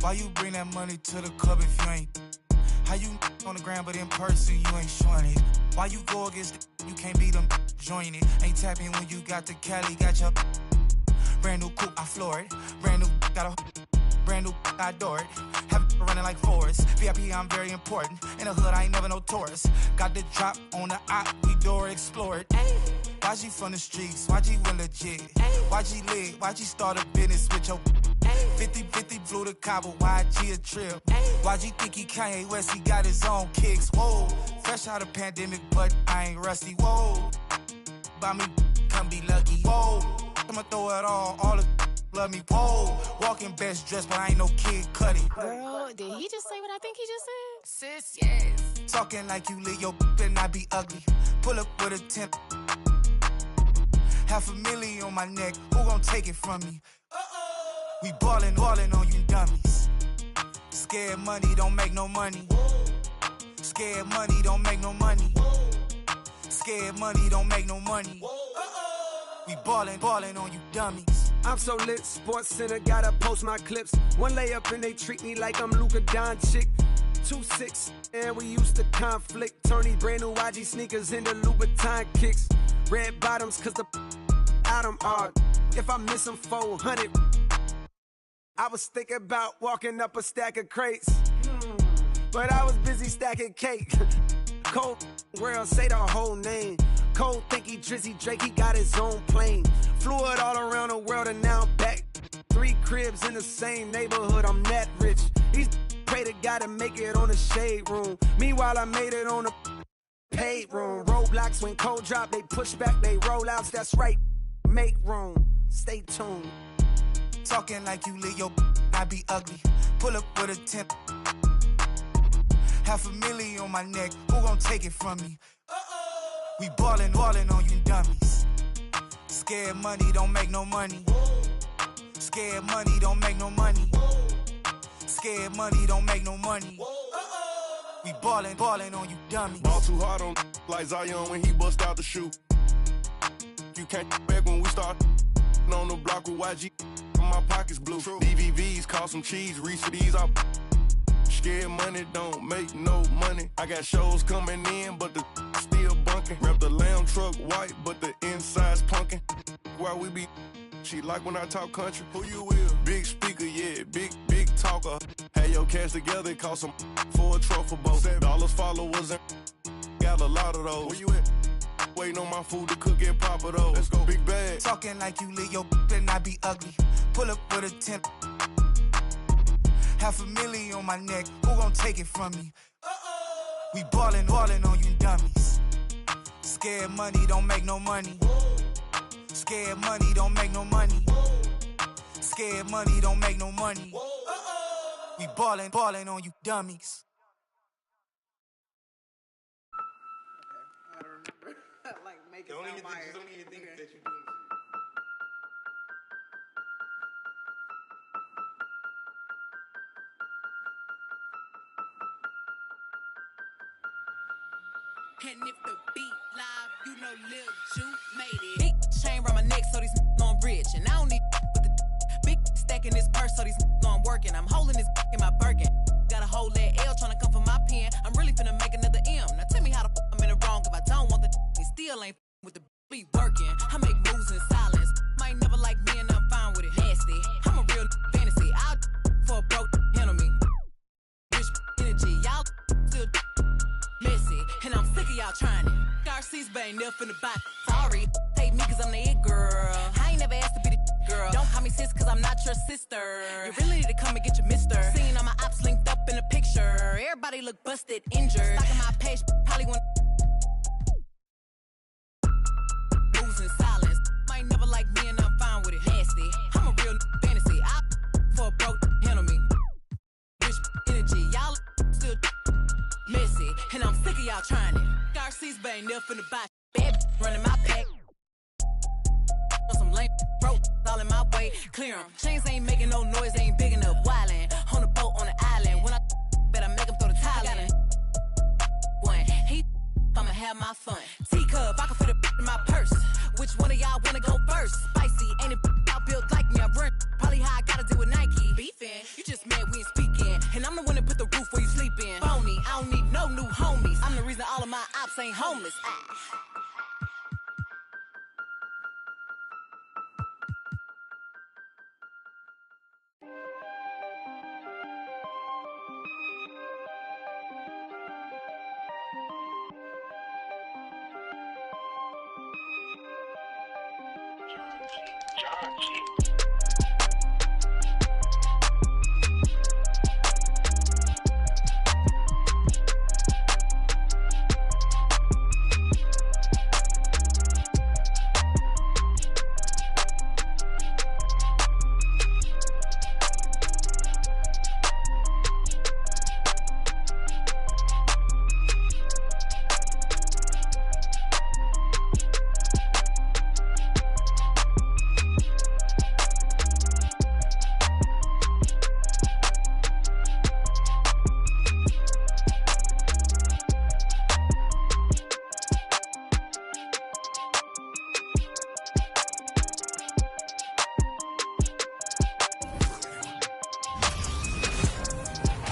Why you bring that money to the club if you ain't? How you on the ground but in person you ain't showing it? Why you go against you can't beat them, join it? Ain't tapping when you got the Cali, got your brand new coupe, I floor it. Brand new got a brand new, I adore it. Have it running like Forrest. VIP, I'm very important. In the hood, I ain't never no tourist. Got the drop on the op, we door explore it. YG from the streets, YG went legit. YG lit, YG start a business with your 50-50 flew to Cabo, YG a trip. YG think he Kanye West, he got his own kicks. Whoa, fresh out of pandemic, but I ain't rusty. Whoa, by me, come be lucky. Whoa, I'ma throw it all the love me. Whoa, walking best dressed, but I ain't no Kid Cudi. Girl, did he just say what I think he just said? Sis, yes. Talking like you lit, your better not be ugly. Pull up with a 10. $500,000 on my neck, who gon' take it from me? We ballin' on you dummies. Scared money don't make no money. Scared money don't make no money. Scared money don't make no money. We ballin' on you dummies. I'm so lit, Sports Center, gotta post my clips. One layup and they treat me like I'm Luka Doncic. 2-6, and we used to conflict. Turn these brand new YG sneakers into Louboutin kicks. Red bottoms, cause the Adam are. If I miss them 400, I was thinking about walking up a stack of crates. But I was busy stacking cake. Cold world, say the whole name. Cole think he Drizzy Drake, he got his own plane. Flew it all around the world and now I'm back. 3 cribs in the same neighborhood, I'm that rich. He's pray to God to make it on the shade room. Meanwhile, I made it on the paid room. Roadblocks when cold drop, they push back, they rollouts. That's right, make room. Stay tuned. Talking like you lit, your not be ugly. Pull up with a 10. $500,000 on my neck, who gon' take it from me? We ballin' on you dummies. Scared money don't make no money. Scared money don't make no money. Scared money don't make no money. We ballin' on you dummies. Ball too hard on like Zion when he bust out the shoe. You can't back when we start on the block with YG. My pockets blue. DVVs cost some cheese. Reach for these up. Scared money don't make no money. I got shows coming in, but the still bunking. Rep the lamb truck white, but the inside's punkin'. Why we be? She like when I talk country. Who you will? Big speaker, yeah, big talker. Had your cash together, it cost some for a truffle boat. $7 followers and got a lot of those. Where you at? Waiting on my food to cook and pop it up. Let's go, big bag. Talking like you lit, your better not be ugly. Pull up with a 10. $500,000 on my neck, who gon' take it from me? We ballin' on you dummies. Scared money don't make no money. Scared money don't make no money. Scared money don't make no money. We ballin' on you dummies. Okay, I don't remember. Like, make it Don't sound even fire. think that you're doing it. And if the beat live, you know Lil Ju made it. Big chain around my neck, so these know I'm rich. And I don't need with the big stack in this purse, so these know I'm working. I'm holding this in my Birkin. Got a whole leg L tryna come for my pen. I'm really finna make another M. Now tell me how the I'm in the wrong if I don't want the he still ain't with the be working. I make moves in silence. Might never like me and I'm fine with it. Nasty. I'm a real fantasy. I'll for a broke handle me. Rich energy. Y'all still messy. And I'm sick of y'all trying it. RC's but ain't never finna buy. Sorry. Take me cause I'm the it girl. I ain't never asked to be the girl. Don't call me sis cause I'm not your sister. You really need to come and get your mister. Seeing all my ops linked up in the picture. Everybody look busted, injured. Stalking my page, probably want moves in silence. Might never like me and I'm fine with it. Nasty. I'm a real fantasy. I for a broke handle me. Rich energy. Y'all still messy. And I'm sick of y'all trying it. RC's but ain't never finna buy. Bad running my pack. On some lame broke all in my way. Clear 'em. Chains ain't making no noise. They ain't big enough. Wildin'. On the boat on the island. When I bet I make 'em throw the tile in. One. He I'ma have my fun. Teacup, I can fit a in my purse. Which one of y'all wanna go first? Spicy, ain't it y'all built like me? I run probably how I gotta do with Nike. Beefing, you just mad we ain't cops ain't homeless.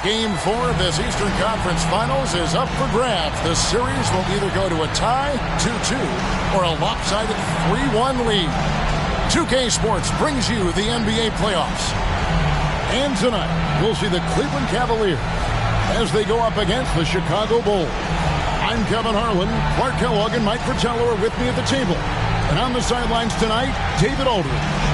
Game 4 of this Eastern Conference Finals is up for grabs. The series will either go to a tie, 2-2, or a lopsided 3-1 lead. 2K Sports brings you the NBA playoffs. And tonight, we'll see the Cleveland Cavaliers as they go up against the Chicago Bulls. I'm Kevin Harlan. Clark Kellogg and Mike Fratello are with me at the table. And on the sidelines tonight, David Aldridge.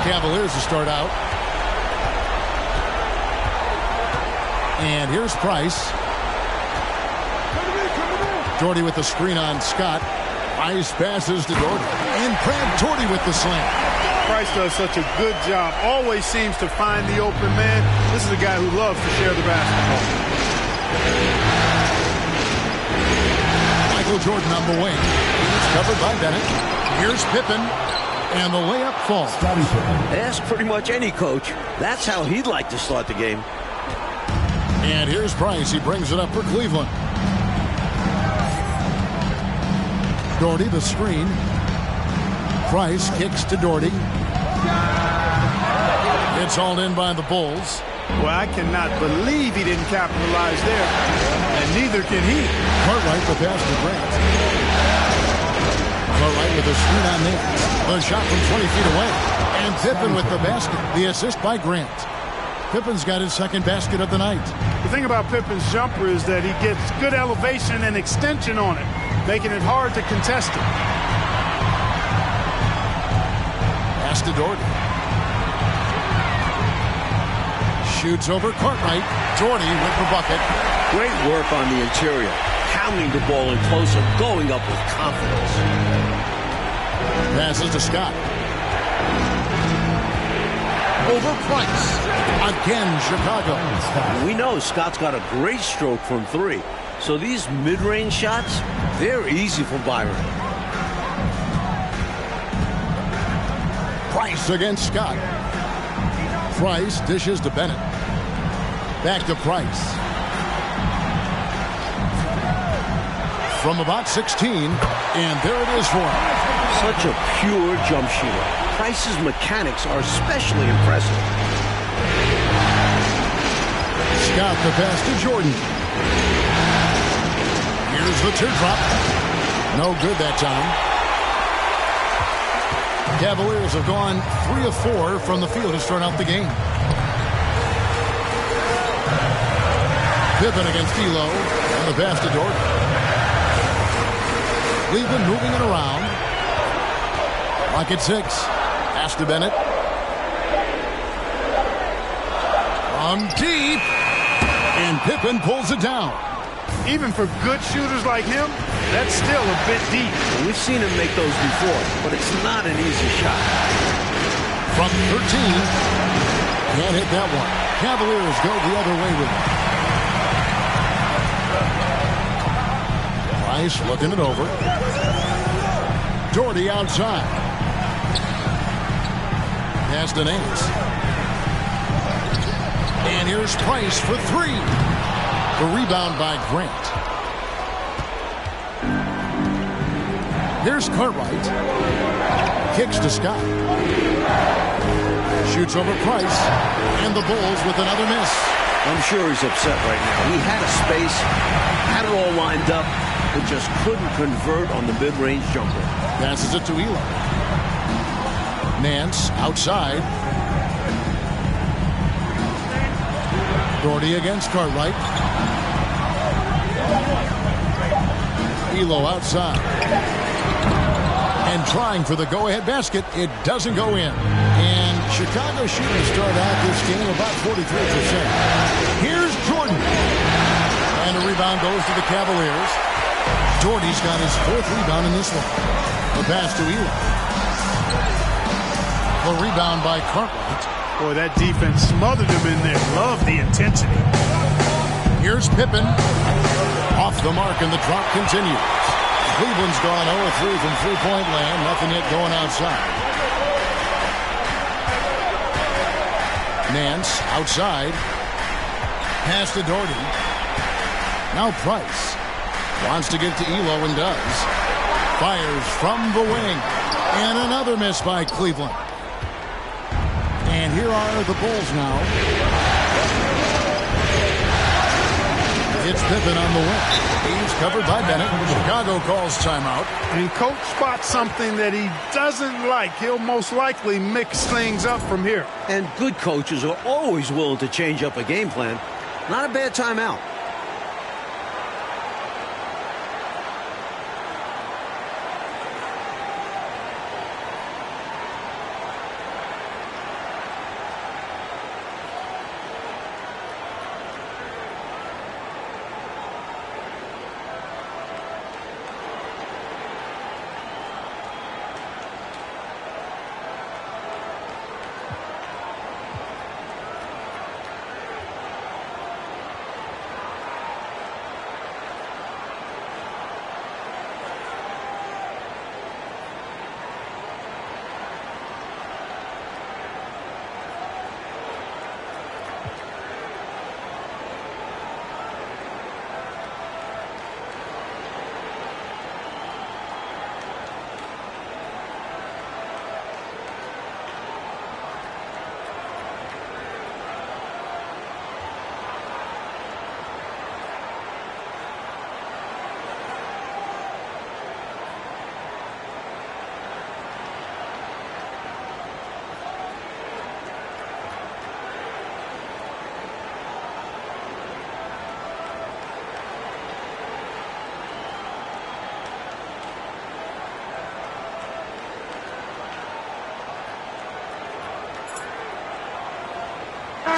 Cavaliers to start out. And here's Price. Doherty with the screen on Scott. Price passes to Doherty. And Craig Doherty with the slam. Price does such a good job. Always seems to find the open man. This is a guy who loves to share the basketball. Michael Jordan on the wing. He's covered by Bennett. Here's Pippen. And the layup falls. Ask pretty much any coach. That's how he'd like to start the game. And here's Price. He brings it up for Cleveland. Doherty, the screen. Price kicks to Doherty. It's hauled in by the Bulls. Well, I cannot believe he didn't capitalize there. And neither can he. Cartwright the pass to Grant. Cartwright with a screen on Nance. The shot from 20 feet away. And Pippen with the basket. The assist by Grant. Pippen's got his second basket of the night. The thing about Pippen's jumper is that he gets good elevation and extension on it, making it hard to contest it. Pass to Doherty. Shoots over Cartwright. Doherty with the bucket. Great work on the interior. Pounding the ball in closer, going up with confidence. Passes to Scott. Over Price. Again, Chicago. We know Scott's got a great stroke from three. So these mid-range shots, they're easy for Byron. Price against Scott. Price dishes to Bennett. Back to Price. From about 16, and there it is for him. Such a pure jump shooter. Price's mechanics are especially impressive. Scott the pass to Jordan. Here's the teardrop. No good that time. Cavaliers have gone 3 of 4 from the field to start out the game. Pippen against D'Lo, and the pass to Doherty. Cleveland moving it around. Clock at 6. Pass to Bennett. From deep. And Pippen pulls it down. Even for good shooters like him, that's still a bit deep. We've seen him make those before, but it's not an easy shot. From 13. Can't hit that one. Cavaliers go the other way with it. Price looking it over. Doherty outside. Pass to Nance. And here's Price for three. The rebound by Grant. Here's Cartwright. Kicks to Scott. Shoots over Price. And the Bulls with another miss. I'm sure he's upset right now. He had a space, had it all lined up, but just couldn't convert on the mid-range jumper. Passes it to Elo. Nance outside. Doherty against Cartwright. Elo outside. And trying for the go-ahead basket. It doesn't go in. And Chicago shooting to start out this game about 43%. Here's Jordan. And a rebound goes to the Cavaliers. Doherty's got his fourth rebound in this one. The pass to Elo. The rebound by Cartwright. Boy, that defense smothered him in there. Love the intensity. Here's Pippen. Off the mark, and the drop continues. Cleveland's gone 0-3 from three-point land. Nothing yet going outside. Nance outside. Pass to Doherty. Now Price. Wants to get to Elo and does. Fires from the wing. And another miss by Cleveland. And here are the Bulls now. It's Pippen on the wing. He's covered by Bennett. Chicago calls timeout. And coach spots something that he doesn't like. He'll most likely mix things up from here. And good coaches are always willing to change up a game plan. Not a bad timeout.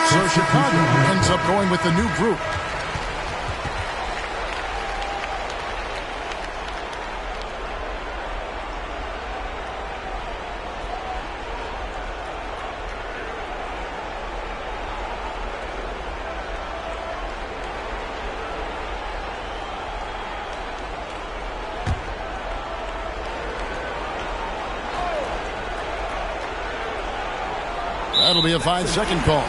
So Chicago ends up going with the new group. That'll be a 5-second call.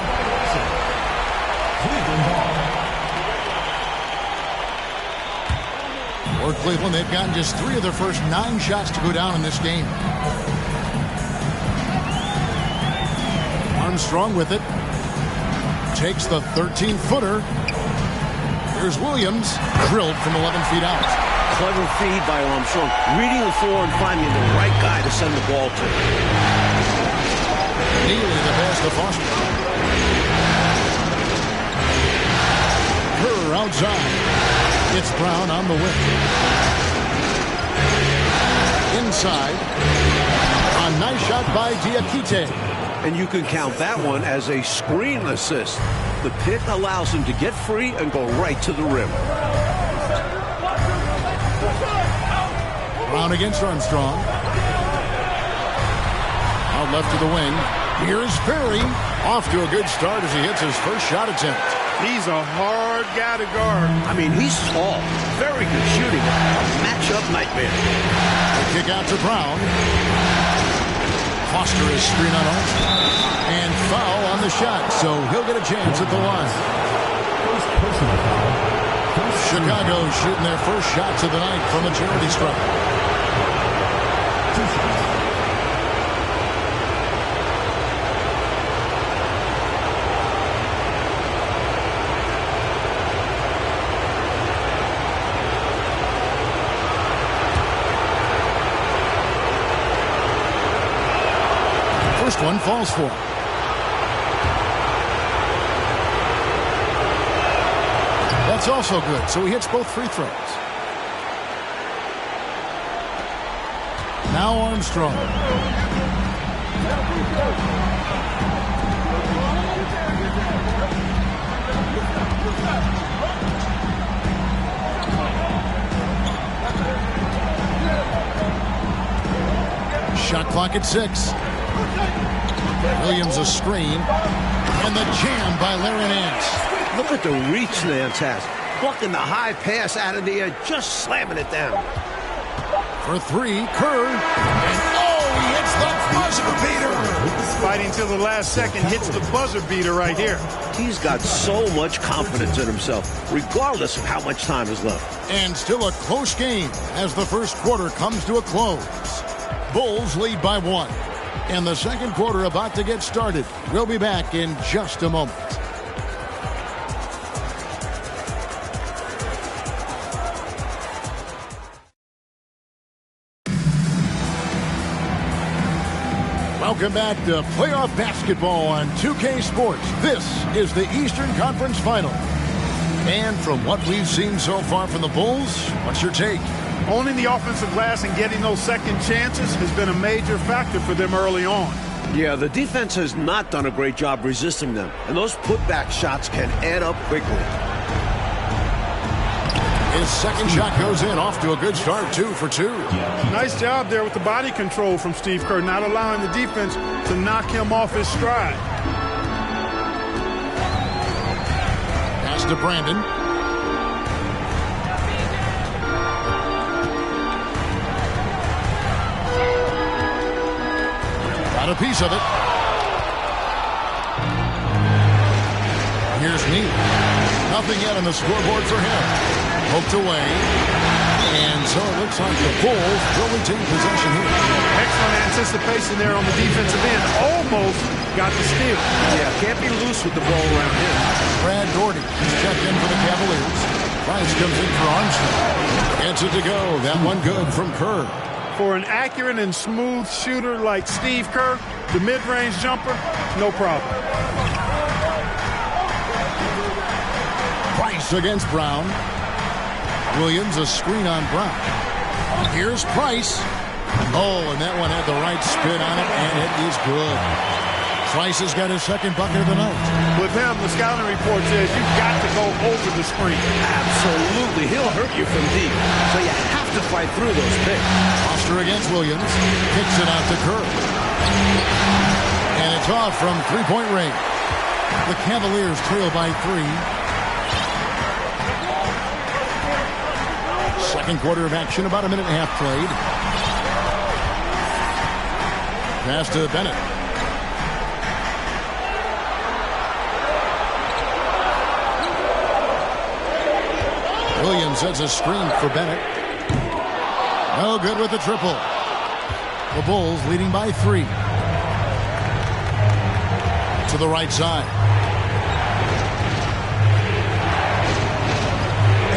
For Cleveland, they've gotten just 3 of their first 9 shots to go down in this game. Armstrong with it. Takes the 13-footer. Here's Williams. Drilled from 11 feet out. Clever feed by Armstrong. Reading the floor and finding the right guy to send the ball to. Neely the pass to Foster. Kerr outside. It's Brown on the wing. Inside. A nice shot by Diakite. And you can count that one as a screen assist. The pick allows him to get free and go right to the rim. Brown against Armstrong. Out left to the wing. Here's Perry. Off to a good start as he hits his first shot attempt. He's a hard guy to guard. I mean, he's tall. Very good shooting. A matchup nightmare. The kick out to Brown. Foster is screen on Armstrong. And foul on the shot, so he'll get a chance at the line. Chicago shooting their first shots of the night from a charity stripe. First one falls for him. That's also good, so he hits both free throws. Now Armstrong. Shot clock at 6. Williams a screen, and the jam by Larry Nance. Look at the reach Nance has. Blocking the high pass out of the air, just slamming it down. For 3, Kerr. And he hits the buzzer beater. Fighting till the last second, hits the buzzer beater right here. He's got so much confidence in himself, regardless of how much time is left. And still a close game as the first quarter comes to a close. Bulls lead by 1. And the second quarter about to get started. We'll be back in just a moment. Welcome back to playoff basketball on 2K Sports. This is the Eastern Conference Final. And from what we've seen so far from the Bulls, what's your take? Owning the offensive glass and getting those second chances has been a major factor for them early on. Yeah, the defense has not done a great job resisting them, and those putback shots can add up quickly. His second shot goes in, off to a good start, 2 for 2. Nice job there with the body control from Steve Kerr, not allowing the defense to knock him off his stride. Pass to Brandon. Got a piece of it. Here's Neal. Nothing yet on the scoreboard for him. Poked away. And so it looks like the Bulls will retain possession here. Excellent anticipation there on the defensive end. Almost got the steal. Yeah, can't be loose with the ball around him. Brad Doherty is checked in for the Cavaliers. Price comes in for Armstrong. Gets it to go. That one good from Kerr. For an accurate and smooth shooter like Steve Kerr, the mid-range jumper, no problem. Price against Brown. Williams a screen on Brown. Here's Price. And that one had the right spin on it, and it is good. Price has got his second bucket of the night. With him, the scouting report says you've got to go over the screen. Absolutely. He'll hurt you from deep, so you have to fight through those picks. Foster against Williams. Kicks it out to Kerr. And it's off from three-point range. The Cavaliers trail by 3. Second quarter of action, about a minute and a half played. Pass to Bennett. Williams sets a screen for Bennett. No good with the triple. The Bulls leading by 3. To the right side.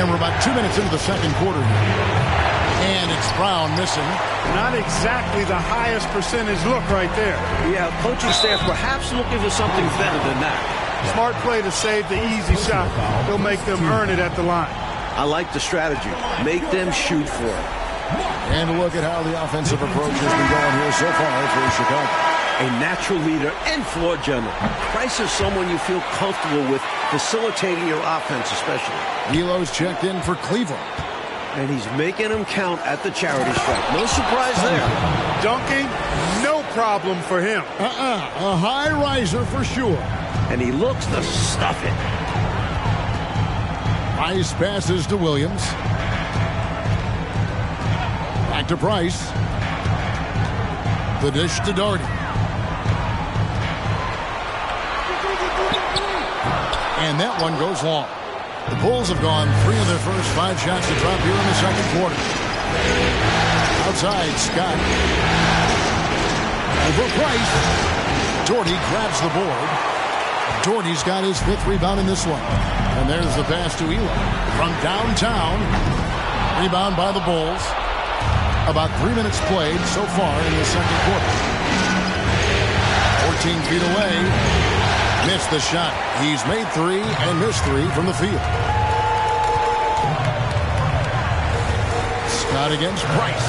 And we're about 2 minutes into the second quarter. And it's Brown missing. Not exactly the highest percentage look right there. Yeah, coaching staff perhaps looking for something better than that. Smart play to save the easy shot. He'll make them earn it at the line. I like the strategy. Make them shoot for it. And look at how the offensive approach has been going here so far for Chicago. A natural leader and floor general. Price is someone you feel comfortable with facilitating your offense especially. Elo's checked in for Cleveland. And he's making them count at the charity stripe. No surprise there. Dunking, no problem for him. A high riser for sure. And he looks to stuff it. Price passes to Williams. Back to Price. The dish to Doherty. And that one goes long. The Bulls have gone 3 of their first 5 shots to drop here in the second quarter. Outside, Scott. Over Price. Doherty grabs the board. Doherty's got his 5th rebound in this one. And there's the pass to Elo. From downtown. Rebound by the Bulls. About 3 minutes played so far in the second quarter. 14 feet away. Missed the shot. He's made 3 and missed 3 from the field. Scott against Price.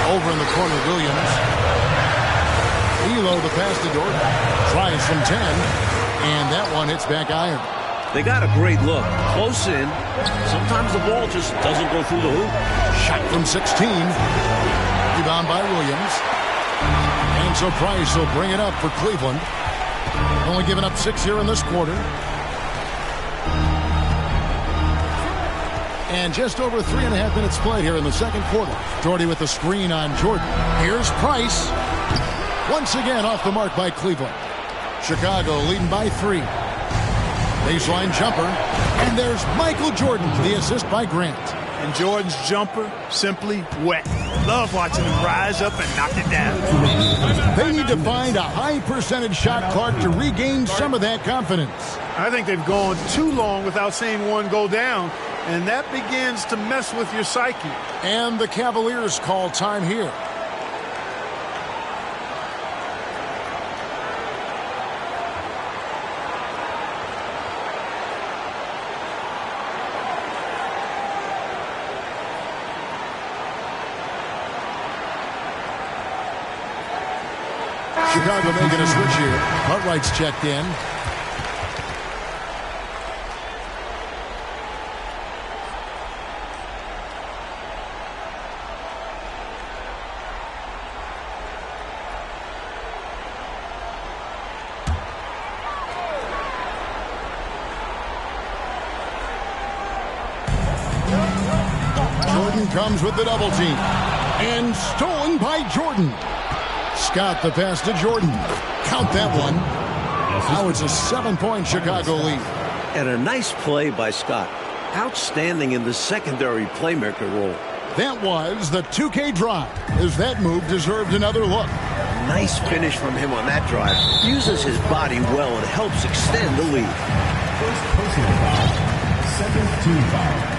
Over in the corner, Williams. Elo, the pass to Doherty. Tries from 10. And that one hits back iron. They got a great look. Close in. Sometimes the ball just doesn't go through the hoop. Shot from 16. Rebound by Williams. And so Price will bring it up for Cleveland. Only giving up 6 here in this quarter. And just over 3.5 minutes played here in the second quarter. Doherty with the screen on Jordan. Here's Price. Once again off the mark by Cleveland. Chicago leading by 3. Baseline jumper. And there's Michael Jordan, the assist by Grant. And Jordan's jumper, simply wet. Love watching him rise up and knock it down. They need to find a high percentage shot, Clark, to regain some of that confidence. I think they've gone too long without seeing one go down, and that begins to mess with your psyche. And the Cavaliers call time here. Chicago making a switch here. Cartwright's checked in. Jordan comes with the double team. And stolen by Jordan. Scott the pass to Jordan. Count that one. Now it's a 7-point Chicago lead. And a nice play by Scott. Outstanding in the secondary playmaker role. That was the 2K drive, as that move deserved another look. Nice finish from him on that drive. Uses his body well and helps extend the lead. First personal foul. Second team foul.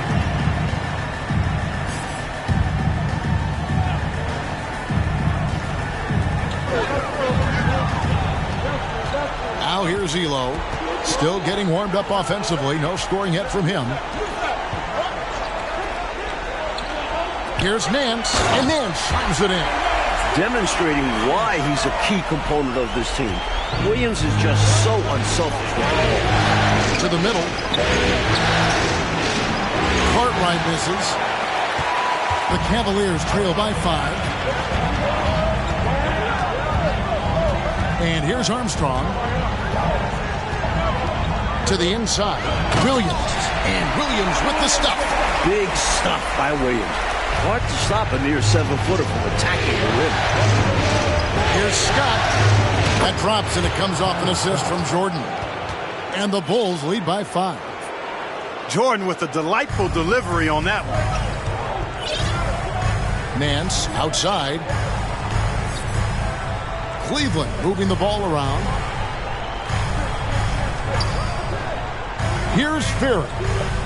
Now here's Elo. Still getting warmed up offensively. No scoring yet from him. Here's Nance. And Nance slams it in. Demonstrating why he's a key component of this team. Williams is just so unselfish with the ball. To the middle. Cartwright misses. The Cavaliers trail by 5. And here's Armstrong. To the inside. Williams. And Williams with the stuff. Big stuff by Williams. Hard to stop a near 7-footer from attacking the rim. Here's Scott. That drops and it comes off an assist from Jordan. And the Bulls lead by 5. Jordan with a delightful delivery on that one. Nance outside. Cleveland moving the ball around. Here's Ferry.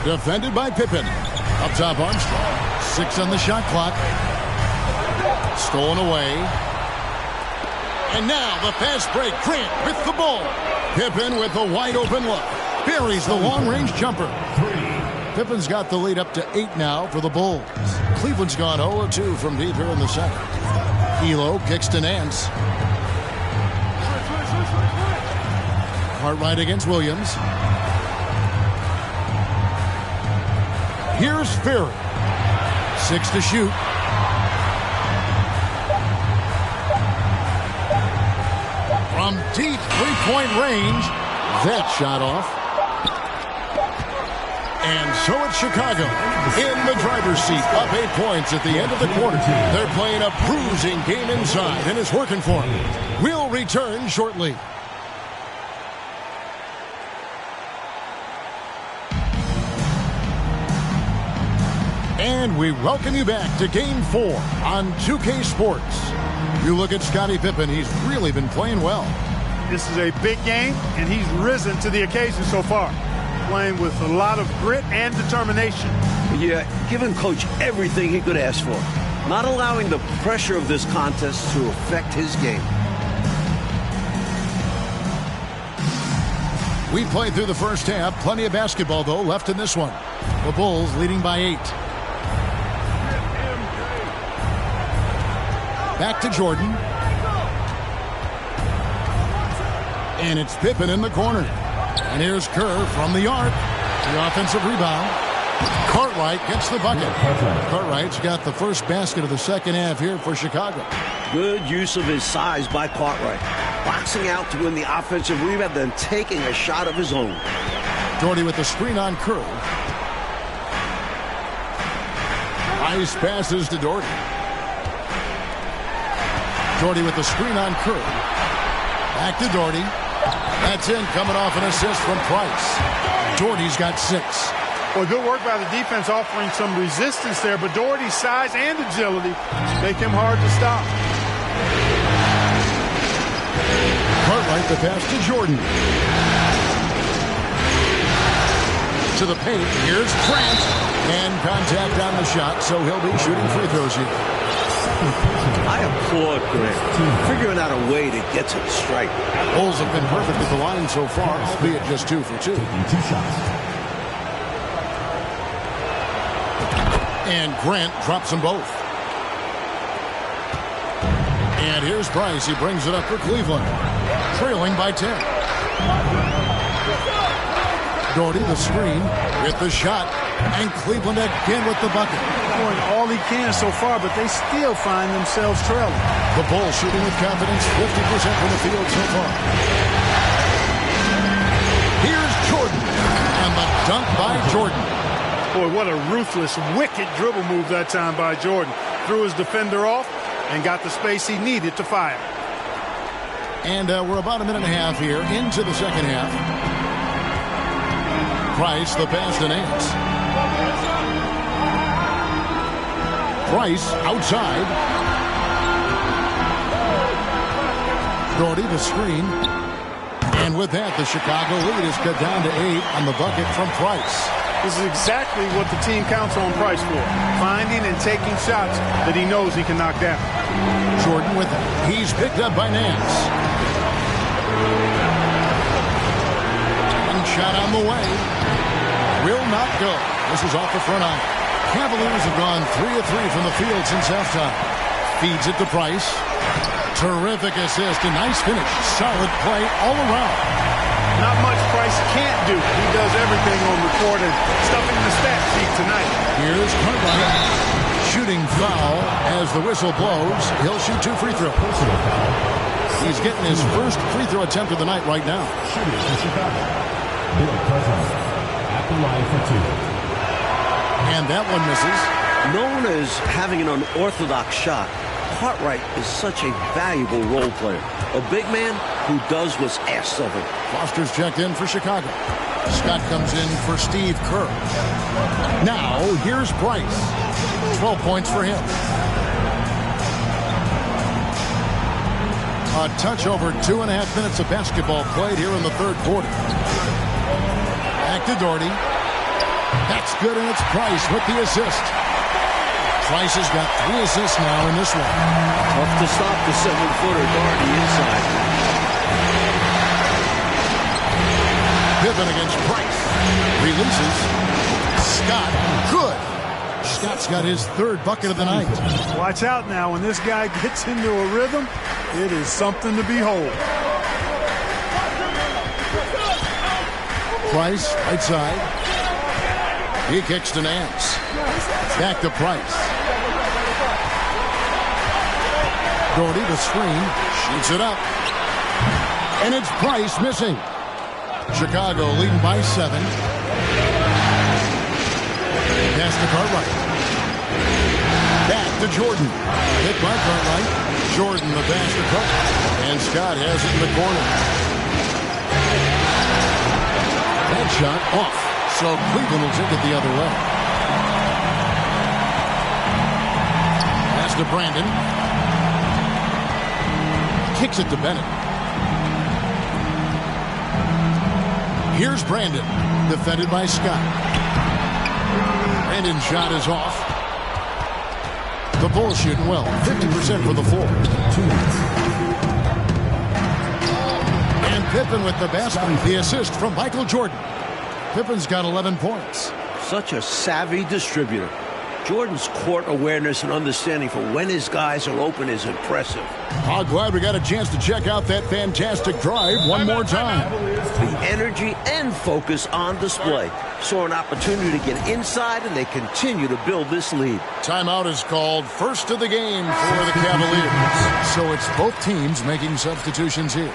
Defended by Pippen. Up top Armstrong. 6 on the shot clock. Stolen away. And now the fast break. Grant with the ball. Pippen with a wide open look. Buries the long-range jumper. Pippen's got the lead up to 8 now for the Bulls. Cleveland's gone 0-2 from deep here in the second. Elo kicks to Nance. Cartwright against Williams. Here's Ferry. 6 to shoot. From deep three-point range. That shot off. And so it's Chicago in the driver's seat, up 8 points at the end of the quarter. They're playing a bruising game inside, and it's working for them. We'll return shortly. And we welcome you back to Game 4 on 2K Sports. You look at Scottie Pippen, he's really been playing well. This is a big game, and he's risen to the occasion so far. Playing with a lot of grit and determination. Yeah, giving Coach everything he could ask for. Not allowing the pressure of this contest to affect his game. We played through the first half. Plenty of basketball, though, left in this one. The Bulls leading by 8. Back to Jordan. And it's Pippen in the corner. And here's Kerr from the arc. The offensive rebound. Cartwright gets the bucket. Cartwright's got the first basket of the second half here for Chicago. Good use of his size by Cartwright. Boxing out to win the offensive rebound, then taking a shot of his own. Doherty with the screen on Kerr. Nice passes to Doherty. Doherty with the screen on Kerr. Back to Doherty. That's in, coming off an assist from Price. Doherty's got 6. Well, good work by the defense offering some resistance there, but Doherty's size and agility make him hard to stop. Cartwright the pass to Jordan. To the paint, here's Grant. And contact on the shot, so he'll be shooting free throws here. I applaud Grant, figuring out a way to get to the stripe. Bulls have been perfect at the line so far, albeit just 2 for 2. And Grant drops them both. And here's Price. He brings it up for Cleveland, trailing by 10. Doherty the screen with the shot. And Cleveland again with the bucket. Doing all he can so far, but they still find themselves trailing. The Bulls shooting with confidence, 50% from the field so far. Here's Jordan. And the dunk by Jordan. Boy, what a ruthless, wicked dribble move that time by Jordan. Threw his defender off and got the space he needed to fire. And we're about a minute and a half here into the second half. Price, the pass to Nance. Price outside. Doherty the screen. And with that, the Chicago lead is cut down to 8 on the bucket from Price. This is exactly what the team counts on Price for. Finding and taking shots that he knows he can knock down. Jordan with it. He's picked up by Nance. One shot on the way. Will not go. This is off the front iron. Cavaliers have gone 3 of 3 from the field since halftime. Feeds it to Price. Terrific assist. A nice finish. Solid play all around. Not much Price can't do. He does everything on the court and stuffing the stat sheet tonight. Here's Cartwright. Shooting foul as the whistle blows. He'll shoot 2 free throws. He's getting his first free throw attempt of the night right now. Shooting for Chicago. Bill Cartwright at the line for 2. And that one misses. Known as having an unorthodox shot, Cartwright is such a valuable role player. A big man who does what's asked of him. Foster's checked in for Chicago. Scott comes in for Steve Kerr. Now, here's Price. 12 points for him. A touch over 2.5 minutes of basketball played here in the third quarter. Back to Doherty. That's good, and it's Price with the assist. Price has got 3 assists now in this one. Tough to stop the 7-footer Doherty inside. Pippen against Price. Releases. Scott. Good. Scott's got his 3rd bucket of the night. Watch out now. When this guy gets into a rhythm, it is something to behold. Price, right side. He kicks to Nance. Back to Price. Doherty to screen. Shoots it up. And it's Price missing. Chicago leading by 7. Pass to Cartwright. Back to Jordan. Hit by Cartwright. Jordan the pass to Cook. And Scott has it in the corner. That shot off. So Cleveland will take it the other way. Pass to Brandon. Kicks it to Bennett. Here's Brandon. Defended by Scott. Brandon's shot is off. The Bulls shooting well. 50% for the 4. And Pippen with the basket. The assist from Michael Jordan. Pippen's got 11 points. Such a savvy distributor. Jordan's court awareness and understanding for when his guys are open is impressive. Oh, glad we got a chance to check out that fantastic drive one more time. The energy and focus on display. Saw an opportunity to get inside, and they continue to build this lead. Timeout is called. First of the game for the Cavaliers. So it's both teams making substitutions here.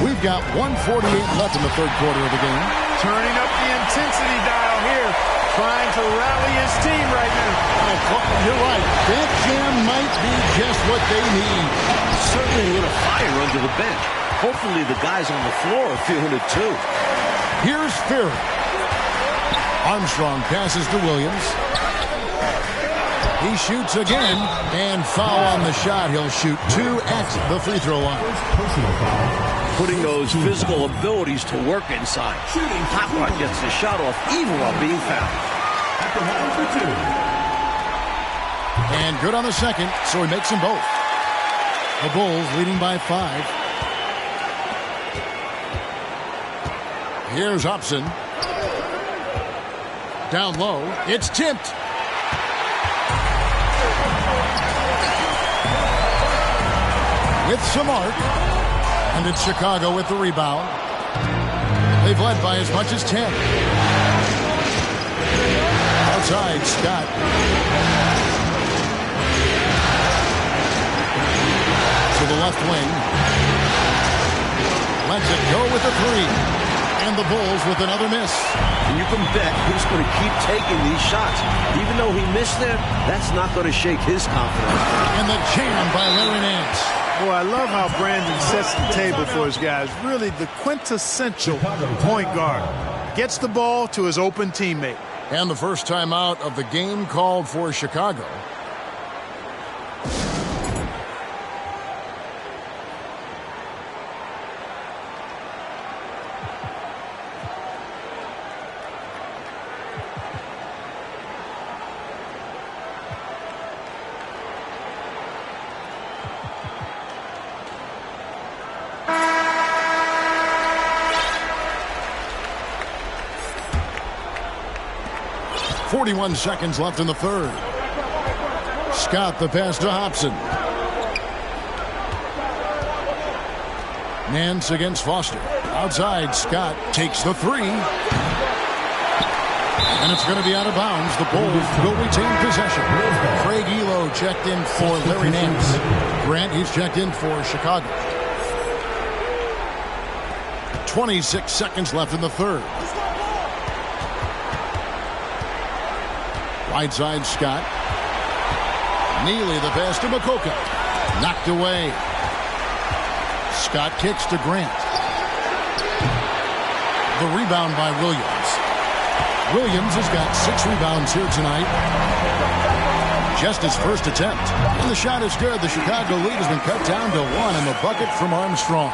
We've got 1:48 left in the third quarter of the game. Turning up the intensity dial here. Trying to rally his team right now. Oh, you're right. That jam might be just what they need. Certainly a little fire under the bench. Hopefully the guys on the floor are feeling it too. Here's Fury. Armstrong passes to Williams. He shoots again, and foul on the shot. He'll shoot 2 at the free throw line. Putting those physical abilities to work inside. Hot Rod gets the shot off even while being fouled. And good on the second, so he makes them both. The Bulls leading by 5. Here's Hobson. Down low. It's tipped. With some arc. And it's Chicago with the rebound. They've led by as much as 10. Outside, Scott. To the left wing. Lets it go with the 3. And the Bulls with another miss. And you can bet he's going to keep taking these shots. Even though he missed there, that's not going to shake his confidence. And the jam by Larry Nance. Boy, I love how Brandon sets the table for his guys. Really the quintessential point guard. Gets the ball to his open teammate. And the first timeout of the game called for Chicago. .41 seconds left in the third. Scott the pass to Hobson. Nance against Foster. Outside, Scott takes the 3. And it's going to be out of bounds. The Bulls will retain possession. Craig Elo checked in for Larry Nance. Grant, he's checked in for Chicago. 26 seconds left in the third. Right side, Scott. Neely the pass to Makoka. Knocked away. Scott kicks to Grant. The rebound by Williams. Williams has got 6 rebounds here tonight. Just his first attempt. And the shot is good. The Chicago lead has been cut down to 1 and the bucket from Armstrong.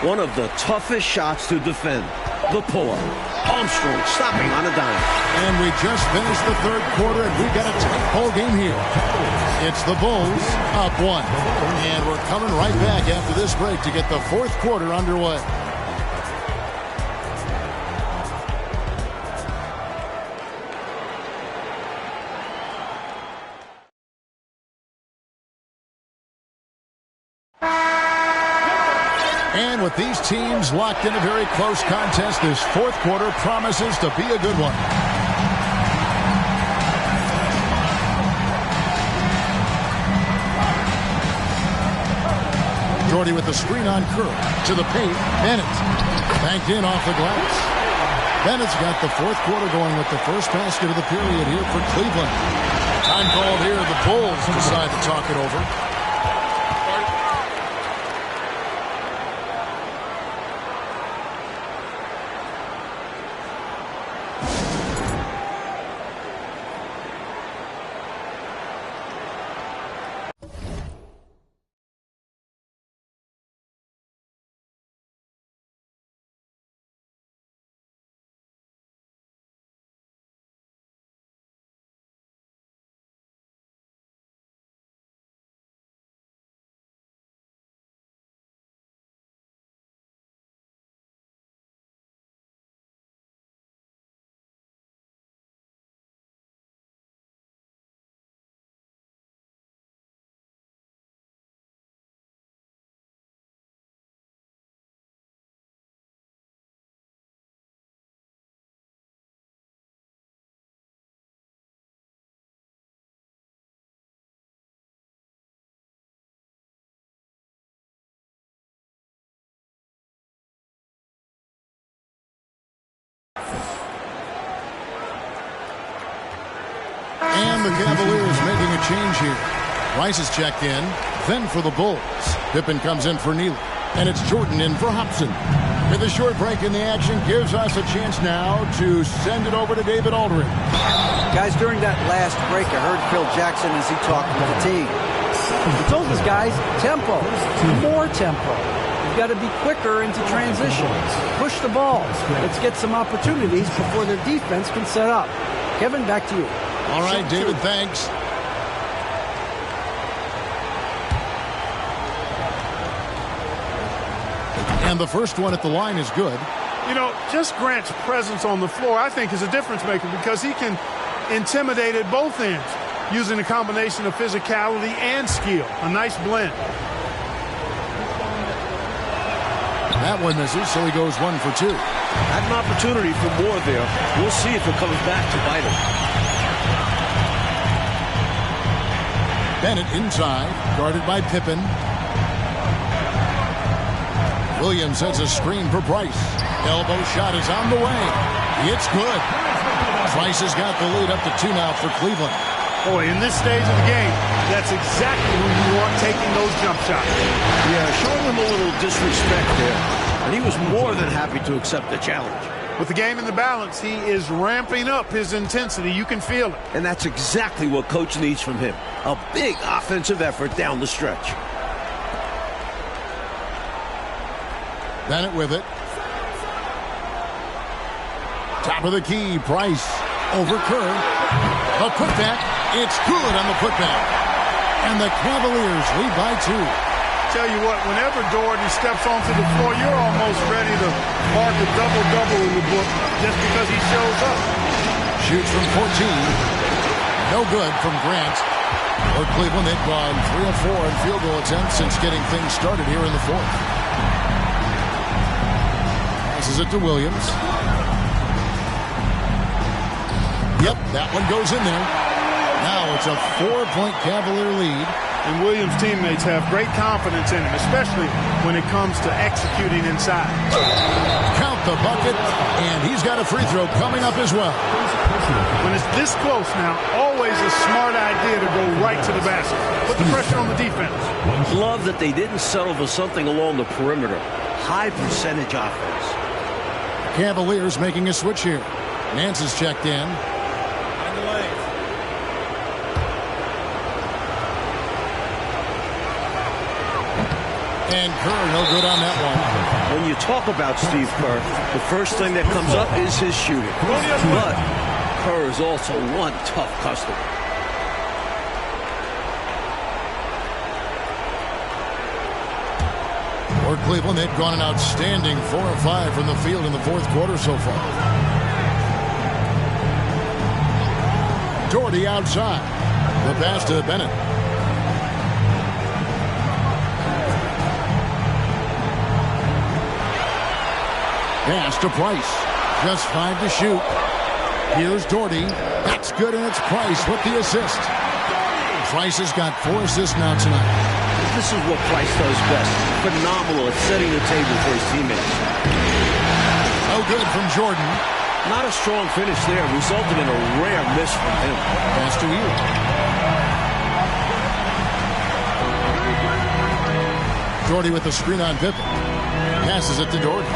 One of the toughest shots to defend. The pull-up. Armstrong stopping on a dime. And we just finished the third quarter, and we've got a tight ball game here. It's the Bulls up 1. And we're coming right back after this break to get the fourth quarter underway. And with these teams locked in a very close contest, this fourth quarter promises to be a good one. Jordy with the screen on Kerr. To the paint. Bennett. Banked in off the glass. Bennett's got the fourth quarter going with the first basket of the period here for Cleveland. Time called here. The Bulls decide to talk it over. And the Cavaliers making a change here. Rice is checked in. Then for the Bulls. Pippen comes in for Neely. And it's Jordan in for Hobson. With a short break in the action gives us a chance now to send it over to David Aldridge. Guys, during that last break, I heard Phil Jackson as he talked to the team. He told his guys, tempo, more tempo. You've got to be quicker into transitions. Push the ball. Let's get some opportunities before their defense can set up. Kevin, back to you. All right, David, thanks. And the first one at the line is good. You know, just Grant's presence on the floor, I think, is a difference maker because he can intimidate at both ends using a combination of physicality and skill. A nice blend. That one misses, so he goes 1 for 2. Had an opportunity for more there. We'll see if it comes back to bite him. Bennett inside, guarded by Pippen. Williams sets a screen for Price. Elbow shot is on the way. It's good. Price has got the lead up to 2 now for Cleveland. Boy, in this stage of the game, that's exactly who you want taking those jump shots. Yeah, showing him a little disrespect there. And he was more than happy to accept the challenge. With the game in the balance, he is ramping up his intensity. You can feel it. And that's exactly what Coach needs from him. A big offensive effort down the stretch. Bennett with it. Top of the key, Price. Over Kerr. A putback. It's good on the putback. And the Cavaliers lead by 2. Tell you what, whenever Doherty steps onto the floor, you're almost ready to mark a double-double in the book just because he shows up. Shoots from 14. No good from Grant. For Cleveland, they've gone 3 of 4 in field goal attempts since getting things started here in the fourth. Passes it to Williams. Yep, that one goes in there. Now it's a 4-point Cavalier lead. And Williams' teammates have great confidence in him, especially when it comes to executing inside. Count the bucket, and he's got a free throw coming up as well. When it's this close now, always a smart idea to go right to the basket. Put the pressure on the defense. Love that they didn't settle for something along the perimeter. High percentage offense. Cavaliers making a switch here. Nance is checked in. And Kerr, no good on that one. When you talk about Steve Kerr, the first thing that comes up is his shooting. But Kerr is also one tough customer. For Cleveland, they've gone an outstanding 4 of 5 from the field in the fourth quarter so far. Doherty outside. The pass to Bennett. Pass to Price. Just 5 to shoot. Here's Doherty. That's good, and it's Price with the assist. Price has got 4 assists now tonight. This is what Price does best. Phenomenal at setting the table for his teammates. No good from Jordan. Not a strong finish there, resulting in a rare miss from him. Pass to Ewing. Doherty with the screen on Pippen. Passes it to Doherty.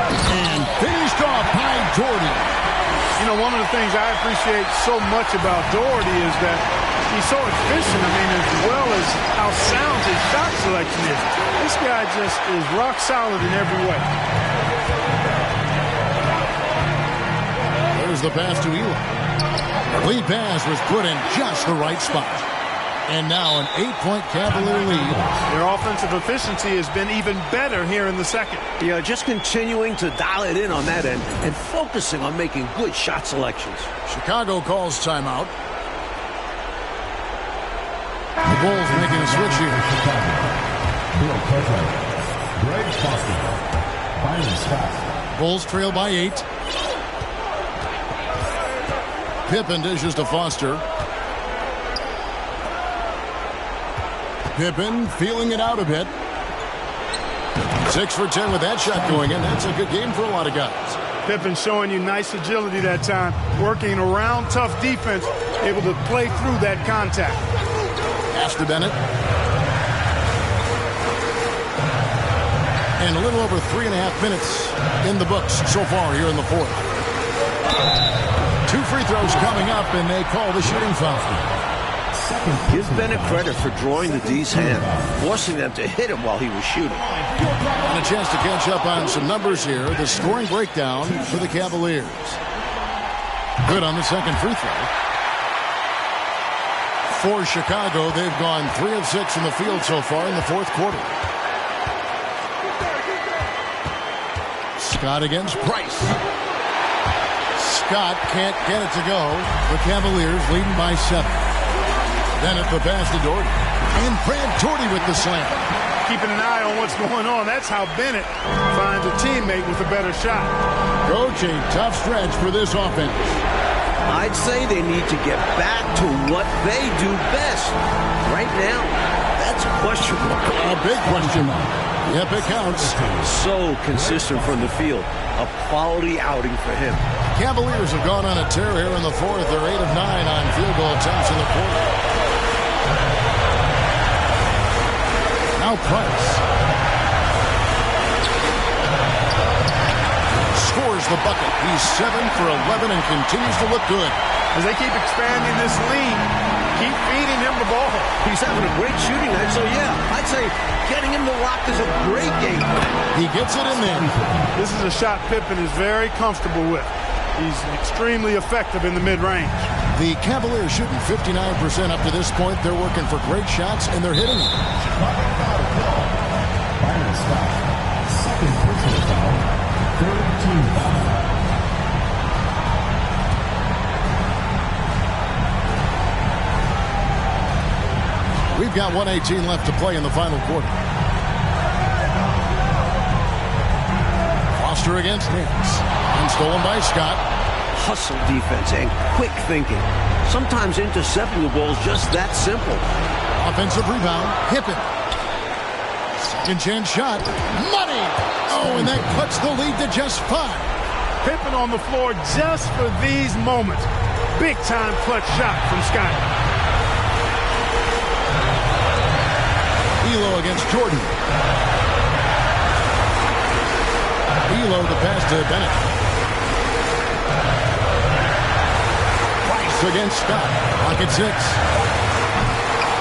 And finished off by Doherty. You know, one of the things I appreciate so much about Doherty is that he's so efficient. I mean, as well as how sound his shot selection is. This guy just is rock solid in every way. There's the pass to Ewing. The lead pass was put in just the right spot. And now an 8-point Cavalier lead. Their offensive efficiency has been even better here in the second. Yeah, just continuing to dial it in on that end and focusing on making good shot selections. Chicago calls timeout. The Bulls making a switch here. Bulls trail by 8. Pippen dishes to Foster. Pippen feeling it out a bit. 6 for 10 with that shot going in. That's a good game for a lot of guys. Pippen showing you nice agility that time, working around tough defense, able to play through that contact. Pass to Bennett. And a little over 3.5 minutes in the books so far here in the fourth. 2 free throws coming up, and they call the shooting foul. Give Bennett credit for drawing the D's hand, forcing them to hit him while he was shooting. And a chance to catch up on some numbers here. The scoring breakdown for the Cavaliers. Good on the second free throw. For Chicago, they've gone 3 of 6 from the field so far in the fourth quarter. Scott against Price. Scott can't get it to go. The Cavaliers leading by 7. Bennett the pass to Doherty. And Brad Doherty with the slam. Keeping an eye on what's going on. That's how Bennett finds a teammate with a better shot. Coach, a tough stretch for this offense. I'd say they need to get back to what they do best. Right now, that's a question mark. A big question mark. Yep, it counts. So consistent from the field. A quality outing for him. Cavaliers have gone on a tear here in the fourth. They're 8 of 9 on field goal attempts in the quarter. Now Price. Scores the bucket. He's 7 for 11 and continues to look good. As they keep expanding this lead, keep feeding him the ball. He's having a great shooting night, so yeah, I'd say getting him to lock is a great game. He gets it in there. This is a shot Pippen is very comfortable with. He's extremely effective in the mid-range. The Cavaliers shooting 59% up to this point. They're working for great shots, and they're hitting them. Second personal foul, third team foul. We've got 1:18 left to play in the final quarter. Foster against Nance. And stolen by Scott. Hustle defense and quick thinking. Sometimes intercepting the ball is just that simple. Offensive rebound. Pippen. Second chance shot. Money! Oh, and that cuts the lead to just 5. Pippen on the floor just for these moments. Big-time clutch shot from Scott. Elo against Jordan. Elo the pass to Bennett. Price against Scott. Pocket 6.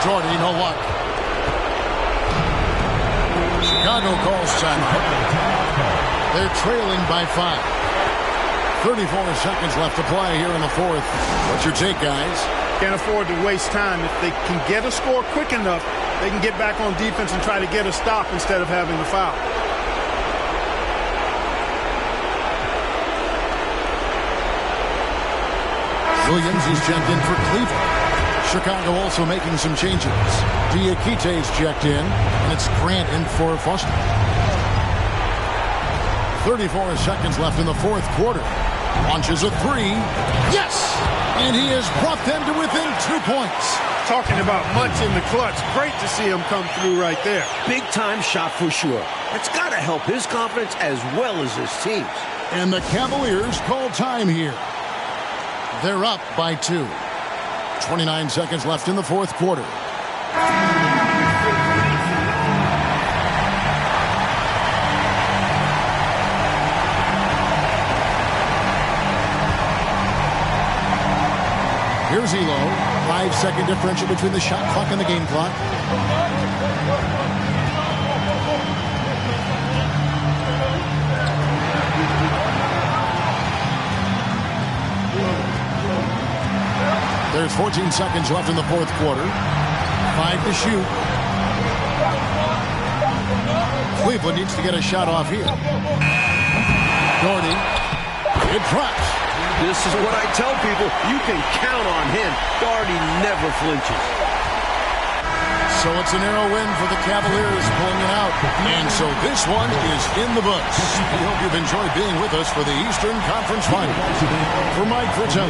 Jordan, no luck. Chicago calls timeout. They're trailing by 5. 34 seconds left to play here in the fourth. What's your take, guys? Can't afford to waste time. If they can get a score quick enough, they can get back on defense and try to get a stop instead of having the foul. Williams is checked in for Cleveland. Chicago also making some changes. Diakite's checked in, and it's Grant in for Foster. 34 seconds left in the fourth quarter. Launches a three. Yes! And he has brought them to within 2 points. Talking about much in the clutch. Great to see him come through right there. Big time shot for sure. It's got to help his confidence as well as his team's. And the Cavaliers call time here. They're up by 2. 29 seconds left in the fourth quarter. Here's Elo. 5-second differential between the shot clock and the game clock. There's 14 seconds left in the fourth quarter. 5 to shoot. Cleveland needs to get a shot off here. Doherty. It drops. This is what I tell people. You can count on him. Doherty never flinches. So it's a narrow win for the Cavaliers pulling it out. And so this one is in the books. We hope you've enjoyed being with us for the Eastern Conference Finals. For Mike Fratello,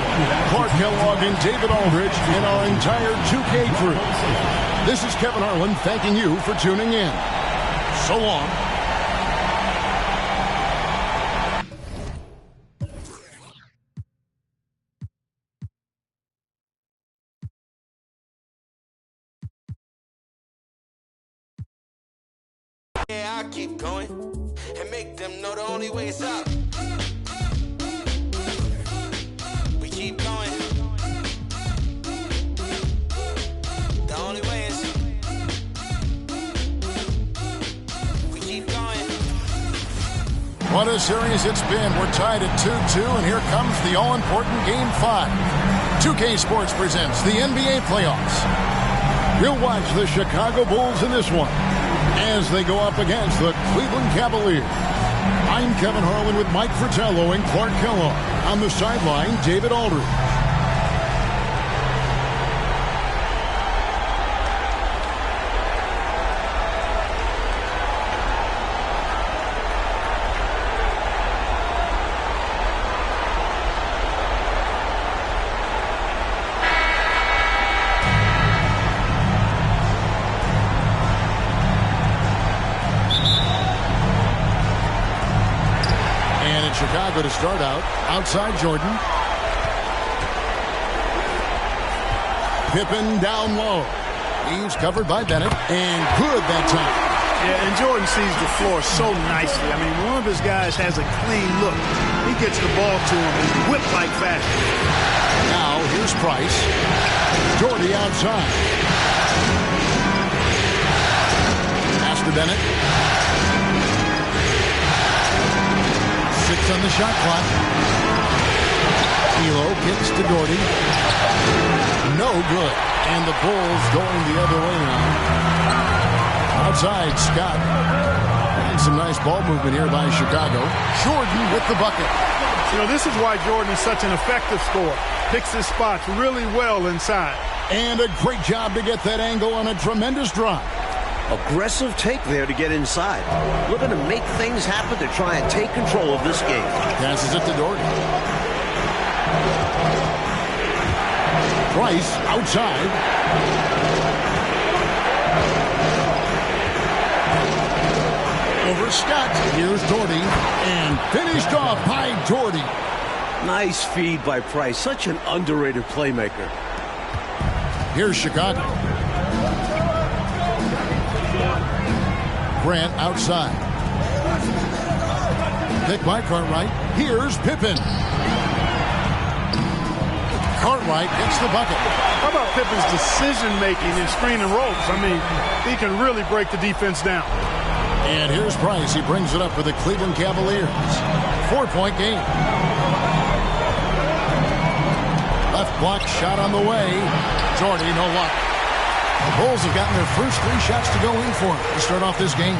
Clark Kellogg, and David Aldridge, and our entire 2K crew, this is Kevin Harlan thanking you for tuning in. So long. Yeah, I keep going and make them know the only way is up. We keep going. The only way is we keep going. What a series it's been. We're tied at 2-2, and here comes the all-important Game 5. 2K Sports presents the NBA playoffs. We'll watch the Chicago Bulls in this one as they go up against the Cleveland Cavaliers. I'm Kevin Harlan with Mike Fratello and Clark Kellogg. On the sideline, David Aldridge. Chicago to start out. Outside Jordan. Pippen down low. He's covered by Bennett. And good that time. Yeah, and Jordan sees the floor so nicely. I mean, one of his guys has a clean look. He gets the ball to him and whip like fashion. Now, here's Price. Jordy outside. Pass to Bennett. 6 on the shot clock. Elo kicks to Doherty. No good. And the Bulls going the other way now. Outside, Scott. And some nice ball movement here by Chicago. Jordan with the bucket. You know, this is why Jordan is such an effective scorer. Picks his spots really well inside. And a great job to get that angle on a tremendous drive. Aggressive take there to get inside. Looking to make things happen to try and take control of this game. Passes it to Doherty. Price outside. Over Scott. Here's Doherty. And finished off by Doherty. Nice feed by Price. Such an underrated playmaker. Here's Chicago. Grant outside. Pick by Cartwright. Here's Pippen. Cartwright gets the bucket. How about Pippen's decision-making in screen and rolls? I mean, he can really break the defense down. And here's Price. He brings it up for the Cleveland Cavaliers. 4-point game. Left block shot on the way. Jordy, no luck. The Bulls have gotten their first 3 shots to go in for him to start off this game.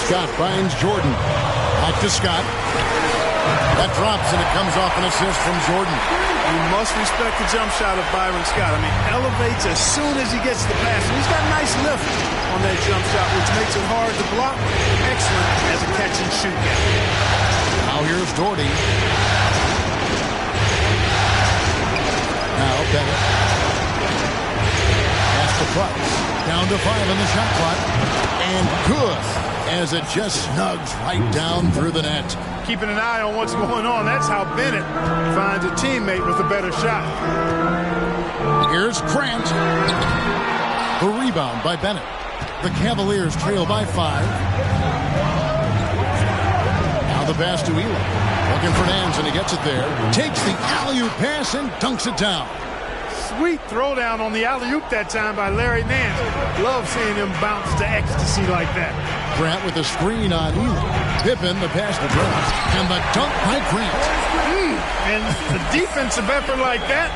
Scott finds Jordan. Back to Scott. That drops, and it comes off an assist from Jordan. You must respect the jump shot of Byron Scott. I mean, elevates as soon as he gets the pass. And he's got a nice lift on that jump shot, which makes it hard to block. Excellent as a catch-and-shoot guy. Now here's Doherty. Now Bennett. Pass to Price. Down to 5 on the shot clock. And good, as it just snugs right down through the net. Keeping an eye on what's going on. That's how Bennett finds a teammate with a better shot. Here's Grant. The rebound by Bennett. The Cavaliers trail by 5. Now the pass to Elo. Looking for Nance, and he gets it there. Takes the alley-oop pass and dunks it down. Sweet throwdown on the alley-oop that time by Larry Nance. Love seeing him bounce to ecstasy like that. Grant with a screen on Elo. Pippen, the pass to Grant. And the dunk by Grant. And the defensive effort like that,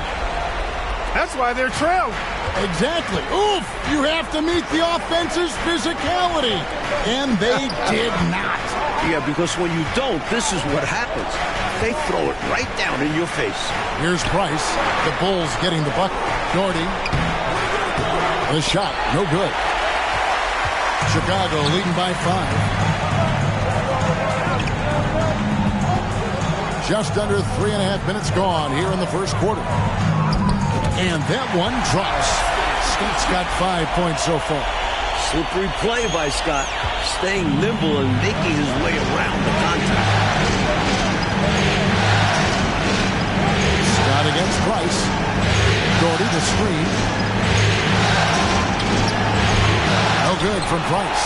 that's why they're trailing. Exactly. Oof! You have to meet the offense's physicality. And they did not. Yeah, because when you don't, this is what happens. They throw it right down in your face. Here's Price. The Bulls getting the bucket. Doherty. The shot. No good. Chicago leading by 5. Just under 3.5 minutes gone here in the first quarter. And that one drops. Scott's got 5 points so far. Slippery play by Scott, staying nimble and making his way around the contact. Scott against Price. Doherty the screen. No good from Price.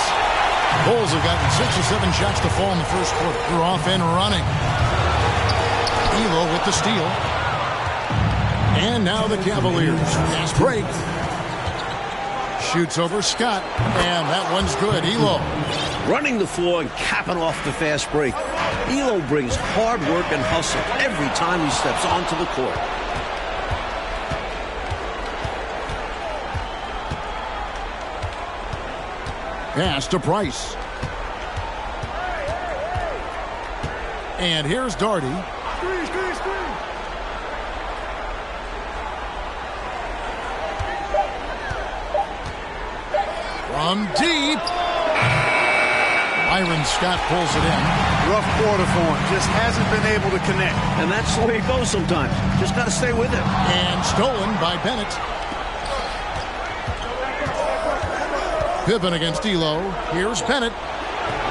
Bulls have gotten 6 or 7 shots to fall in the first quarter. They're off and running. Elo with the steal. And now the Cavaliers. Fast break. Shoots over Scott. And that one's good. Elo. Running the floor and capping off the fast break. Elo brings hard work and hustle every time he steps onto the court. Pass to Price. And here's Doherty. From deep. Byron Scott pulls it in. Rough quarter for him. Just hasn't been able to connect. And that's the way it goes sometimes. Just got to stay with it. And stolen by Bennett. Pippen against Elo. Here's Bennett.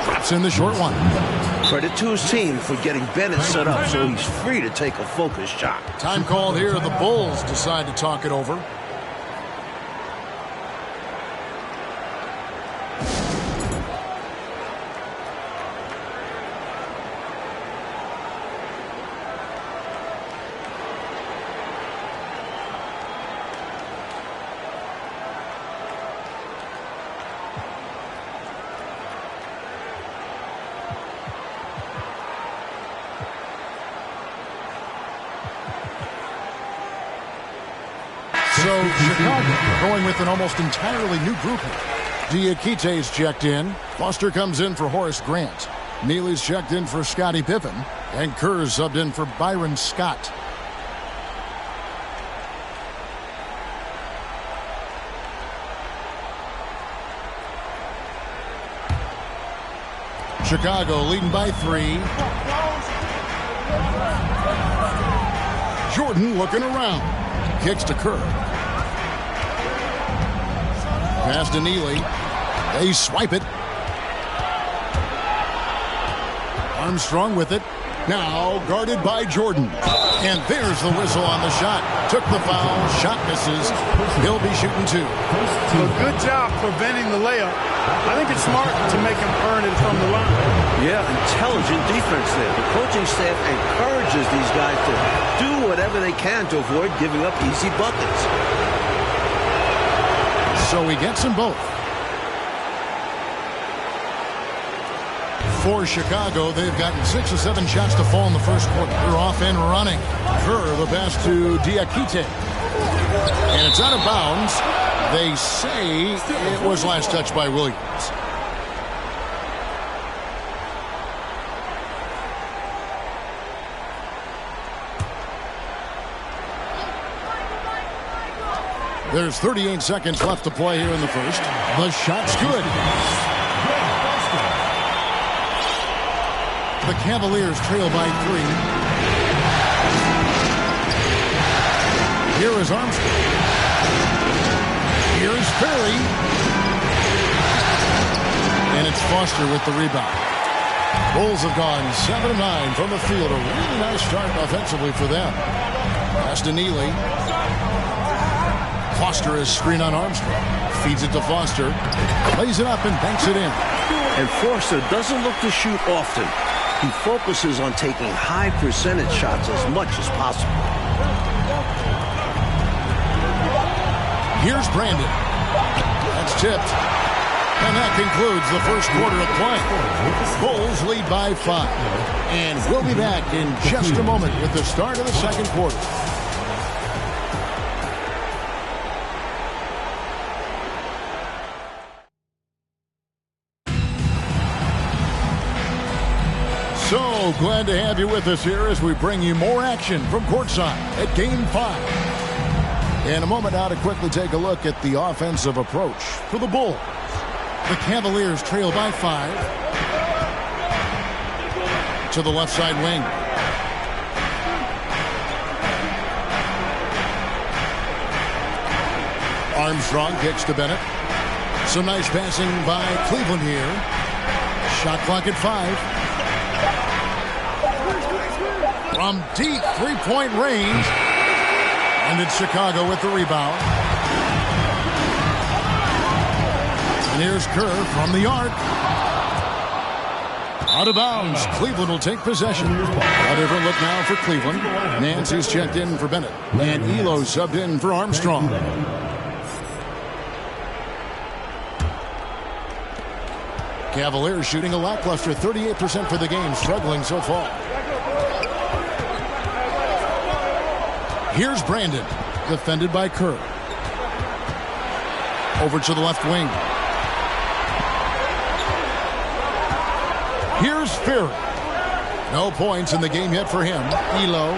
Drops in the short one. Credit to his team for getting Bennett set up so he's free to take a focused shot. Time called here. The Bulls decide to talk it over. So Chicago going with an almost entirely new group here. Diakite's checked in. Foster comes in for Horace Grant. Neely's checked in for Scottie Pippen. And Kerr's subbed in for Byron Scott. Chicago leading by 3. Jordan looking around. Kicks to Kerr. Pass to Neely. They swipe it. Armstrong with it. Now guarded by Jordan. And there's the whistle on the shot. Took the foul. Shot misses. He'll be shooting 2. So good job preventing the layup. I think it's smart to make him earn it from the line. Yeah, intelligent defense there. The coaching staff encourages these guys to do whatever they can to avoid giving up easy buckets. So he gets them both. For Chicago, they've gotten 6 or 7 shots to fall in the first quarter. They're off and running. Kerr, the pass to Diakite. And it's out of bounds. They say it was last touched by Williams. There's 38 seconds left to play here in the first. The shot's good. The Cavaliers trail by 3. Here is Armstrong. Here's Perry. And it's Foster with the rebound. Bulls have gone 7 of 9 from the field. A really nice start offensively for them. Pass to Neely. Foster is screen on Armstrong. Feeds it to Foster. Lays it up and banks it in. And Foster doesn't look to shoot often. He focuses on taking high percentage shots as much as possible. Here's Brandon. That's tipped. And that concludes the first quarter of play. Bulls lead by 5. And we'll be back in just a moment with the start of the second quarter. So glad to have you with us here as we bring you more action from courtside at Game 5. In a moment now to quickly take a look at the offensive approach for the Bulls. The Cavaliers trail by 5. To the left side wing. Armstrong kicks to Bennett. Some nice passing by Cleveland here. Shot clock at 5. From deep three-point range. And it's Chicago with the rebound. And here's Kerr from the arc. Out of bounds. Cleveland will take possession. A different look now for Cleveland. Nancy's checked in for Bennett. And Elo subbed in for Armstrong. Cavaliers shooting a lackluster 38% for the game, struggling so far. Here's Brandon, defended by Kerr. Over to the left wing. Here's Ferry. No points in the game yet for him. Elo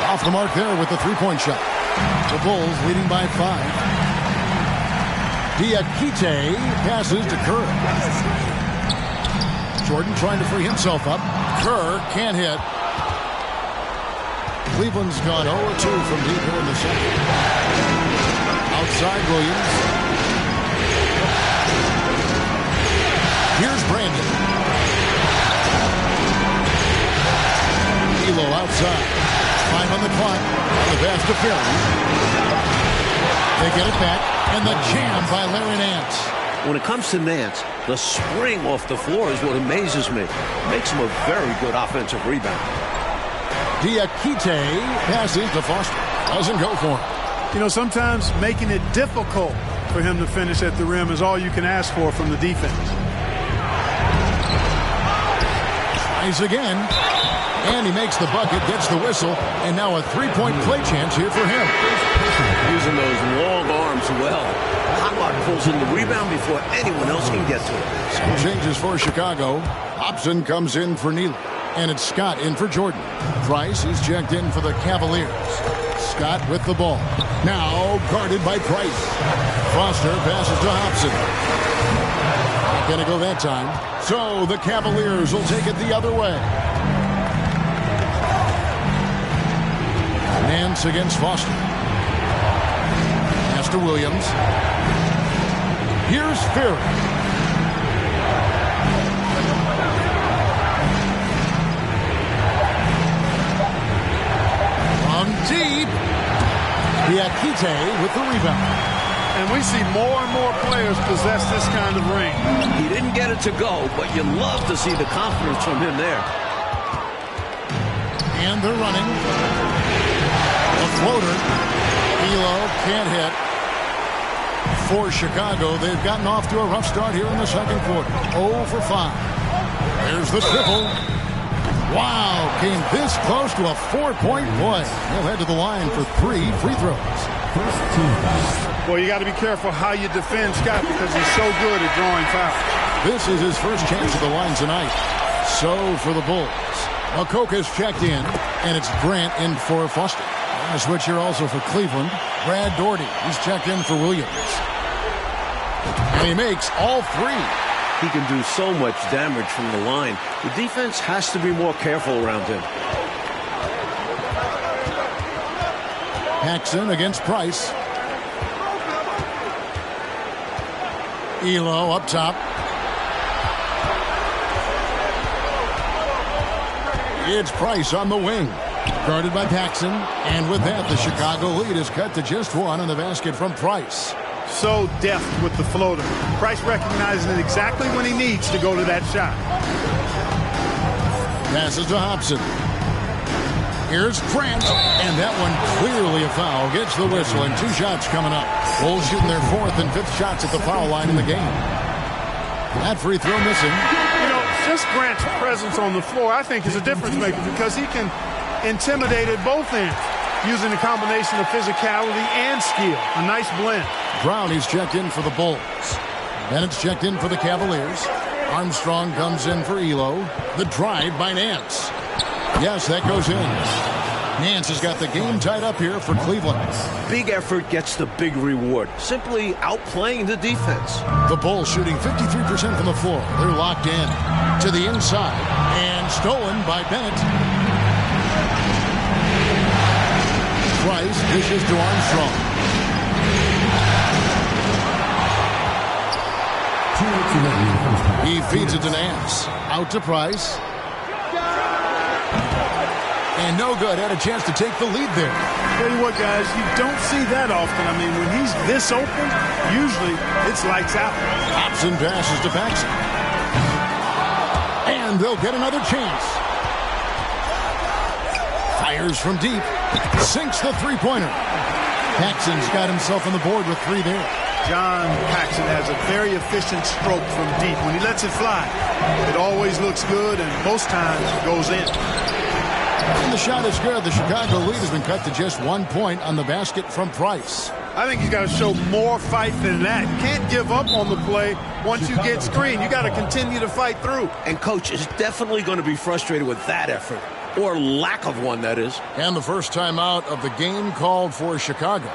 off the mark there with the three-point shot. The Bulls leading by 5. Diakite passes to Kerr. Jordan trying to free himself up. Kerr can't hit. Cleveland's gone 0-2 from deep here in the second. Outside Williams. Here's Brandon. Elo outside. 5 on the clock. The pass to Ferry. They get it back. And the jam by Larry Nance. When it comes to Nance, the spring off the floor is what amazes me. Makes him a very good offensive rebound. Diakite passes to Foster. Doesn't go for him. You know, sometimes making it difficult for him to finish at the rim is all you can ask for from the defense. Tries again. And he makes the bucket, gets the whistle, and now a three-point play chance here for him. Using those long arms well. Hotlock pulls in the rebound before anyone else can get to it. Some changes for Chicago. Hobson comes in for Neely. And it's Scott in for Jordan. Price is checked in for the Cavaliers. Scott with the ball. Now guarded by Price. Foster passes to Hobson. Not going to go that time. So the Cavaliers will take it the other way. Nance against Foster. Pass to Williams. Here's Ferry. From deep. Diakite with the rebound. And we see more and more players possess this kind of ring. He didn't get it to go, but you love to see the confidence from him there. And they're running. A floater. Elo can't hit. For Chicago, they've gotten off to a rough start here in the second quarter. 0 for 5. There's the triple. Wow, came this close to a 4-point play. He'll head to the line for 3 free throws. Well, you got to be careful how you defend Scott because he's so good at drawing fouls. This is his first chance at the line tonight. So for the Bulls, McCoke is checked in, and it's Grant in for Foster. A switch here also for Cleveland. Brad Doherty, he's checked in for Williams. And he makes all three. He can do so much damage from the line. The defense has to be more careful around him. Paxson against Price. Elo up top. It's Price on the wing. Guarded by Paxson. And with that, the Chicago lead is cut to just one on the basket from Price. So deft with the floater. Price recognizing it exactly when he needs to go to that shot. Passes to Hobson. Here's Grant. And that one clearly a foul. Gets the whistle and 2 shots coming up. Bulls shooting their 4th and 5th shots at the foul line in the game. That free throw missing. You know, just Grant's presence on the floor, I think, is a difference maker because he can intimidate at both ends using a combination of physicality and skill. A nice blend. Brownie's checked in for the Bulls. Bennett's checked in for the Cavaliers. Armstrong comes in for Elo. The drive by Nance. Yes, that goes in. Nance has got the game tied up here for Cleveland. Big effort gets the big reward. Simply outplaying the defense. The Bulls shooting 53% from the floor. They're locked in. To the inside. And stolen by Bennett. Price dishes to Armstrong. He feeds it to Nance. Out to Price. And no good. Had a chance to take the lead there. Tell you what, guys, you don't see that often. I mean, when he's this open, usually it's lights out. Hobson passes to Paxson. And they'll get another chance. Fires from deep. Sinks the three-pointer. Paxson's got himself on the board with 3 there. John Paxson has a very efficient stroke from deep. When he lets it fly, it always looks good and most times goes in. And the shot is good. The Chicago lead has been cut to just 1 point on the basket from Price. I think he's got to show more fight than that. You can't give up on the play once you get screened. You got to continue to fight through. And Coach is definitely going to be frustrated with that effort. Or lack of one, that is. And the first timeout of the game called for Chicago.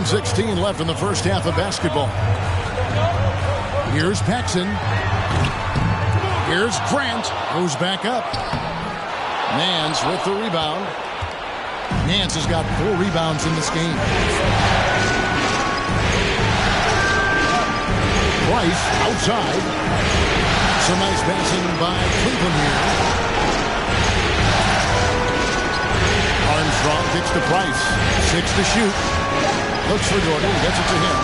.16 left in the first half of basketball. Here's Paxson. Here's Grant. Goes back up. Nance with the rebound. Nance has got 4 rebounds in this game. Price outside. Some nice passing by Cleveland here. Armstrong kicks to Price. 6 to shoot. Looks for Jordan, gets it to him.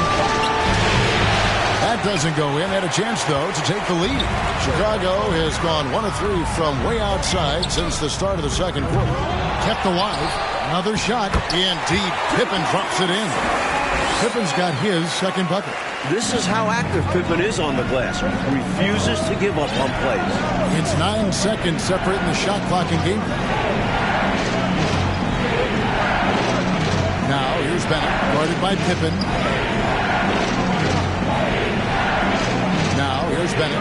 That doesn't go in. Had a chance, though, to take the lead. Chicago has gone 1 of 3 from way outside since the start of the second quarter. Kept alive. Another shot. In deep. Pippen drops it in. Pippen's got his second bucket. This is how active Pippen is on the glass. Refuses to give up on plays. It's 9 seconds separating the shot clock and game clock. Now, here's Bennett, guarded by Pippen. Now, here's Bennett.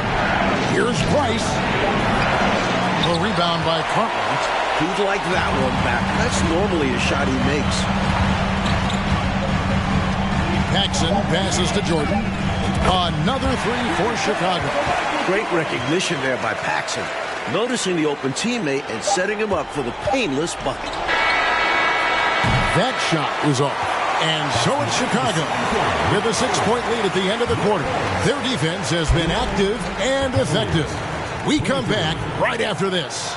Here's Price. A rebound by Cartwright. He'd like that one back. That's normally a shot he makes. Paxson passes to Jordan. Another three for Chicago. Great recognition there by Paxson. Noticing the open teammate and setting him up for the painless bucket. That shot is off. And so it's Chicago with a 6-point lead at the end of the quarter. Their defense has been active and effective. We come back right after this.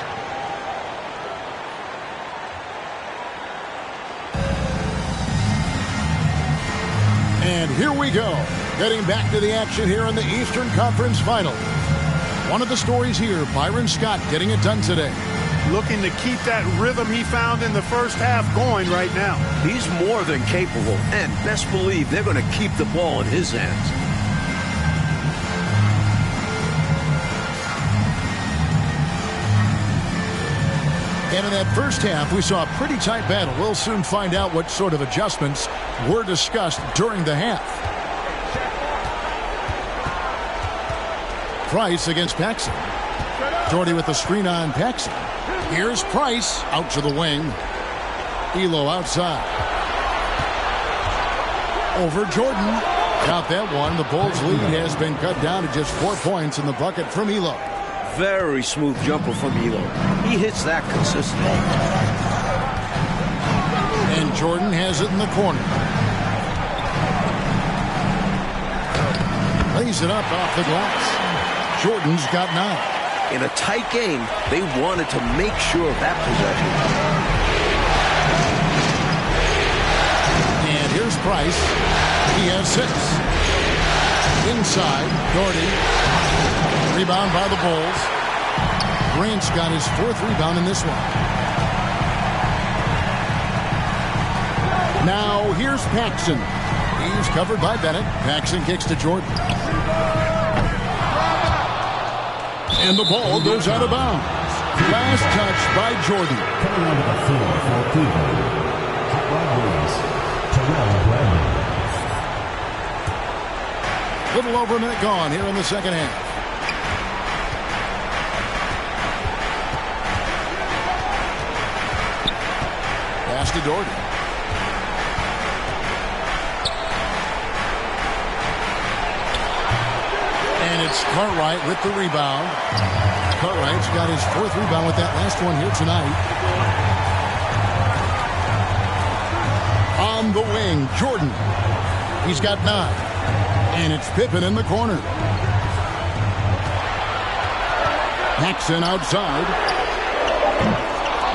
And here we go. Getting back to the action here in the Eastern Conference Finals. One of the stories here, Byron Scott getting it done today. Looking to keep that rhythm he found in the first half going right now. He's more than capable, and best believe they're going to keep the ball in his hands. And in that first half, we saw a pretty tight battle. We'll soon find out what sort of adjustments were discussed during the half. Price against Paxson. Jordy with the screen on Paxson. Here's Price out to the wing. Elo outside. Over Jordan. Got that one. The Bulls' lead has been cut down to just 4 points in the bucket from Elo. Very smooth jumper from Elo. He hits that consistently. And Jordan has it in the corner. Lays it up off the glass. Jordan's got 9. In a tight game, they wanted to make sure of that possession. And here's Price. He has 6. Inside, Doherty. Rebound by the Bulls. Grant's got his 4th rebound in this one. Now here's Paxson. He's covered by Bennett. Paxson kicks to Jordan. And the ball goes out of bounds. Last touch by Jordan. Coming out of the floor for Cleveland, Hot Rod Williams, Terrell Brandon. Little over a minute gone here in the second half. Pass to Doherty. And it's Cartwright with the rebound. Cartwright's got his 4th rebound with that last one here tonight. On the wing, Jordan. He's got 9. And it's Pippen in the corner. Paxson outside.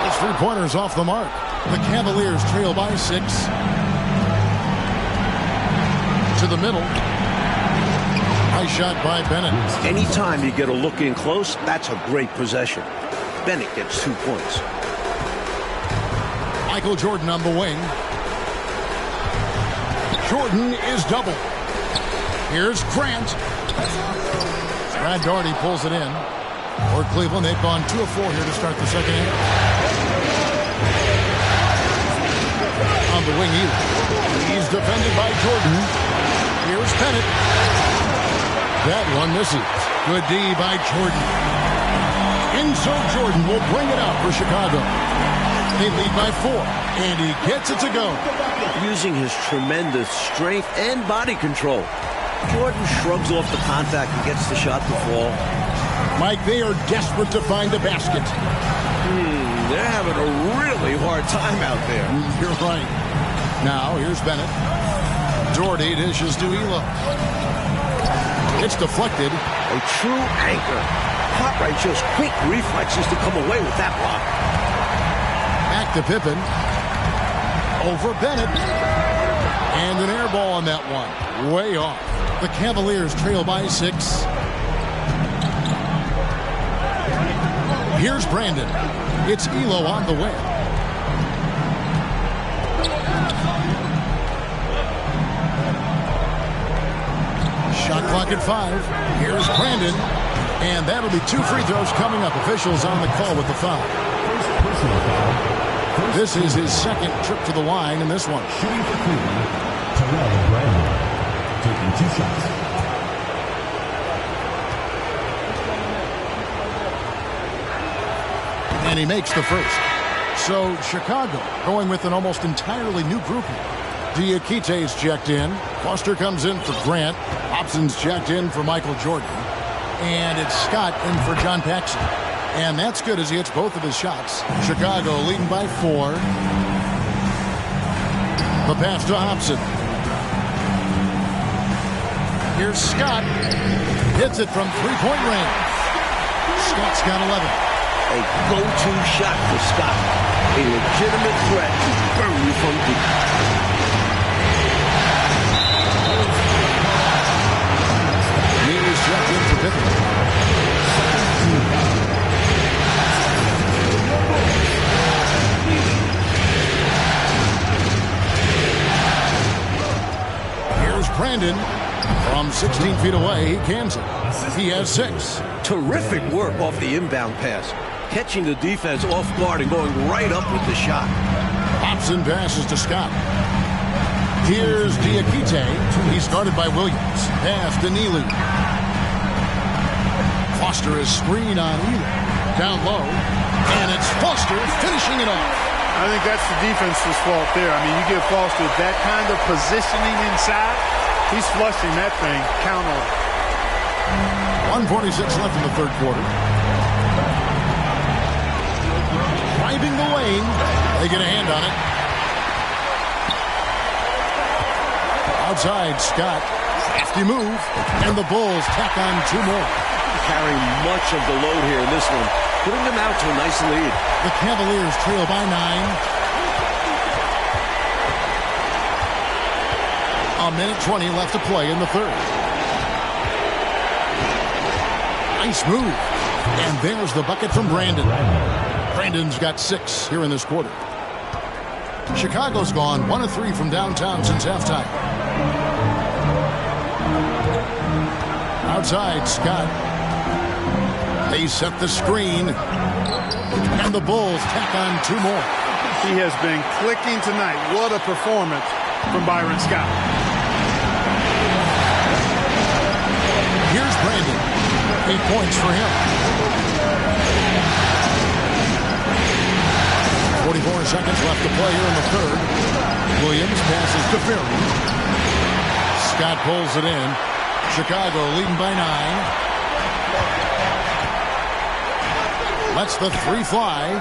His 3-pointer's off the mark. The Cavaliers trail by 6. To the middle. Nice shot by Bennett. Anytime you get a look in close, that's a great possession. Bennett gets 2 points. Michael Jordan on the wing. Jordan is double. Here's Grant. Brad Doherty pulls it in. For Cleveland, they've gone 2 of 4 here to start the second half. On the wing, Elo. He's defended by Jordan. Here's Bennett. That one misses. Good D by Jordan. And so Jordan will bring it out for Chicago. They lead by 4, and he gets it to go. Using his tremendous strength and body control, Jordan shrugs off the contact and gets the shot to fall. Mike, they are desperate to find a basket. They're having a really hard time out there. You're right. Now, here's Bennett. Doherty dishes to Elo. It's deflected. A true anchor. Cartwright shows quick reflexes to come away with that block. Back to Pippen. Over Bennett. And an air ball on that one. Way off. The Cavaliers trail by 6. Here's Brandon. It's Elo on the way. Shot clock at 5. Here's Brandon. And that'll be 2 free throws coming up. Officials on the call with the foul. This is his 2nd trip to the line in this one. Shooting for Cleveland, Terrell Brandon, taking 2 shots. And he makes the first. So Chicago going with an almost entirely new group here. Diakite's checked in. Foster comes in for Grant. Hobson's checked in for Michael Jordan. And it's Scott in for John Paxson. And that's good as he hits both of his shots. Chicago leading by 4. The pass to Hobson. Here's Scott. Hits it from three-point range. Scott's got 11. A go-to shot for Scott. A legitimate threat to burn you from deep. Neely's checked in for Pippen. Here's Brandon. From 16 feet away, he cans it. He has 6. Terrific work off the inbound pass. Catching the defense off guard and going right up with the shot. Hobson passes to Scott. Here's Diakite. He's guarded by Williams. Pass to Neely. Foster is screen on Ely. Down low. And it's Foster finishing it off. I think that's the defense's fault there. I mean, you give Foster that kind of positioning inside, he's flushing that thing. Count on. 1:46 left in the third quarter. Driving the lane. They get a hand on it. Outside, Scott. Crafty move. And the Bulls tack on 2 more. Carrying much of the load here in this one. Putting them out to a nice lead. The Cavaliers trail by 9. A minute 20 left to play in the third. Nice move. And there's the bucket from Brandon. Brandon's got 6 here in this quarter. Chicago's gone 1 of 3 from downtown since halftime. Outside, Scott. They set the screen. And the Bulls tack on 2 more. He has been clicking tonight. What a performance from Byron Scott. Here's Brandon. 8 points for him. 44 seconds left to play here in the third. Williams passes to Ferry. Scott pulls it in. Chicago leading by 9. Lets the 3 fly.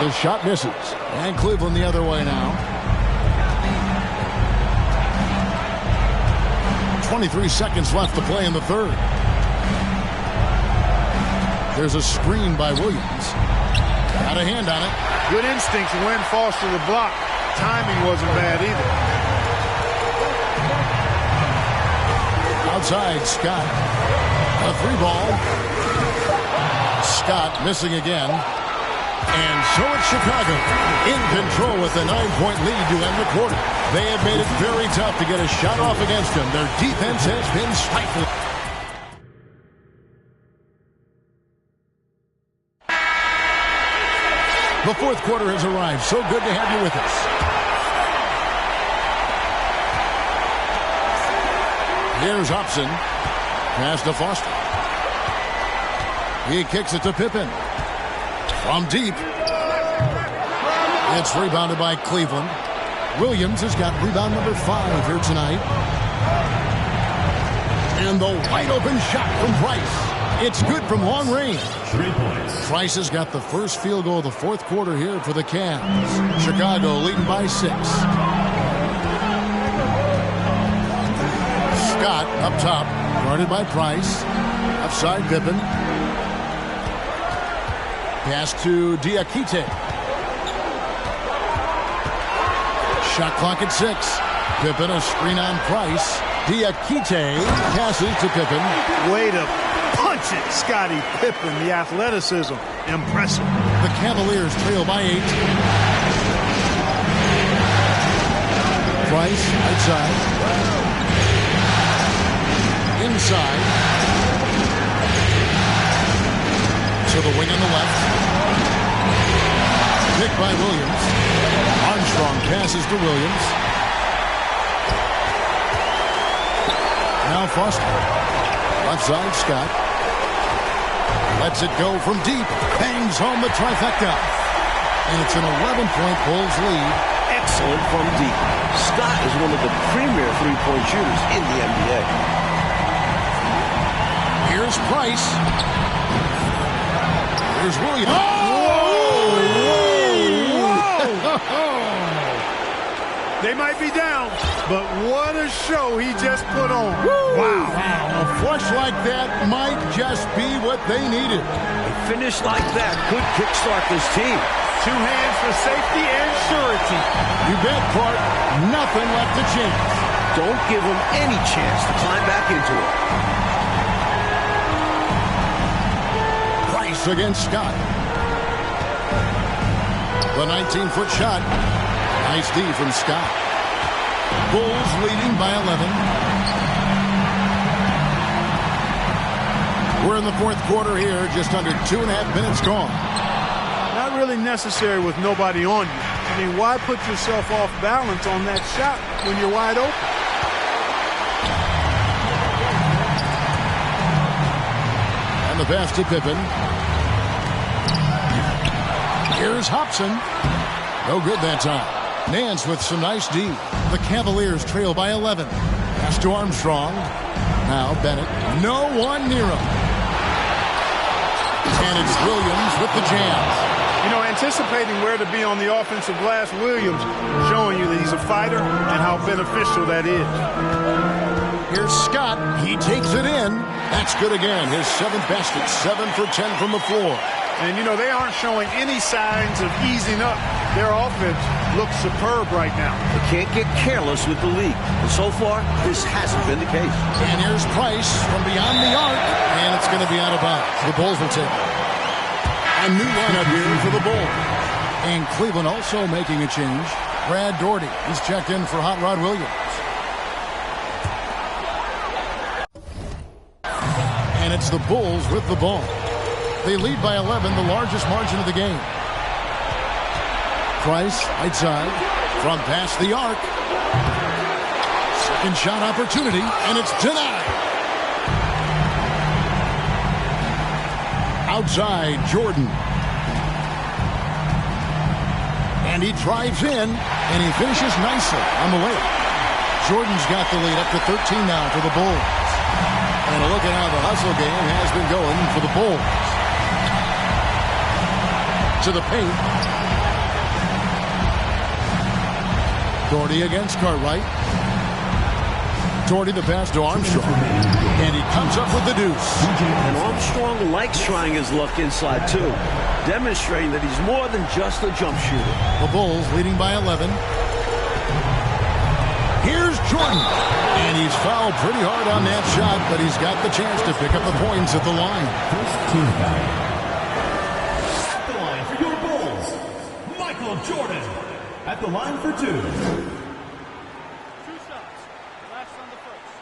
The shot misses. And Cleveland the other way now. 23 seconds left to play in the third. There's a screen by Williams. Got a hand on it. Good instincts when Foster the block. Timing wasn't bad either. Outside, Scott. A 3 ball. Scott missing again. And so it's Chicago in control with a 9-point lead to end the quarter. They have made it very tough to get a shot off against them. Their defense has been stifling. The fourth quarter has arrived. So good to have you with us. Here's Hobson. Pass to Foster. He kicks it to Pippen. From deep. It's rebounded by Cleveland. Williams has got rebound number 5 here tonight. And the wide open shot from Price. It's good from long range. 3 points. Price has got the first field goal of the fourth quarter here for the Cavs. Chicago leading by 6. Scott up top, guarded by Price. Offside Pippen. Pass to Diakite. Shot clock at 6. Pippen a screen on Price. Diakite passes to Pippen. Way to punch it, Scottie Pippen. The athleticism, impressive. The Cavaliers trail by 8. Price outside. Inside. To the wing on the left. Picked by Williams. Armstrong passes to Williams. Now Foster. Left side, Scott. Lets it go from deep. Bangs home the trifecta. and it's an 11-point Bulls lead. Excellent from deep. Scott is one of the premier three-point shooters in the NBA. Here's Price. Here's Williams. They might be down, but what a show he just put on. Wow. A flush like that might just be what they needed. A finish like that could kickstart this team. 2 hands for safety and surety. You bet, Clark. Nothing left to chance. Don't give him any chance to climb back into it. Price against Scott. The 19-foot shot. Nice D from Scott. Bulls leading by 11. We're in the fourth quarter here. Just under 2.5 minutes gone. Not really necessary with nobody on you. I mean, why put yourself off balance on that shot when you're wide open? And the pass to Pippen. Here's Hobson. No good that time. Nance with some nice D. The Cavaliers trail by 11. Pass to Armstrong. Now Bennett. No one near him. And it's Williams with the jam. You know, anticipating where to be on the offensive glass, Williams showing you that he's a fighter and how beneficial that is. Here's Scott. He takes it in. That's good again. His 7th basket. 7 for 10 from the floor. And, you know, they aren't showing any signs of easing up. Their offense looks superb right now. They can't get careless with the lead. And so far, this hasn't been the case. And here's Price from beyond the arc. And it's going to be out of bounds. The Bulls will take it. A new lineup here for the Bulls. And Cleveland also making a change. Brad Daugherty. He's checked in for Hot Rod Williams. And it's the Bulls with the ball. They lead by 11, the largest margin of the game. Price, right side, from past the arc. Second shot opportunity, and it's denied. Outside, Jordan. And he drives in, and he finishes nicely on the layup. Jordan's got the lead up to 13 now for the Bulls. And a look at how the hustle game has been going for the Bulls. To the paint. Daugherty against Cartwright. Daugherty the pass to Armstrong. And he comes up with the deuce. And Armstrong likes trying his luck inside, too. Demonstrating that he's more than just a jump shooter. The Bulls leading by 11. Here's Jordan. And he's fouled pretty hard on that shot, but he's got the chance to pick up the points at the line. Jordan at the line for 2. 2 shots. Last on the first.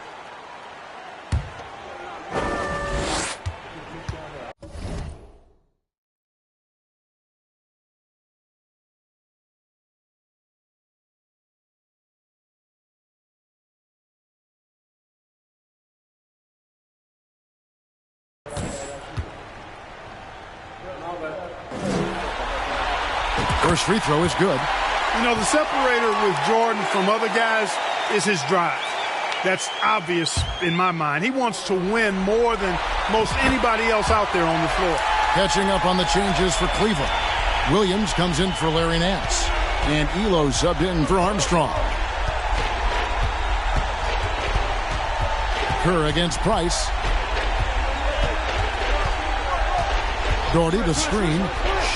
First free throw is good. You know, the separator with Jordan from other guys is his drive. That's obvious in my mind. He wants to win more than most anybody else out there on the floor. Catching up on the changes for Cleveland. Williams comes in for Larry Nance. And Elo subbed in for Armstrong. Kerr against Price. Daugherty the screen.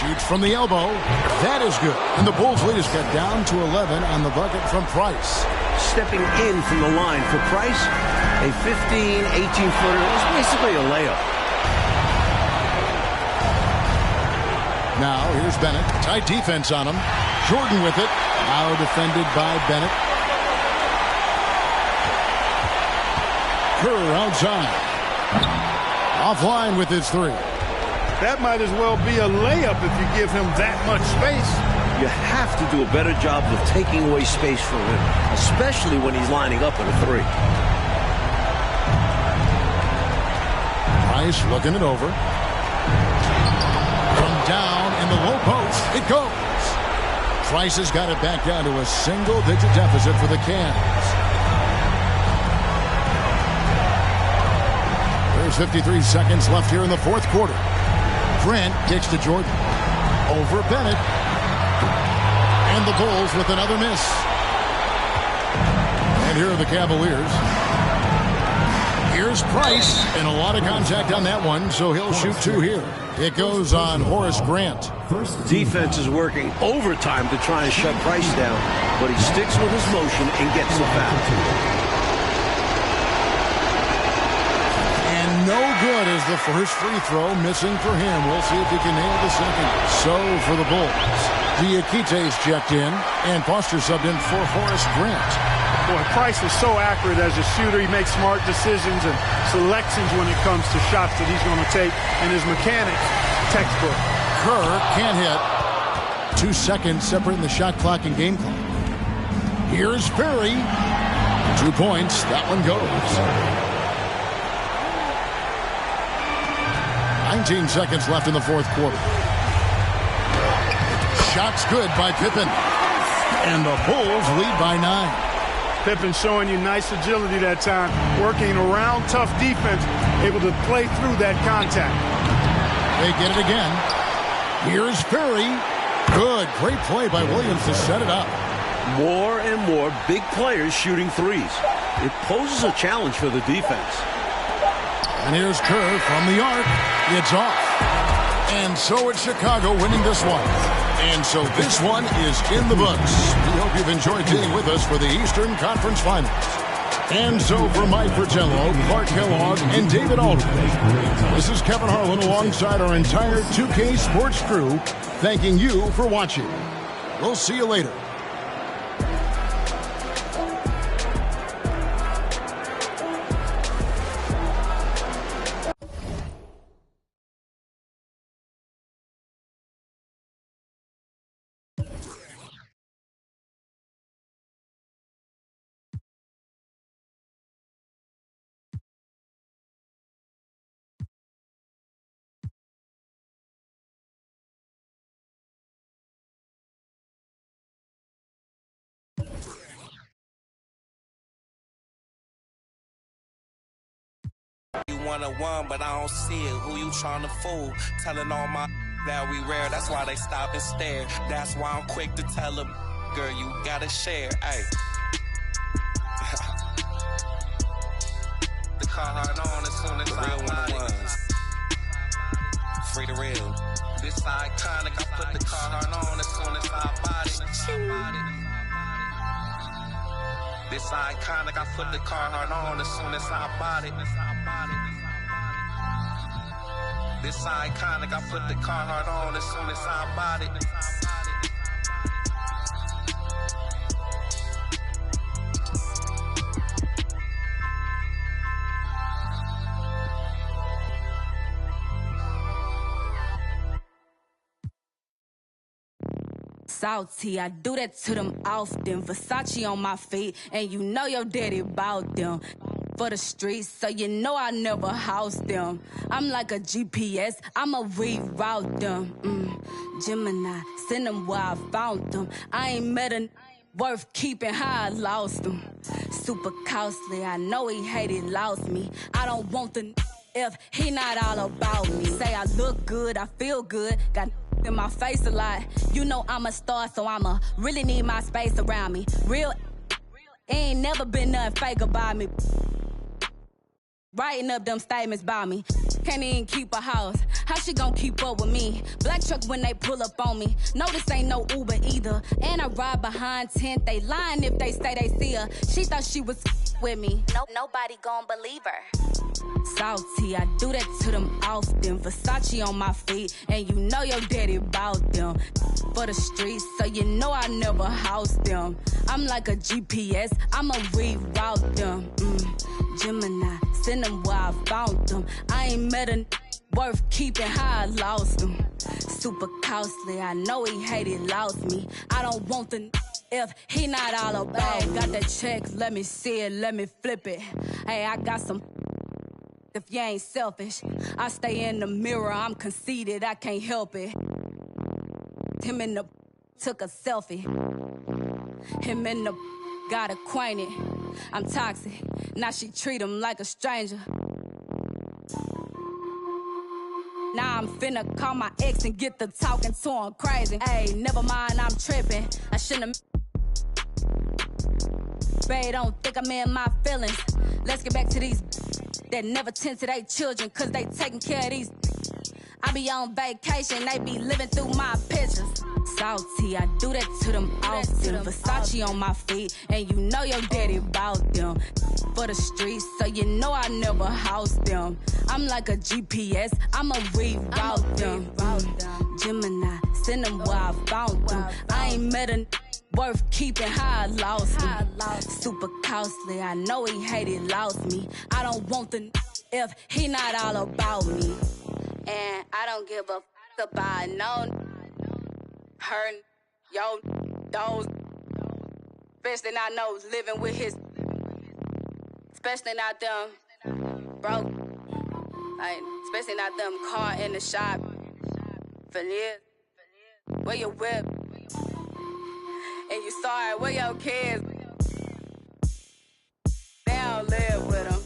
Shoots from the elbow. That is good. And the Bulls lead is cut down to 11 on the bucket from Price. Stepping in from the line for Price, a 15, 18-footer is basically a layup. Now here's Bennett. Tight defense on him. Jordan with it. Now defended by Bennett. Kerr outside. Offline with his 3. That might as well be a layup if you give him that much space. You have to do a better job of taking away space from him, especially when he's lining up at a 3. Price looking it over. From down in the low post, it goes. Price has got it back down to a single-digit deficit for the Cans. There's 53 seconds left here in the fourth quarter. Grant kicks to Jordan. Over Bennett. And the Bulls with another miss. And here are the Cavaliers. Here's Price, and a lot of contact on that one, so he'll shoot two here. It goes on Horace Grant. Defense is working overtime to try and shut Price down, but he sticks with his motion and gets the foul. And no good is the first free throw missing for him. We'll see if he can nail the second. So for the Bulls, Diakite's checked in, and Foster subbed in for Horace Grant. Boy, Price is so accurate as a shooter. He makes smart decisions and selections when it comes to shots that he's going to take, and his mechanics, textbook. Kerr can't hit. 2 seconds separating the shot clock and game clock. Here's Ferry. 2 points. That one goes. 19 seconds left in the fourth quarter. Shots good by Pippen. And the Bulls lead by 9. Pippen showing you nice agility that time, working around tough defense, able to play through that contact. They get it again. Here's Ferry. Good. Great play by Williams to set it up. More and more big players shooting threes. It poses a challenge for the defense. And here's Kerr from the arc. It's off. And so it's Chicago winning this one. And so this one is in the books. We hope you've enjoyed being with us for the Eastern Conference Finals. And so for Mike Fratello, Clark Kellogg, and David Aldridge, this is Kevin Harlan alongside our entire 2K Sports crew, thanking you for watching. We'll see you later. You 101, but I don't see it. Who you trying to fool? Telling all my that we rare. That's why they stop and stare. That's why I'm quick to tell them, girl, you gotta share. Ay. The car hard on as soon as I want ones. Free the real. This iconic. I put the car hard on as soon as I bought it. This iconic, I put the car hard on as soon as I bought it. This iconic, I put the car hard on as soon as I bought it. Salty, I do that to them often. Versace on my feet, and you know your daddy bout them. For the streets, so you know I never house them. I'm like a GPS, I'ma reroute them. Gemini, send them where I found them. I ain't met a worth keeping how I lost them. Super costly, I know he hated, lost me. I don't want the if he not all about me. Say I look good, I feel good, got in my face a lot. You know I'm a star, so I'ma really need my space around me. Real ain't never been nothing fake about me. Writing up them statements about me. Can't even keep a house. How she gon' keep up with me? Black truck when they pull up on me. No, this ain't no Uber either. And I ride behind tent. They lying if they say they see her. She thought she was with me. Nobody gon' believe her. Salty, I do that to them often. Versace on my feet, and you know your daddy bout them. For the streets, so you know I never house them. I'm like a GPS, I'ma reroute them. Gemini, send them where I found them. I ain't met a worth keeping how I lost them. Super costly, I know he hated, lost me. I don't want the if he not all about. Hey, got that check, let me see it, let me flip it. Hey, I got some. If you ain't selfish, I stay in the mirror, I'm conceited, I can't help it. Him in the took a selfie. Him and the got acquainted. I'm toxic. Now she treat him like a stranger. Now I'm finna call my ex and get the talking to him crazy. Ayy, never mind, I'm tripping. I shouldn't Babe, don't think I'm in my feelings. Let's get back to these that never tend to their children, cause they taking care of these. I be on vacation, they be living through my pictures. Salty, I do that to them often. Versace on my feet, and you know your daddy bout them. For the streets, so you know I never house them. I'm like a GPS, I'ma reroute them. Gemini, send them where I found them. I ain't met a worth keeping, how I lost him. Super costly, I know he hated, lost me. I don't want the if he not all about me. And I don't give a fuck about no her, yo, those. Especially not those living with his. Especially not them broke. Like, especially not them caught in the shop. For years. Where your whip? And you sorry, where your kids? They don't live with them.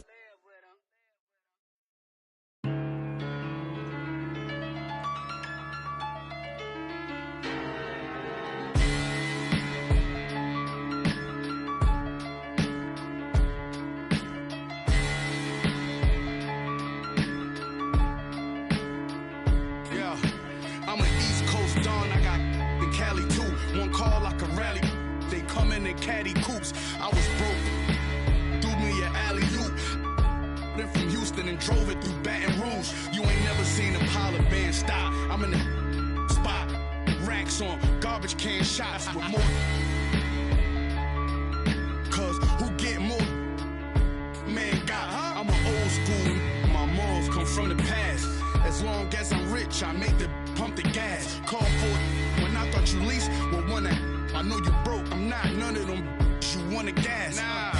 Caddy coops, I was broke. Threw me an alley-oop. Then from Houston and drove it through Baton Rouge. You ain't never seen a Impala band stop. I'm in the spot, racks on garbage can shots with more. Cause who get more? Man, God, I'm an old school. My morals come from the past. As long as I'm rich, I make the pump the gas. Call for it when I thought you leased. Well, one that I know you broke, I'm not none of them you wanna gas. Nah,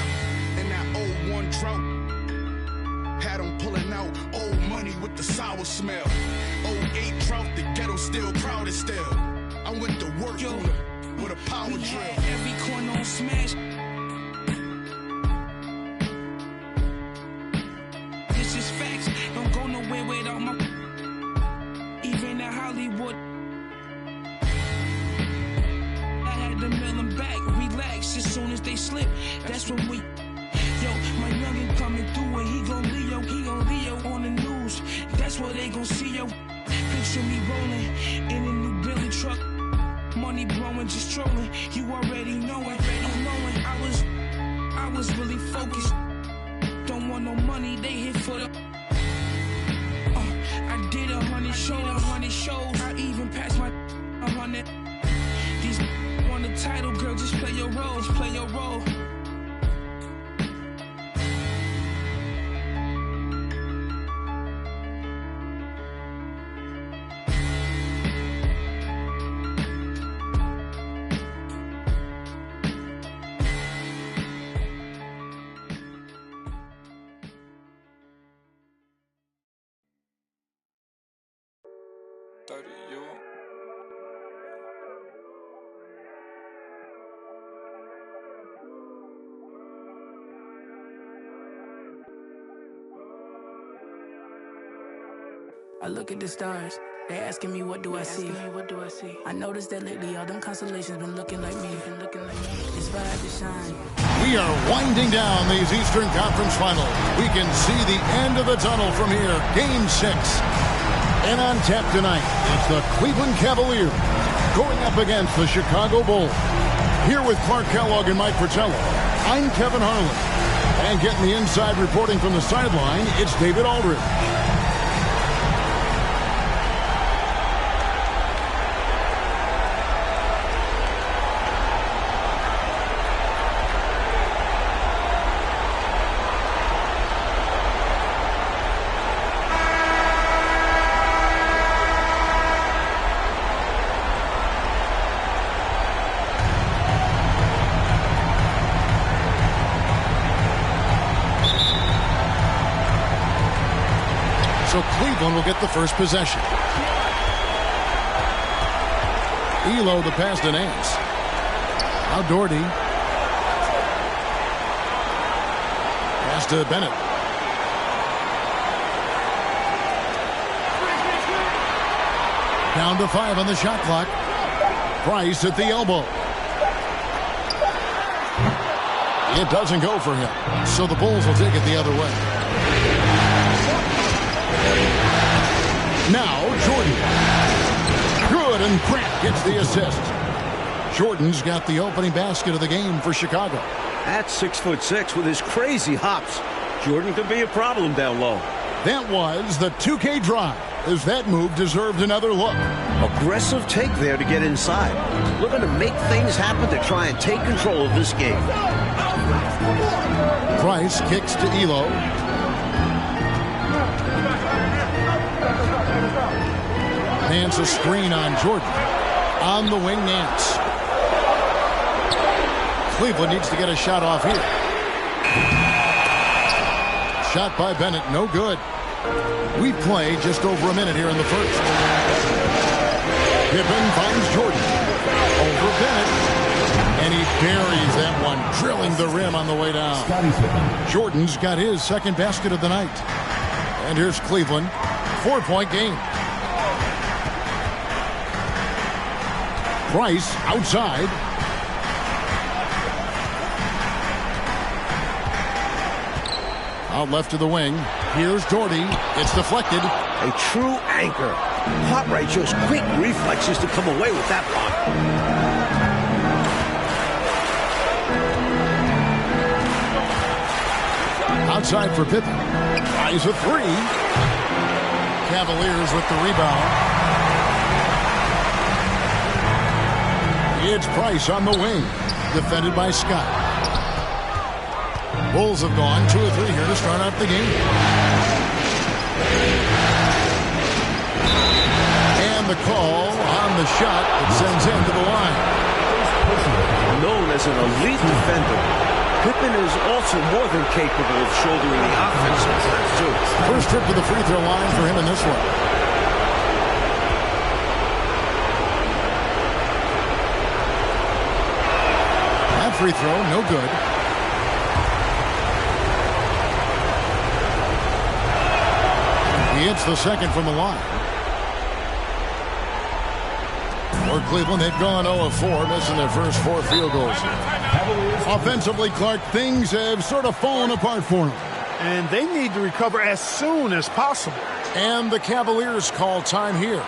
and that 01 drought had them pulling out old money with the sour smell. 08 drought, the ghetto still crowded still. I went to work with a power drill. Every corner on smash. This is facts, don't go nowhere without my. Even at Hollywood. To mail them back, relax as soon as they slip. That's when we. Yo, my youngin' coming through and he gon' Leo on the news. That's what they gon' see, yo. Picture me rolling in a new Billy truck. Money blowing, just trolling. You already know it. I was really focused. Don't want no money, they hit for the. I did 100 shows. I even passed my 100. These. On the title, girl, just play your role. I look at the stars, they asking me what do I see. I noticed that lately all them constellations been looking like me. Inspired to shine. We are winding down these Eastern Conference Finals. We can see the end of the tunnel from here. Game 6. And on tap tonight, it's the Cleveland Cavaliers going up against the Chicago Bulls. Here with Clark Kellogg and Mike Fratello, I'm Kevin Harlan. And getting the inside reporting from the sideline, it's David Aldridge. So Cleveland will get the first possession. Elo the pass to Nance. Now Doherty. Pass to Bennett. Down to 5 on the shot clock. Price at the elbow. It doesn't go for him, so the Bulls will take it the other way. Now Jordan. Good, and Grant gets the assist. Jordan's got the opening basket of the game for Chicago. At 6'6" with his crazy hops, Jordan could be a problem down low. That was the 2K drive, as that move deserved another look. Aggressive take there to get inside. Looking to make things happen to try and take control of this game. Price kicks to Elo. Nance a screen on Jordan. On the wing, Nance. Cleveland needs to get a shot off here. Shot by Bennett, no good. We play just over a minute here in the first. Pippen finds Jordan. Over Bennett. And he buries that one, drilling the rim on the way down. Jordan's got his second basket of the night. And here's Cleveland. 4-point game. Price outside. Out left to the wing. Here's Doherty. It's deflected. A true anchor. Cartwright shows quick reflexes to come away with that block. Outside for Pippen. Tries a three. Cavaliers with the rebound. It's Price on the wing. Defended by Scott. Bulls have gone 2 or 3 here to start out the game. And the call on the shot that sends him to the line. Known as an elite defender, Pippen is also more than capable of shouldering the offensive threat, too. First trip to the free throw line for him in this one. That free throw, no good. He hits the second from the line. For Cleveland, they've gone 0 of 4, missing their first 4 field goals. Offensively, Clark, things have sort of fallen apart for them. And they need to recover as soon as possible. And the Cavaliers call time here.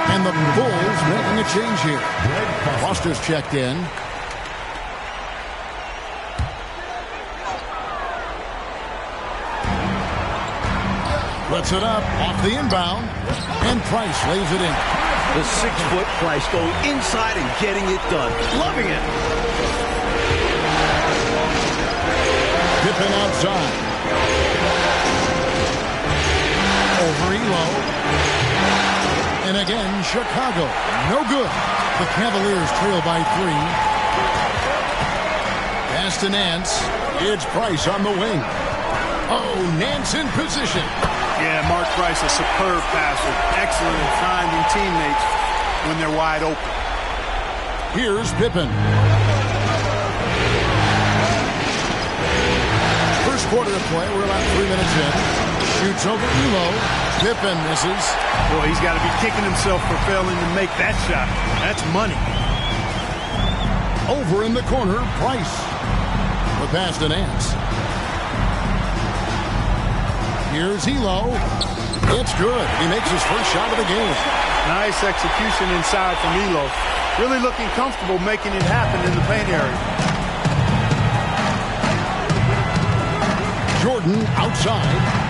And the Bulls making a change here. Foster's checked in. Puts it up off the inbound. And Price lays it in. The 6-foot Price going inside and getting it done. Loving it. Pippen outside. Over Elo. And again, Chicago. No good. The Cavaliers trail by 3. Pass to Nance. It's Price on the wing. Oh, Nance in position. Yeah, Mark Price, a superb passer. Excellent at finding teammates when they're wide open. Here's Pippen. First quarter of play. We're about 3 minutes in. Shoots over Elo. Pippen misses. Boy, he's got to be kicking himself for failing to make that shot. That's money. Over in the corner, Price. The pass to Nance. Here's Elo. It's good. He makes his first shot of the game. Nice execution inside from Elo. Really looking comfortable making it happen in the paint area. Jordan outside.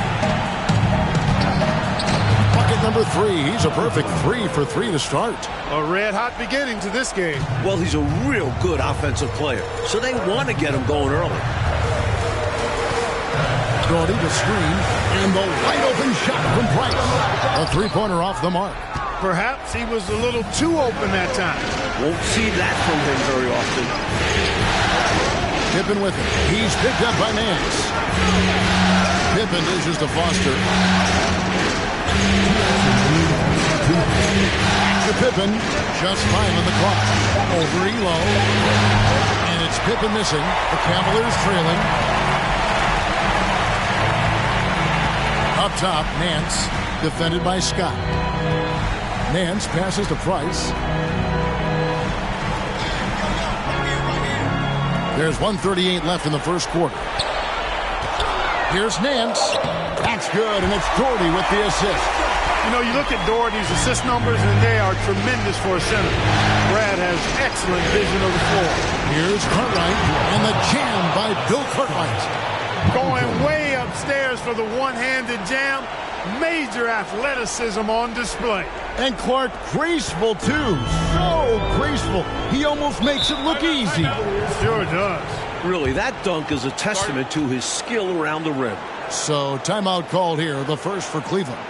Bucket number 3. He's a perfect 3 for 3 to start. A red-hot beginning to this game. Well, he's a real good offensive player, so they want to get him going early. Doherty to screen. And the wide open shot from Price. A three-pointer off the mark. Perhaps he was a little too open that time. Won't see that from him very often. Pippen with it. He's picked up by Nance. Pippen dishes to Foster. To Pippen. Just 5 on the clock. Over Elo. And it's Pippen missing. The Cavaliers trailing. Up top, Nance. Defended by Scott. Nance passes to Price. There's 1:38 left in the first quarter. Here's Nance. That's good, and it's Doherty with the assist. You know, you look at Doherty's assist numbers, and they are tremendous for a center. Brad has excellent vision of the floor. Here's Cartwright, and the jam by Bill Cartwright. Going way upstairs for the one-handed jam. Major athleticism on display. And Clark, graceful too. So graceful. He almost makes it look easy. Sure does. Really, that dunk is a testament to his skill around the rim. So, timeout called here, the first for Cleveland.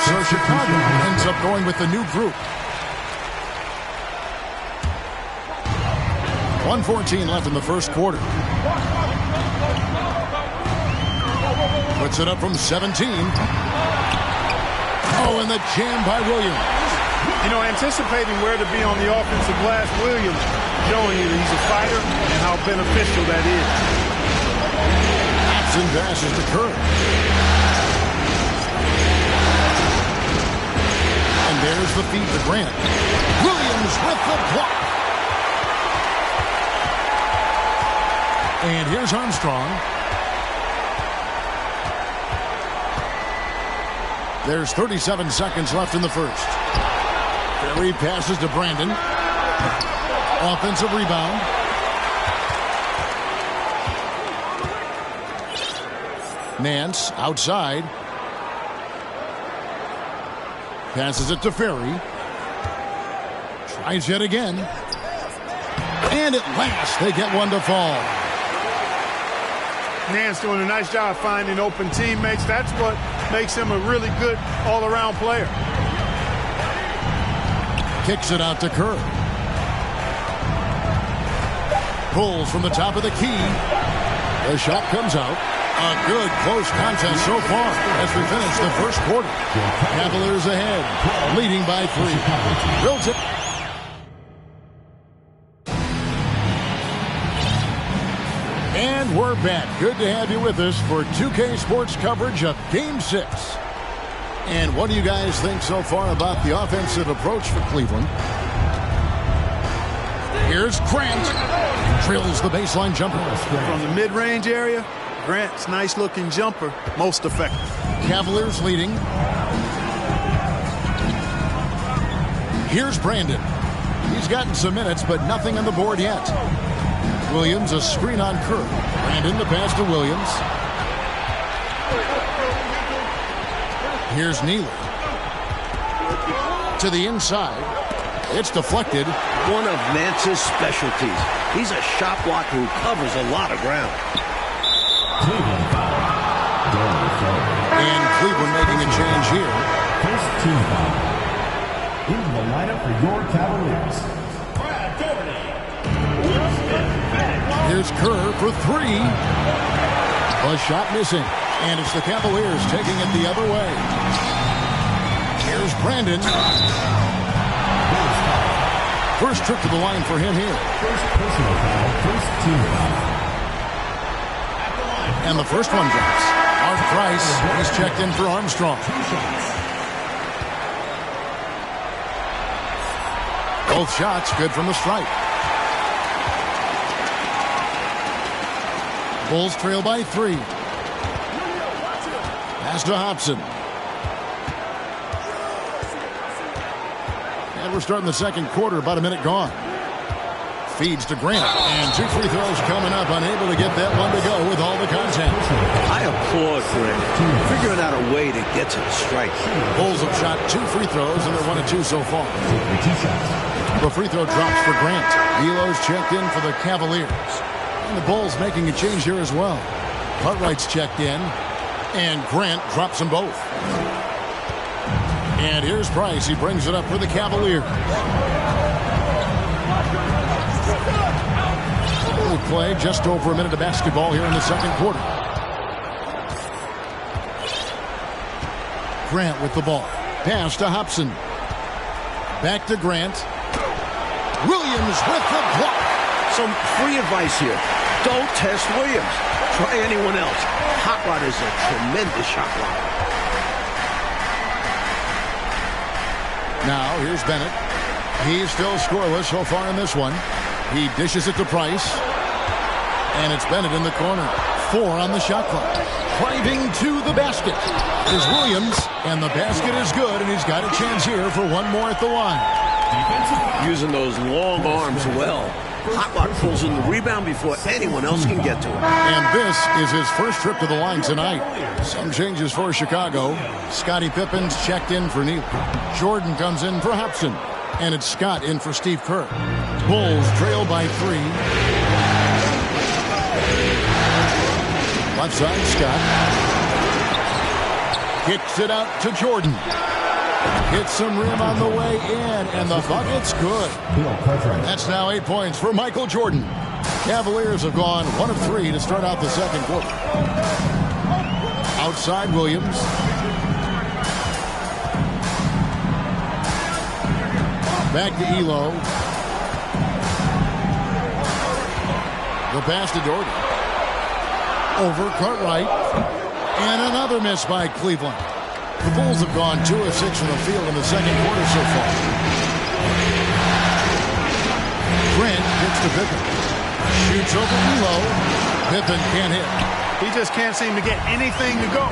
So Chicago ends up going with the new group. 1:14 left in the first quarter. Puts it up from 17. Oh, and the jam by Williams. You know, anticipating where to be on the offensive glass, Williams showing you that he's a fighter and how beneficial that is. Paxson passes to Kerr. And there's the feed to Grant. Williams with the block. And here's Armstrong. There's 37 seconds left in the first. Ferry passes to Brandon. Offensive rebound. Nance outside. Passes it to Ferry. Tries yet again. And at last they get one to fall. Nance doing a nice job finding open teammates. That's what makes him a really good all-around player. Kicks it out to Kerr. Pulls from the top of the key. The shot comes out. A good close contest so far as we finish the first quarter. Cavaliers ahead, leading by 3. Drills it. And we're back. Good to have you with us for 2K Sports coverage of Game 6. And what do you guys think so far about the offensive approach for Cleveland? Here's Grant. Drills the baseline jumper. From the mid-range area, Grant's nice-looking jumper, most effective. Cavaliers leading. Here's Brandon. He's gotten some minutes, but nothing on the board yet. Williams, a screen on Kerr. Brandon, the pass to Williams. Here's Neely. To the inside. It's deflected. One of Nance's specialties. He's a shot blocker who covers a lot of ground. And Cleveland making a change here. First team foul. In the lineup for your Cavaliers. Here's Kerr for 3. A shot missing. And it's the Cavaliers taking it the other way. Here's Brandon. First trip to the line for him here. First personal foul, first team foul. And the first one drops. Mark Price, he's checked in for Armstrong. Both shots good from the stripe. Bulls trail by 3. Pass to Hobson. And we're starting the second quarter, about a minute gone. Feeds to Grant, and 2 free throws coming up, unable to get that one to go with all the contact. I applaud Grant figuring out a way to get to the strike. Bulls have shot 2 free throws, and they're 1 of 2 so far. The free throw drops for Grant. Elo's checked in for the Cavaliers. And the Bulls making a change here as well. Cartwright's checked in, and Grant drops them both. And here's Price. He brings it up for the Cavaliers. We play just over a minute of basketball here in the second quarter. Grant with the ball. Pass to Hobson. Back to Grant. Williams with the block. Some free advice here. Don't test Williams. Try anyone else. Hot Rod is a tremendous shot blocker. Now here's Bennett. He's still scoreless so far in this one. He dishes it to Price. And it's Bennett in the corner. 4 on the shot clock. Driving to the basket is Williams. And the basket is good, and he's got a chance here for one more at the line. Using those long arms well. Hot Rod pulls in the rebound before anyone else can get to it. And this is his first trip to the line tonight. Some changes for Chicago. Scottie Pippen's checked in for Neal. Jordan comes in for Hobson. And it's Scott in for Steve Kerr. Bulls trail by 3. Left side, Scott. Kicks it out to Jordan. Hits some rim on the way in, and the bucket's good. That's now 8 points for Michael Jordan. Cavaliers have gone 1 of 3 to start out the second quarter. Outside Williams. Back to Elo. The pass to Jordan. Over Cartwright. And another miss by Cleveland. The Bulls have gone 2 of 6 from the field in the second quarter so far. Grant gets to Pippen. Shoots over Elo. Pippen can't hit. He just can't seem to get anything to go.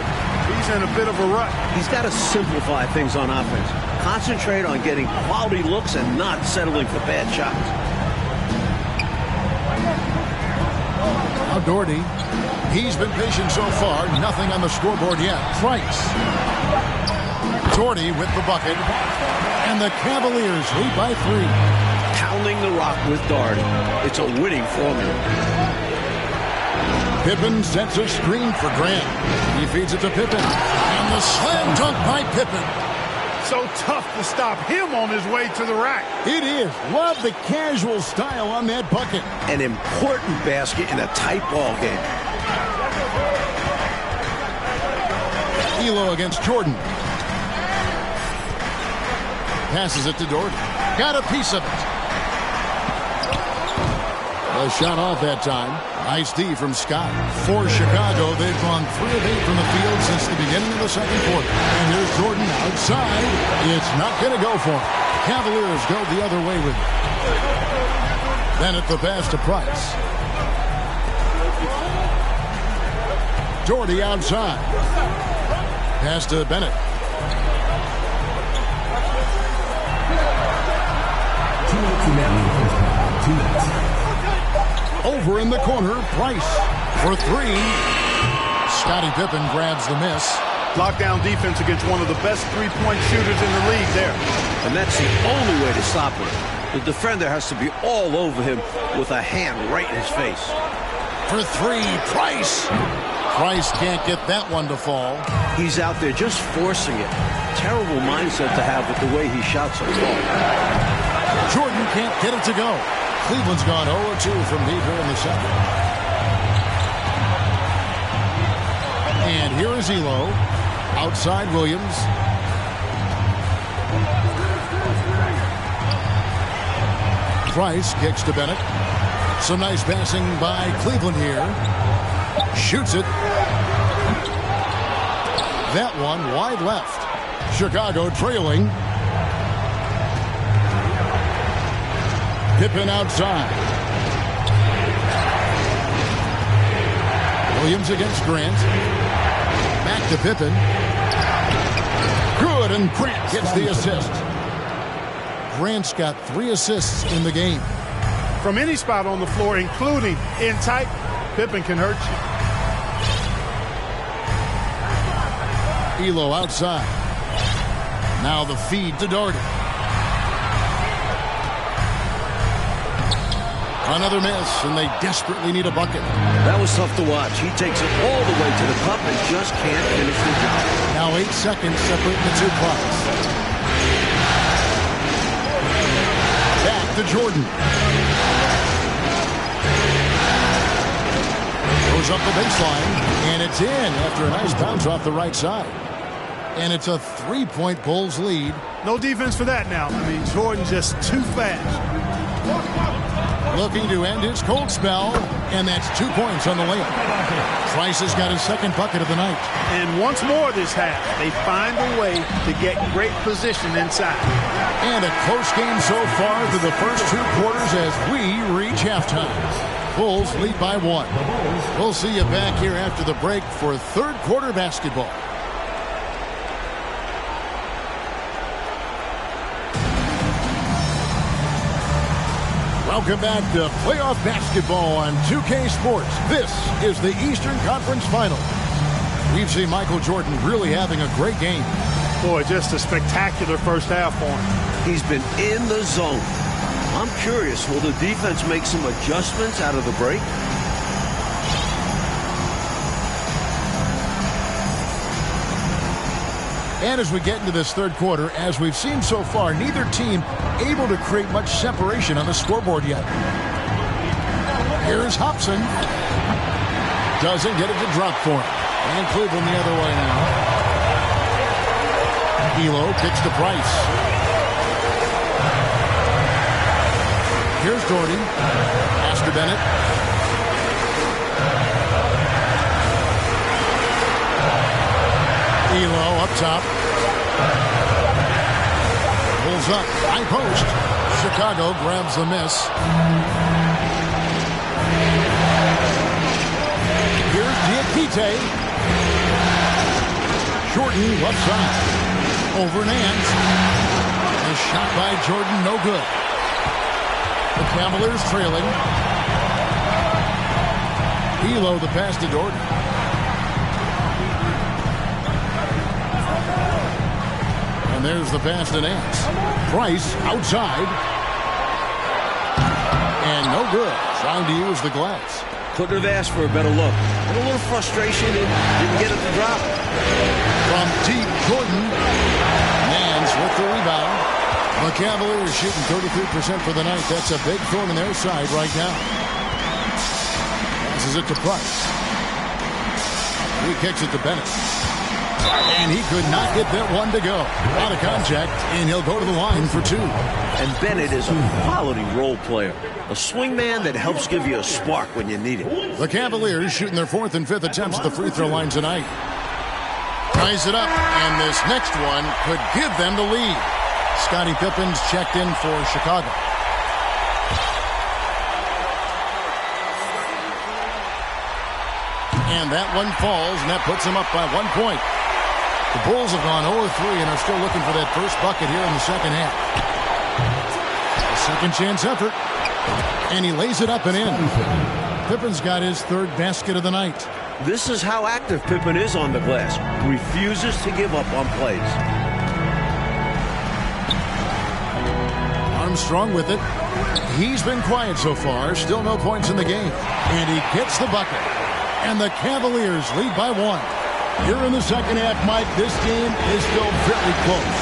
He's in a bit of a rut. He's got to simplify things on offense. Concentrate on getting quality looks and not settling for bad shots. Now Doherty. He's been patient so far. Nothing on the scoreboard yet. Price. Doherty with the bucket. And the Cavaliers lead by 3. Pounding the rock with Doherty. It's a winning formula. Pippen sets a screen for Grant. He feeds it to Pippen. And the slam dunk by Pippen. So tough to stop him on his way to the rack. It is. Love the casual style on that bucket. An important basket in a tight ball game. Elo against Jordan. Passes it to Doherty. Got a piece of it. A shot off that time. Nice D from Scott. For Chicago, they've gone 3 of 8 from the field since the beginning of the second quarter. And here's Jordan outside. It's not going to go for him. Cavaliers go the other way with it. Bennett the pass to Price. Doherty outside. Pass to Bennett. Over in the corner, Price for 3. Scottie Pippen grabs the miss. Lockdown defense against one of the best three-point shooters in the league there. And that's the only way to stop him. The defender has to be all over him with a hand right in his face. For 3, Price. Price can't get that one to fall. He's out there just forcing it. Terrible mindset to have with the way he shot so far. Jordan can't get it to go. Cleveland's gone 0-2 from deep here in the second. And here is Elo. Outside Williams. Price kicks to Bennett. Some nice passing by Cleveland here. Shoots it. That one wide left. Chicago trailing. Pippen outside. Williams against Grant. Back to Pippen. Good, and Grant gets the assist. Grant's got 3 assists in the game. From any spot on the floor, including in tight, Pippen can hurt you. Elo outside. Now the feed to Doherty. Another miss, and they desperately need a bucket. That was tough to watch. He takes it all the way to the cup and just can't finish the job. Now 8 seconds separate the 2 clocks. Back to Jordan. Goes up the baseline, and it's in after a nice bounce off the right side. And it's a 3-point Bulls lead. No defense for that now. I mean, Jordan just too fast. Looking to end his cold spell, and that's 2 points on the layup. Price has got his second bucket of the night. And once more this half, they find a way to get great position inside. And a close game so far through the first 2 quarters as we reach halftime. Bulls lead by 1. We'll see you back here after the break for third quarter basketball. Welcome back to playoff basketball on 2K Sports. This is the Eastern Conference Final. We've seen Michael Jordan really having a great game. Boy, just a spectacular first half for him. He's been in the zone. I'm curious, will the defense make some adjustments out of the break? And as we get into this third quarter, as we've seen so far, neither team able to create much separation on the scoreboard yet. Here's Hobson. Doesn't get it to drop for him. And Cleveland the other way now. Elo kicks to Price. Here's Doherty. Pass to Bennett. Elo up top. Pulls up. High post. Chicago grabs the miss. Here's Diakite. Jordan left side. Over Nance. A shot by Jordan, no good. The Cavaliers trailing. Elo the pass to Doherty. And there's the pass to Nance. Price outside. And no good. Trying to use the glass. Couldn't have asked for a better look. And a little frustration and didn't get it to drop. From deep, Jordan. Nance with the rebound. The Cavaliers shooting 33% for the night. That's a big thorn in their side right now. Passes it to Price. He kicks it to Bennett. And he could not get that one to go. Out of contact, and he'll go to the line for 2. And Bennett is a quality role player. A swing man that helps give you a spark when you need it. The Cavaliers shooting their 4th and 5th attempts at the free throw line tonight. Ties it up, and this next one could give them the lead. Scottie Pippen's checked in for Chicago. And that one falls, and that puts them up by 1 point. The Bulls have gone 0-3 and are still looking for that first bucket here in the second half. A second chance effort. And he lays it up and in. Pippen's got his 3rd basket of the night. This is how active Pippen is on the glass. Refuses to give up on plays. Armstrong with it. He's been quiet so far. Still no points in the game. And he gets the bucket. And the Cavaliers lead by 1. Here in the second half, Mike, this game is still very close.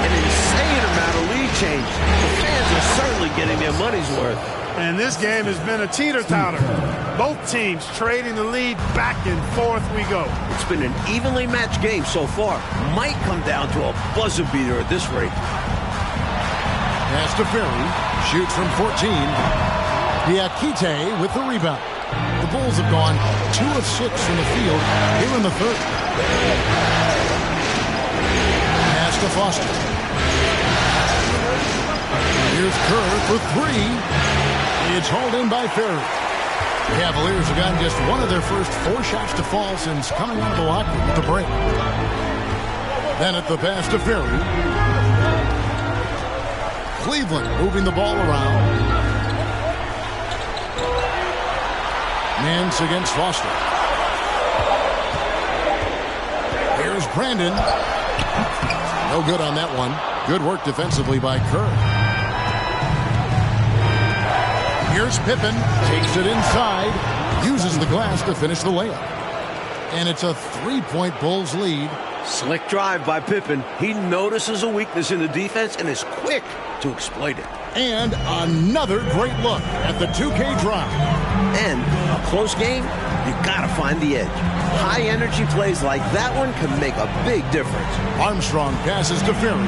An insane amount of lead change. The fans are certainly getting their money's worth. And this game has been a teeter-totter. Both teams trading the lead back and forth we go. It's been an evenly matched game so far. Might come down to a buzzer beater at this rate. Pass to Ferry. Shoots from 14. Diakite with the rebound. The Bulls have gone 2 of 6 from the field here in the 3rd. Pass to Foster. Here's Kerr for 3. It's hauled in by Ferry. Cavaliers have gotten just one of their first 4 shots to fall since coming out of the locker room at the break. Then at the pass to Ferry. Cleveland moving the ball around. Nance against Foster. Here's Brandon. No good on that one. Good work defensively by Kerr. Here's Pippen. Takes it inside. Uses the glass to finish the layup. And it's a 3-point Bulls lead. Slick drive by Pippen. He notices a weakness in the defense and is quick to exploit it. And another great look at the 2K drive. And a close game, you gotta find the edge. High energy plays like that one can make a big difference. Armstrong passes to Ferry.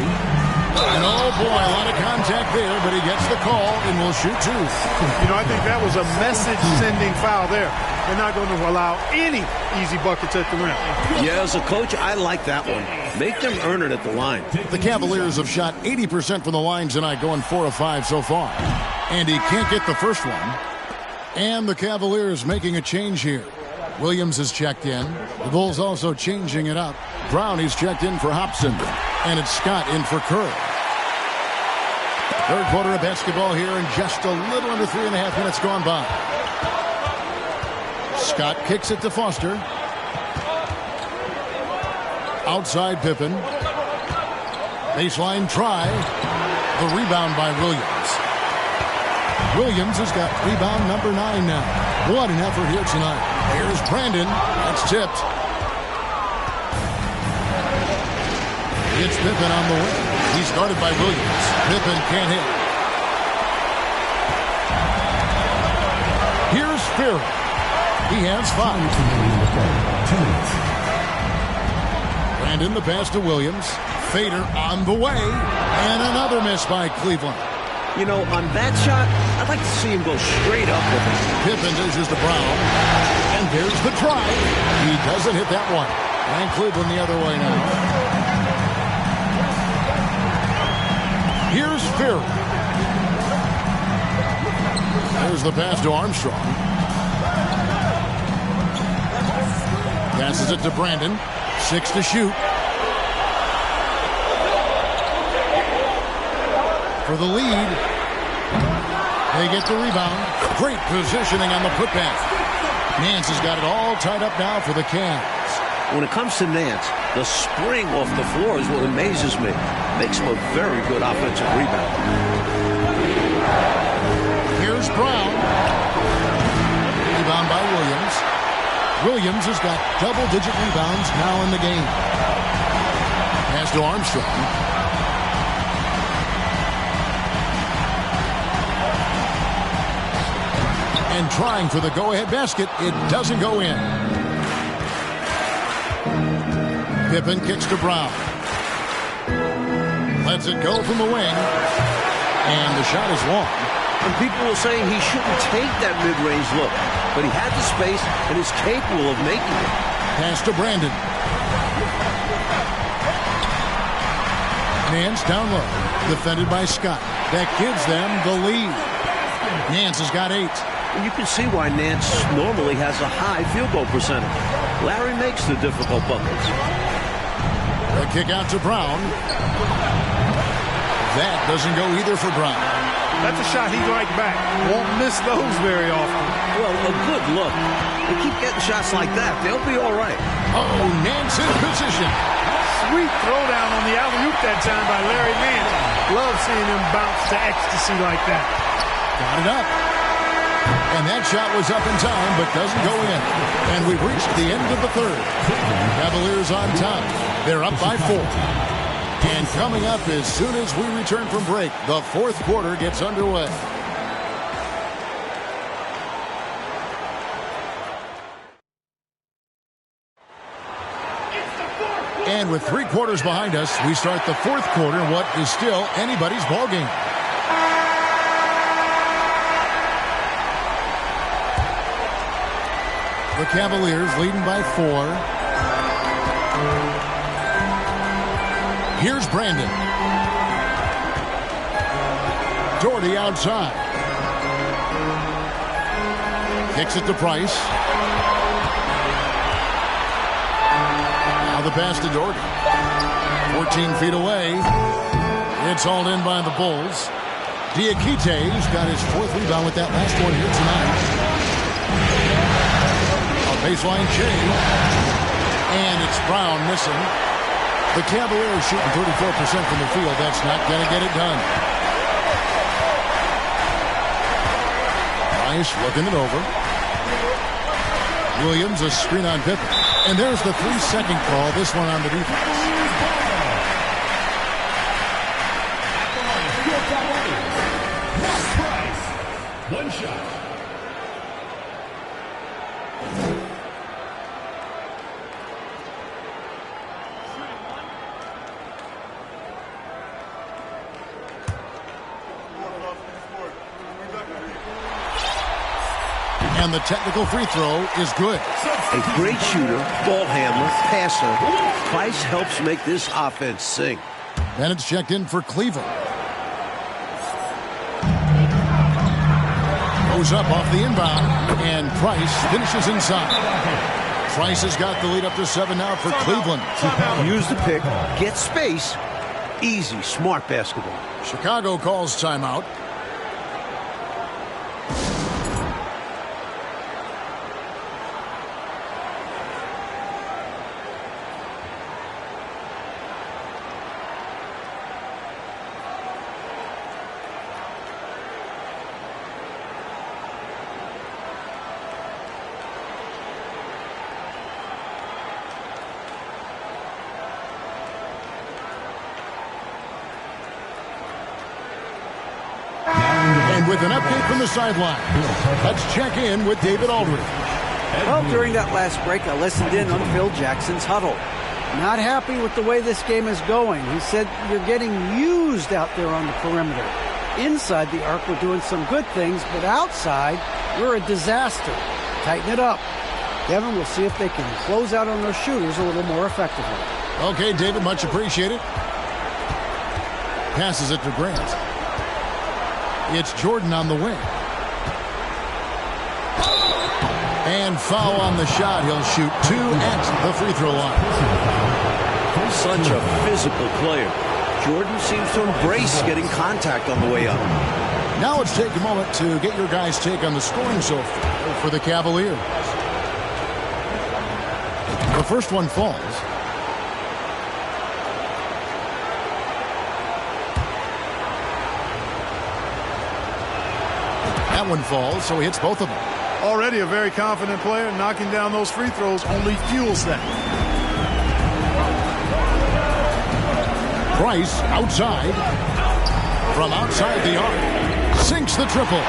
And oh boy, a lot of contact there, but he gets the call and will shoot 2. You know, I think that was a message-sending foul there. They're not going to allow any easy buckets at the rim. Yeah, as a coach, I like that one. Make them earn it at the line. The Cavaliers have shot 80% from the line tonight, going 4 of 5 so far. And he can't get the first one. And the Cavaliers making a change here. Williams is checked in. The Bulls also changing it up. Brown is checked in for Hobson. And it's Scott in for Kerr. Third quarter of basketball here, and just a little under 3.5 minutes gone by. Scott kicks it to Foster. Outside Pippen. Baseline try. The rebound by Williams. Williams has got rebound number 9 now. What an effort here tonight. Here's Brandon. That's tipped. It's Pippen on the wing. He's guarded by Williams. Pippen can't hit. Here's Ferry. He has 5. Brandon the pass to Williams. Fader on the way. And another miss by Cleveland. You know, on that shot, I'd like to see him go straight up with it. Pippen dishes to Brown. And there's the try. He doesn't hit that one. And Cleveland the other way now. Here's Ferry. There's the pass to Armstrong. Passes it to Brandon. 6 to shoot. For the lead. They get the rebound. Great positioning on the putback. Nance has got it all tied up now for the Cavs. When it comes to Nance, the spring off the floor is what amazes me. Makes him a very good offensive rebound. Here's Brown. Rebound by Williams. Williams has got double-digit rebounds now in the game. Pass to Armstrong. And trying for the go-ahead basket. It doesn't go in. Pippen kicks to Brown. Lets it go from the wing. And the shot is long. And people were saying he shouldn't take that mid-range look. But he had the space and is capable of making it. Pass to Brandon. Nance down low. Defended by Scott. That gives them the lead. Nance has got 8. And you can see why Nance normally has a high field goal percentage. Larry makes the difficult buckets. A kick out to Brown. That doesn't go either for Brown. That's a shot he'd like back. Won't miss those very often. Well, a good look. They keep getting shots like that. They'll be all right. Oh, Nance in position. Sweet throwdown on the alley-oop that time by Larry Nance. Love seeing him bounce to ecstasy like that. Got it up. And that shot was up in time, but doesn't go in. And we've reached the end of the third. Cavaliers on top. They're up by 4. And coming up as soon as we return from break, the fourth quarter gets underway. And with 3 quarters behind us, we start the fourth quarter in what is still anybody's ballgame. The Cavaliers leading by 4. Here's Brandon. Doherty outside. Kicks it to Price. Now the pass to Doherty. 14 feet away. It's hauled in by the Bulls. Diakite's got his 4th rebound with that last one here tonight. A baseline change. And it's Brown missing. The Cavaliers shooting 34% from the field. That's not going to get it done. Price looking it over. Williams, a screen on Pippen. And there's the 3-second call. This one on the defense. One shot. And the technical free throw is good. A great shooter, ball handler, passer. Price helps make this offense sing. Bennett's checked in for Cleveland. Goes up off the inbound, and Price finishes inside. Price has got the lead up to 7 now for Cleveland. Use the pick, get space. Easy, smart basketball. Chicago calls timeout. With an update from the sideline, let's check in with David Aldridge. Well, during that last break, I listened in on Phil Jackson's huddle. Not happy with the way this game is going. He said, you're getting used out there on the perimeter. Inside the arc, we're doing some good things, but outside, we're a disaster. Tighten it up. Kevin, we'll see if they can close out on those shooters a little more effectively. Okay, David, much appreciated. Passes it to Grant. It's Jordan on the wing. And foul on the shot. He'll shoot 2 at the free throw line. Such a physical player. Jordan seems to embrace getting contact on the way up. Now let's take a moment to get your guys' take on the scoring so far for the Cavaliers. The first one falls. That one falls, so he hits both of them. Already a very confident player. Knocking down those free throws only fuels that. Price outside. From outside the arc. Sinks the triple.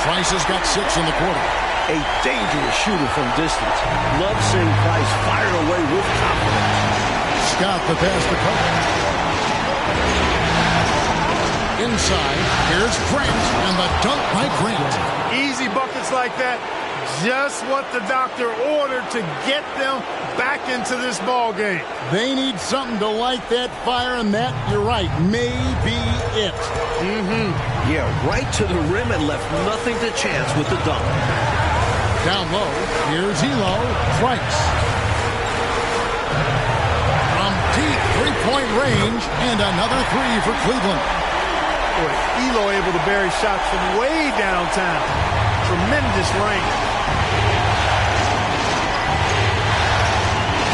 Price has got 6 in the quarter. A dangerous shooter from distance. Love seeing Price fire away with confidence. Scott the pass to Cook. Inside, here's Grant, and the dunk by Grant. Easy buckets like that, just what the doctor ordered to get them back into this ball game. They need something to light that fire, and that, you're right, may be it. Yeah, right to the rim and left nothing to chance with the dunk. Down low, here's Elo, Price. From deep three-point range, and another 3 for Cleveland. Elo able to bury shots from way downtown. Tremendous range.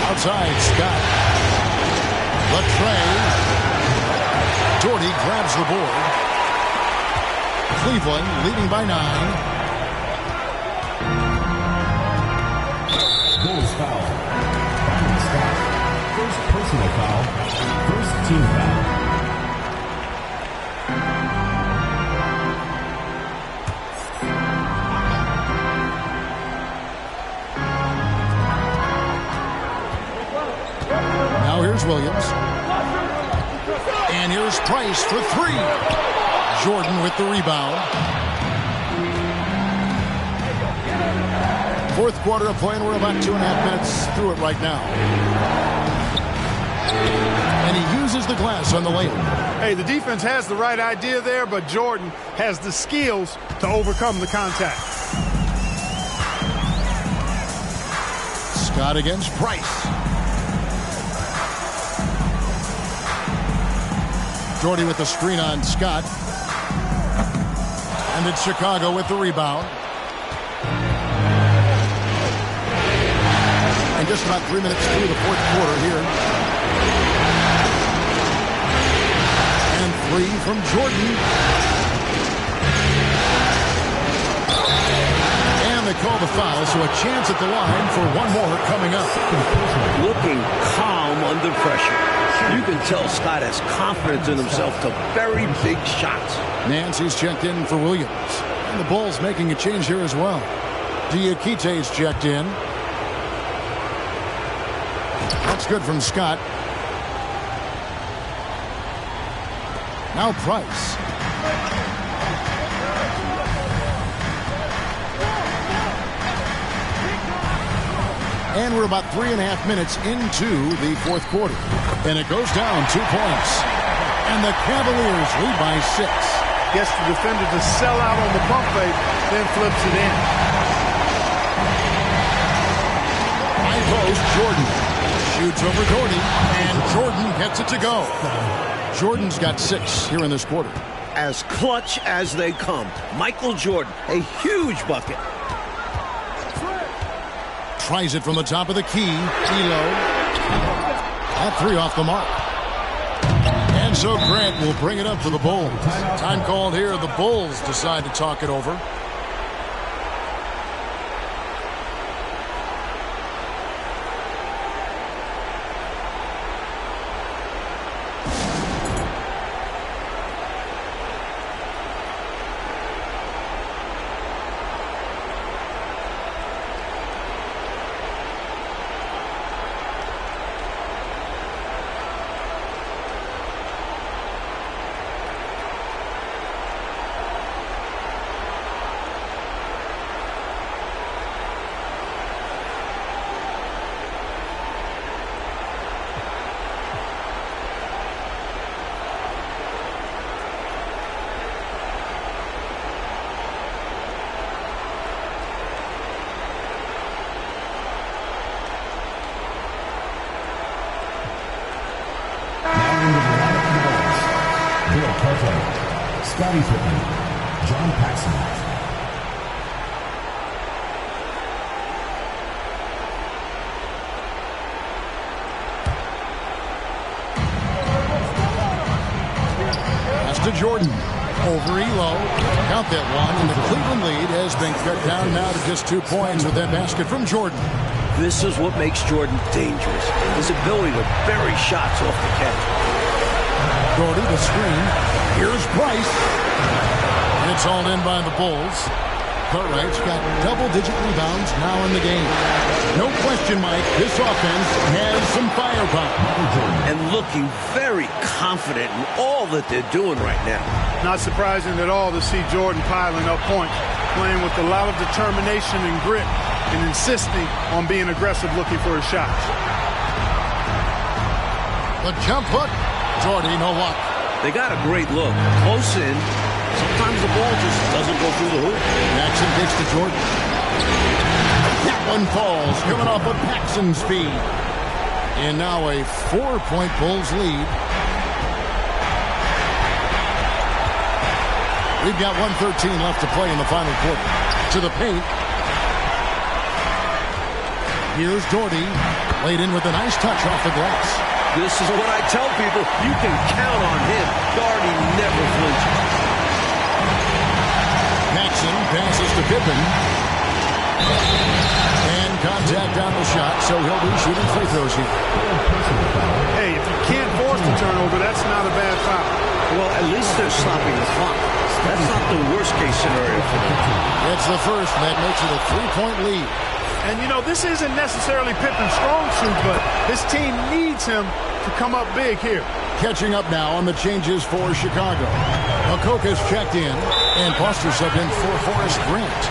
Outside, Scott. Latre. Doherty grabs the board. Cleveland leading by 9. Bulls foul. Byron Scott. First personal foul. First team foul. Here's Williams. And here's Price for 3. Jordan with the rebound. Fourth quarter of play, and we're about 2.5 minutes through it right now. And he uses the glass on the layup. Hey, the defense has the right idea there, but Jordan has the skills to overcome the contact. Scott against Price. Jordy with the screen on Scott. And it's Chicago with the rebound. And just about 3 minutes through the fourth quarter here. And three from Jordan. And they call the foul, so a chance at the line for one more coming up. Looking calm under pressure. You can tell Scott has confidence in himself to very big shots. Nancy's checked in for Williams. And the Bulls making a change here as well. Diakite's checked in. That's good from Scott. Now Price. And we're about 3.5 minutes into the fourth quarter. And it goes down 2 points. And the Cavaliers lead by 6. Gets the defender to sell out on the pump fake, then flips it in. High post, Jordan. Shoots over Jordan, and Jordan gets it to go. Jordan's got 6 here in this quarter. As clutch as they come. Michael Jordan, a huge bucket. Tries it from the top of the key. Elo. That 3 off the mark. And so Grant will bring it up to the Bulls. Time called here. The Bulls decide to talk it over. Scottie Pippen, John Paxson. Pass to Jordan. Over Elo. Count that one. And the Cleveland lead has been cut down now to just 2 points with that basket from Jordan. This is what makes Jordan dangerous. His ability to bury shots off the catch. Gordy, the screen. Here's Price. And it's hauled in by the Bulls. Cartwright's got double-digit rebounds now in the game. No question, Mike, this offense has some firepower. And looking very confident in all that they're doing right now. Not surprising at all to see Jordan piling up points, playing with a lot of determination and grit, and insisting on being aggressive looking for his shots. The jump hook. Jordy, no luck. They got a great look. Close in. Sometimes the ball just doesn't go through the hoop. Jackson gets to Jordan. That one falls, coming off of Paxson's feed. And now a 4-point Bulls lead. We've got 1:13 left to play in the final quarter. To the paint. Here's Jordy. Laid in with a nice touch off the glass. This is what I tell people. You can count on him. Darty never flinches. Paxson passes to Pippen. And contact on the shot, so he'll be shooting free throws here. Hey, if you can't force the turnover, that's not a bad foul. Well, at least they're stopping the clock. That's not the worst-case scenario for them. It's the first, and that makes it a 3-point lead. And, you know, this isn't necessarily Pippen's strong suit, but his team needs him to come up big here. Catching up now on the changes for Chicago. Okoka's checked in, and Foster subbed in for Forrest Grant.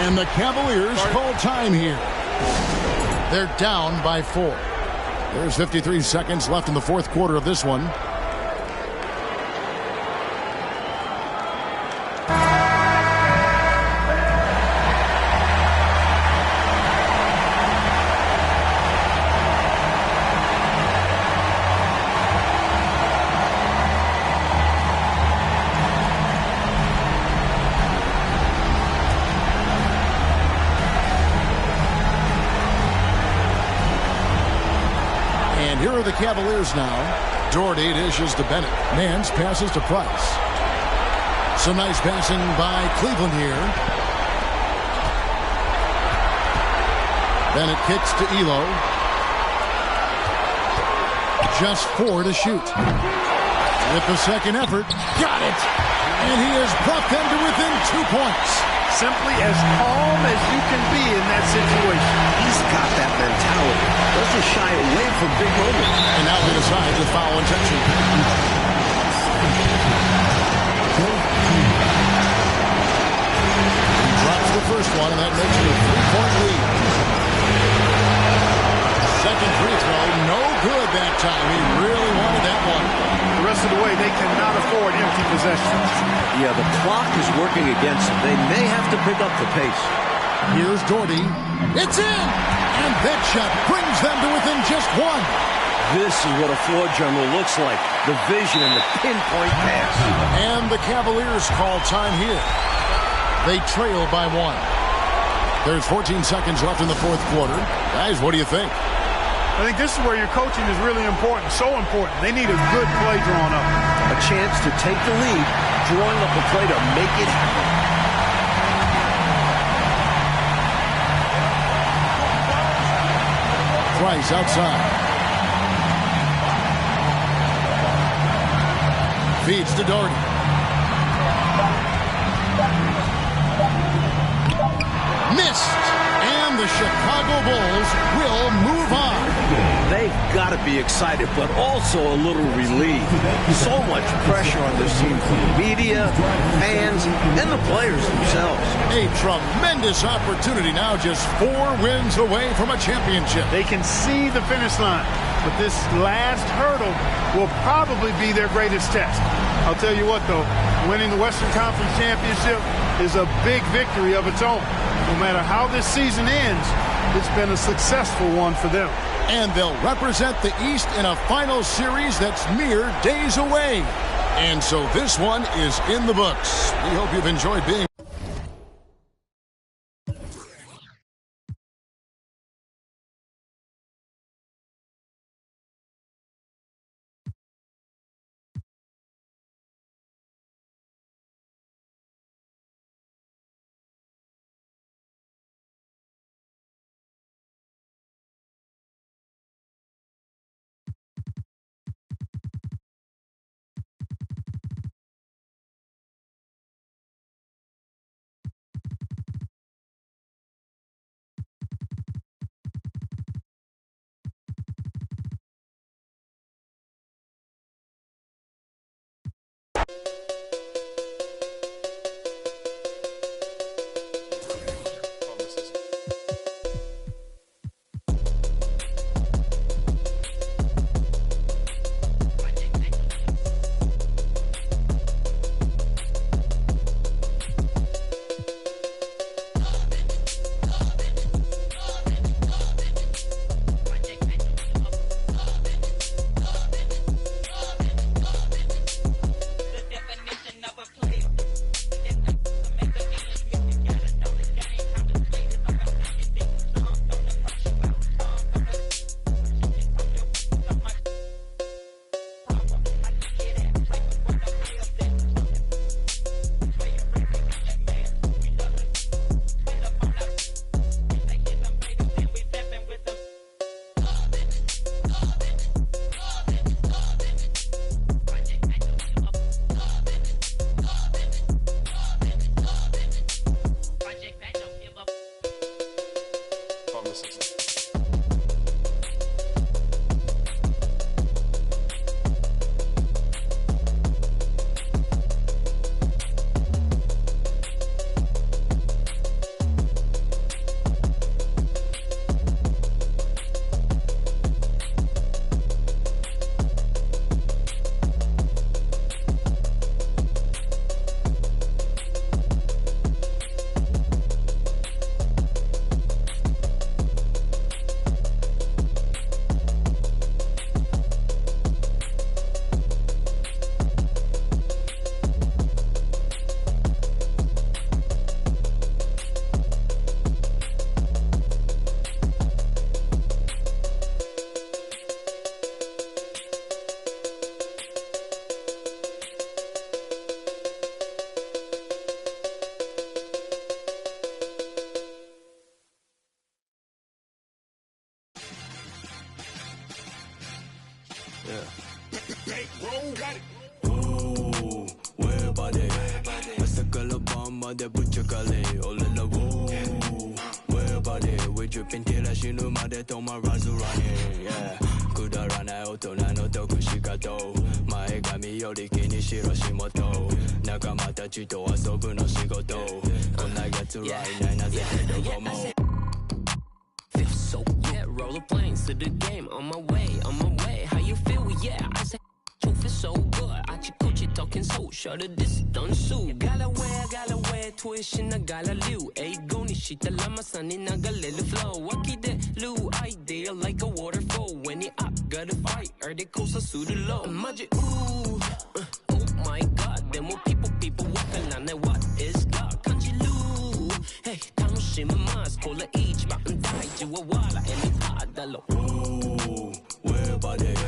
And the Cavaliers call time here. They're down by 4. There's 53 seconds left in the fourth quarter of this one. the Cavaliers now. Doherty dishes to Bennett. Nance passes to Price. Some nice passing by Cleveland here. Bennett kicks to Elo. Just 4 to shoot. With the second effort, got it! And he has brought them to within 2 points. Simply as calm as you can be in that situation. He's got that mentality. Doesn't shy away from big moments. And now they decide to foul intention. He drops the first one, and that makes it a 3-point lead. Second free throw, no good that time. He really wanted that one. The rest of the way, they cannot afford empty possessions. Yeah, the clock is working against them. They may have to pick up the pace. Here's Doherty. It's in! And that shot brings them to within just 1. This is what a floor general looks like. The vision and the pinpoint pass. And the Cavaliers call time here. They trail by 1. There's 14 seconds left in the fourth quarter. Guys, what do you think? I think this is where your coaching is really important, so important. They need a good play drawn up. A chance to take the lead, drawing up a play to make it happen. Price outside. Feeds to Doherty. Missed. And the Chicago Bulls will move on. They've got to be excited, but also a little relieved. So much pressure on this team from the media, fans, and the players themselves. A tremendous opportunity now, just 4 wins away from a championship. They can see the finish line, but this last hurdle will probably be their greatest test. I'll tell you what, though, winning the Western Conference Championship is a big victory of its own. No matter how this season ends, it's been a successful one for them. And they'll represent the East in a final series that's mere days away. And so this one is in the books. We hope you've enjoyed being 밤마다 붙여갈래 올라라 woo Where about it we dripping till I 신우 마대 도마 rise running yeah 구달하나 오토나노 도쿠시가도 마에감이 요리끼니 싫어 심어도 나가 마다 지도遊ぶの仕事 When I get to right nowなぜかどこも Feel so good roller planes to the game on my way how you feel yeah I say you feel so good 아치코치 talking so short of this done so gotta wear tuition I gotta live 에이고니 시달라마산이 나갈래를 flow 와기대루 idea like a waterfall when it up gotta fight they close to the low 맞지 ooh oh my god there more people walking on that what is God 간지루 hey 楽しむますこれ一番大事は笑えにあだろ Ooh where about it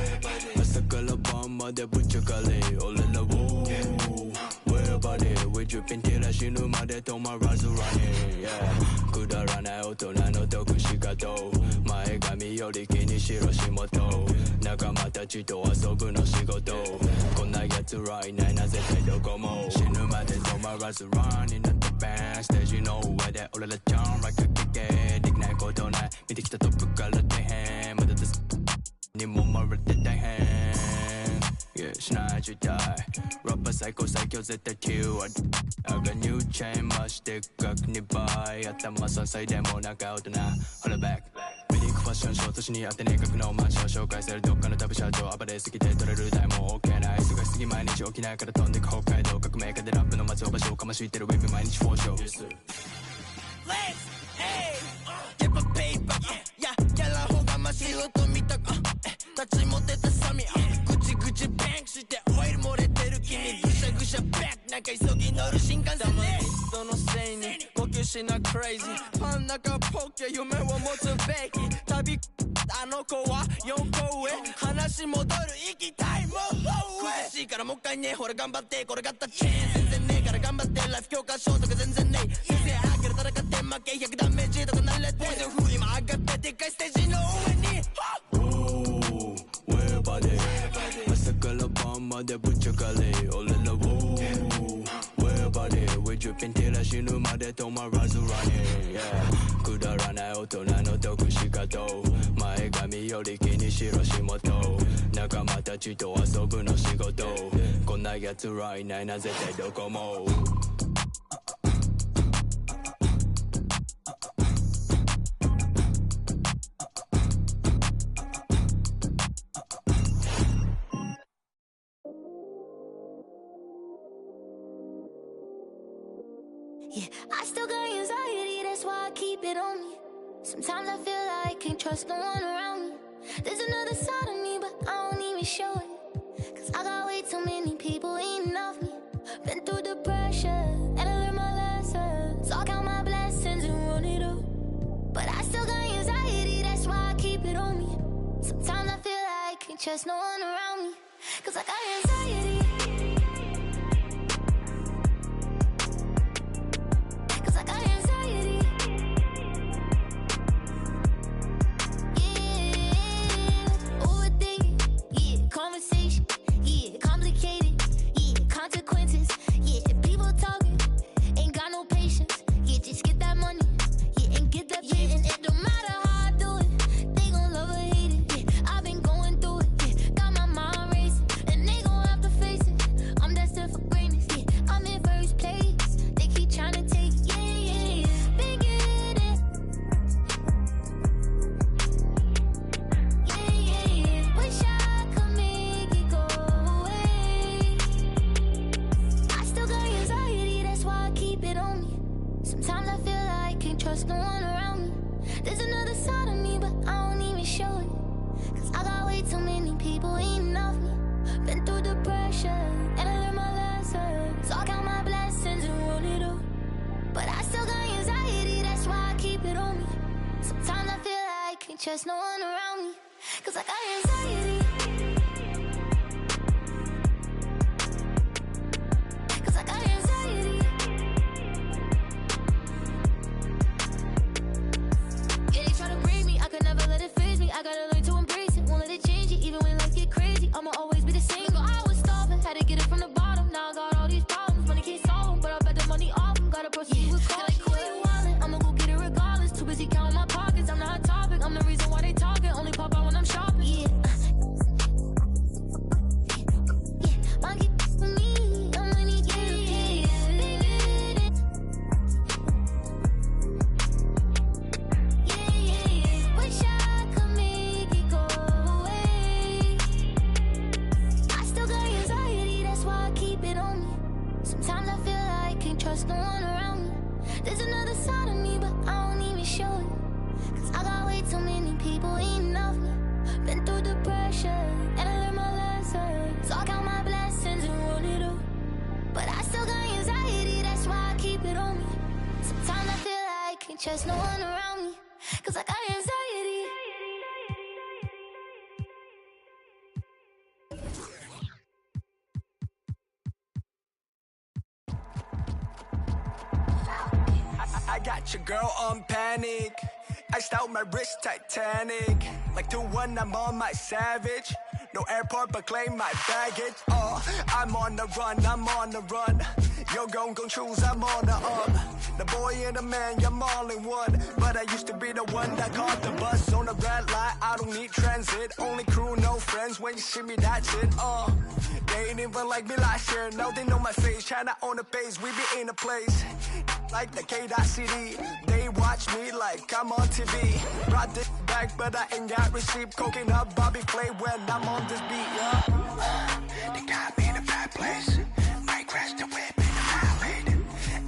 朝から晩までぶっちゃかれ俺ら Ooh where about it we dripping till I死ぬまで止まらず running yeah くだらない大人の得し方前髪より気にしろ仕事仲間たちと遊ぶの仕事こんなやつらいないな絶対どこも死ぬまで止まらず running at the band ステージの上で俺らジャンライクキケできないことない見てきたトップから大変まだですにもまれて大変 Yeah しない時代ラッパー最高最強絶対9割I got new chain まして額2倍頭3歳でもなんか大人 Hold it back メディックファッションショー年に当てねえ格のマンション紹介されるどっかの旅社長暴れすぎて取れる台も OK ない忙しすぎ毎日起きないから飛んでく北海道革命家でラップの松尾場所をかましいてるウェブ毎日フォーショー Yes sir Let's hey get my paper yeah ギャラほがましい音見たか立ちも出たサミぐちぐちバンクしてオイル漏れてる君ぐしゃぐしゃバックなんか急ぎ乗る新幹線ね人のせいに呼吸しなクレイジーパン中ポケ夢を持つべき旅あの子は4個上話戻る行きたいもう苦しいからもう一回ねほら頑張ってこれがったチェーン全然ねえから頑張ってライフ教科書とか全然ねえ先生あげる戦って負け100ダメージとか慣れて風今上がってでっかいステージの上に Ooh where about it 朝から晩までぶっちゃかれ俺ら Ooh where about it we dripping till I死ぬまで止まらず running yeah くだらない大人の得し方前髪より気にしろ仕事仲間たちと遊ぶの仕事こんなやつらいないな絶対どこもYeah, I still got anxiety, that's why I keep it on me. Sometimes I feel like I can't trust no one around me. There's another side of me, but I don't even show it. Cause I got way too many people eating off me. Been through the pressure, and I learned my lessons. So I count my blessings and run it up. But I still got anxiety, that's why I keep it on me. Sometimes I feel like I can't trust no one around me. Cause I got anxiety. Conversation, yeah, complicated, yeah, consequences, yeah, people talking, ain't got no patience, yeah, just get that money, yeah, and get that yeah, and it don't matter how I do it, they gon' love or hate it, yeah, I've been going through it, yeah, got my mind racing, and they gon' have to face it, I'm destined for greatness, yeah, I'm in first place, they keep trying to take it, yeah, yeah, yeah, they get it, yeah, yeah, yeah, wish I sometimes I feel like I can't trust no one around me. There's another side of me, but I don't even show it. Cause I got way too many people eating off me. Been through the pressure, and I learned my lessons. So I count my blessings and run it up. But I still got anxiety, that's why I keep it on me. Sometimes I feel like I can't trust no one around me. Cause I got anxiety. Cause I got anxiety. I could never let it phase me. I gotta learn to embrace it. Won't let it change it. Even when life get crazy, I'ma always be the same. But I was starving, had to get it from the bottom. Now I got all these problems. Money can't solve them, but I bet the money off them. Gotta trust no one around me. There's another side of me, but I don't even show it. Cause I got way too many people eating off me. Been through the pressure, and I learned my lesson. So I count my blessings and run it up. But I still got anxiety, that's why I keep it on me. Sometimes I feel like I can't trust no one around me. Cause I got anxiety. I got your girl on panic. Iced out my wrist Titanic. Like 2-1, I'm on my savage. No airport, but claim my baggage. I'm on the run, I'm on the run. Yo, gon' choose, I'm on the up. The boy and the man, I'm all in one. But I used to be the one that caught the bus on the red light. I don't need transit, only crew, no friends. When you see me, that's it. They ain't even like me last year. Now they know my face, China on the base. We be in a place like the K.City. They watch me like I'm on TV. Brought this back, but I ain't got receipt. Coking up Bobby Flay when I'm on this beat, yeah. They got me in a bad place. Might crash the whip in the highway.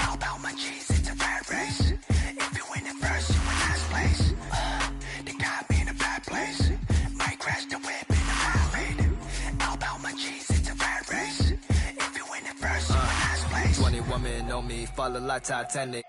All about my cheese, it's a rat race. If you win it first, you in last place. They got me in a bad place. Might crash the whip in the highway. All about my cheese, it's a rat race. If you win it first, you in last place. 20 women on me, follow like Titanic.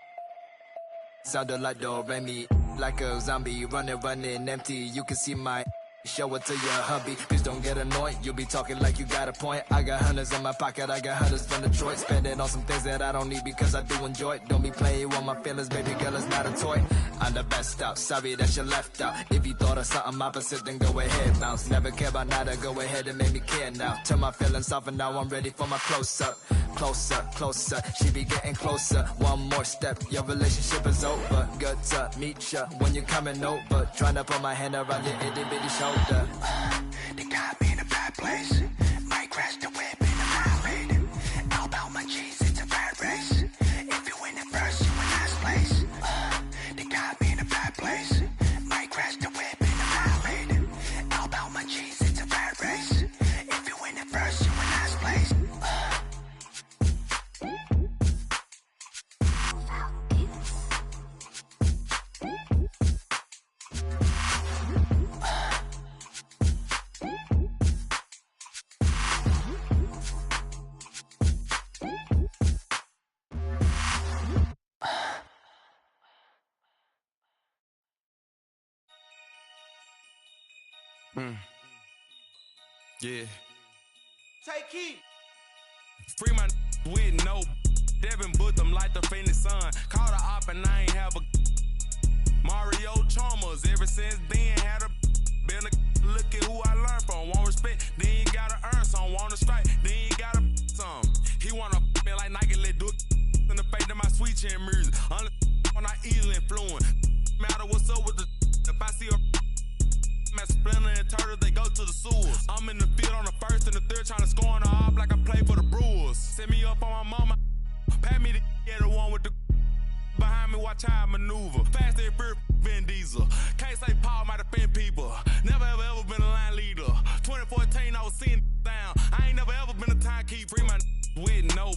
Sounded like Do-Re-Mi, like a zombie, running empty. You can see my show it to your hubby. Please don't get annoyed, you be talking like you got a point. I got hundreds in my pocket, I got hundreds from Detroit. Spend it on some things that I don't need because I do enjoy it. Don't be playing with my feelings, baby girl, it's not a toy. I'm the best out, sorry that you left out. If you thought of something opposite, then go ahead, bounce. Never care about nada, go ahead and make me care now. Turn my feelings off and now I'm ready for my close-up. Closer, closer, she be getting closer. One more step, your relationship is over. Good to meet ya when you're coming over. Trying to put my hand around your itty-bitty shoulder. They got me in a bad place. Might crash the whip in the highway. All about my cheese, it's a rat race. If you win it first, you in last place. They got me in a bad place. Might crash the whip in the highway. All about my cheese, it's a rat race. If you win it first, you in last place. Yeah. Take heat. Free my with no Devin booked them like the Phoenix Sun. Called her op and I ain't have a Mario Chalmers. Ever since then had a been a look at who I learned from. Want respect, then you gotta earn some. Want to strike, then you gotta some. He wanna me like Nike, let do it in the face of my sweet chin music. Unless when I easily influence. Matter what's up with the if I see a Splinter and Turtles, they go to the sewers. I'm in the field on the first and the third, trying to score on the op like I play for the Brewers. Set me up on my mama, pat me the one with the behind me, watch how I maneuver. Fast and fear, Vin Diesel. Can't say Paul might offend people. Never ever been a line leader. 2014, I was seeing down. I ain't never ever been a timekeeper. Free my with no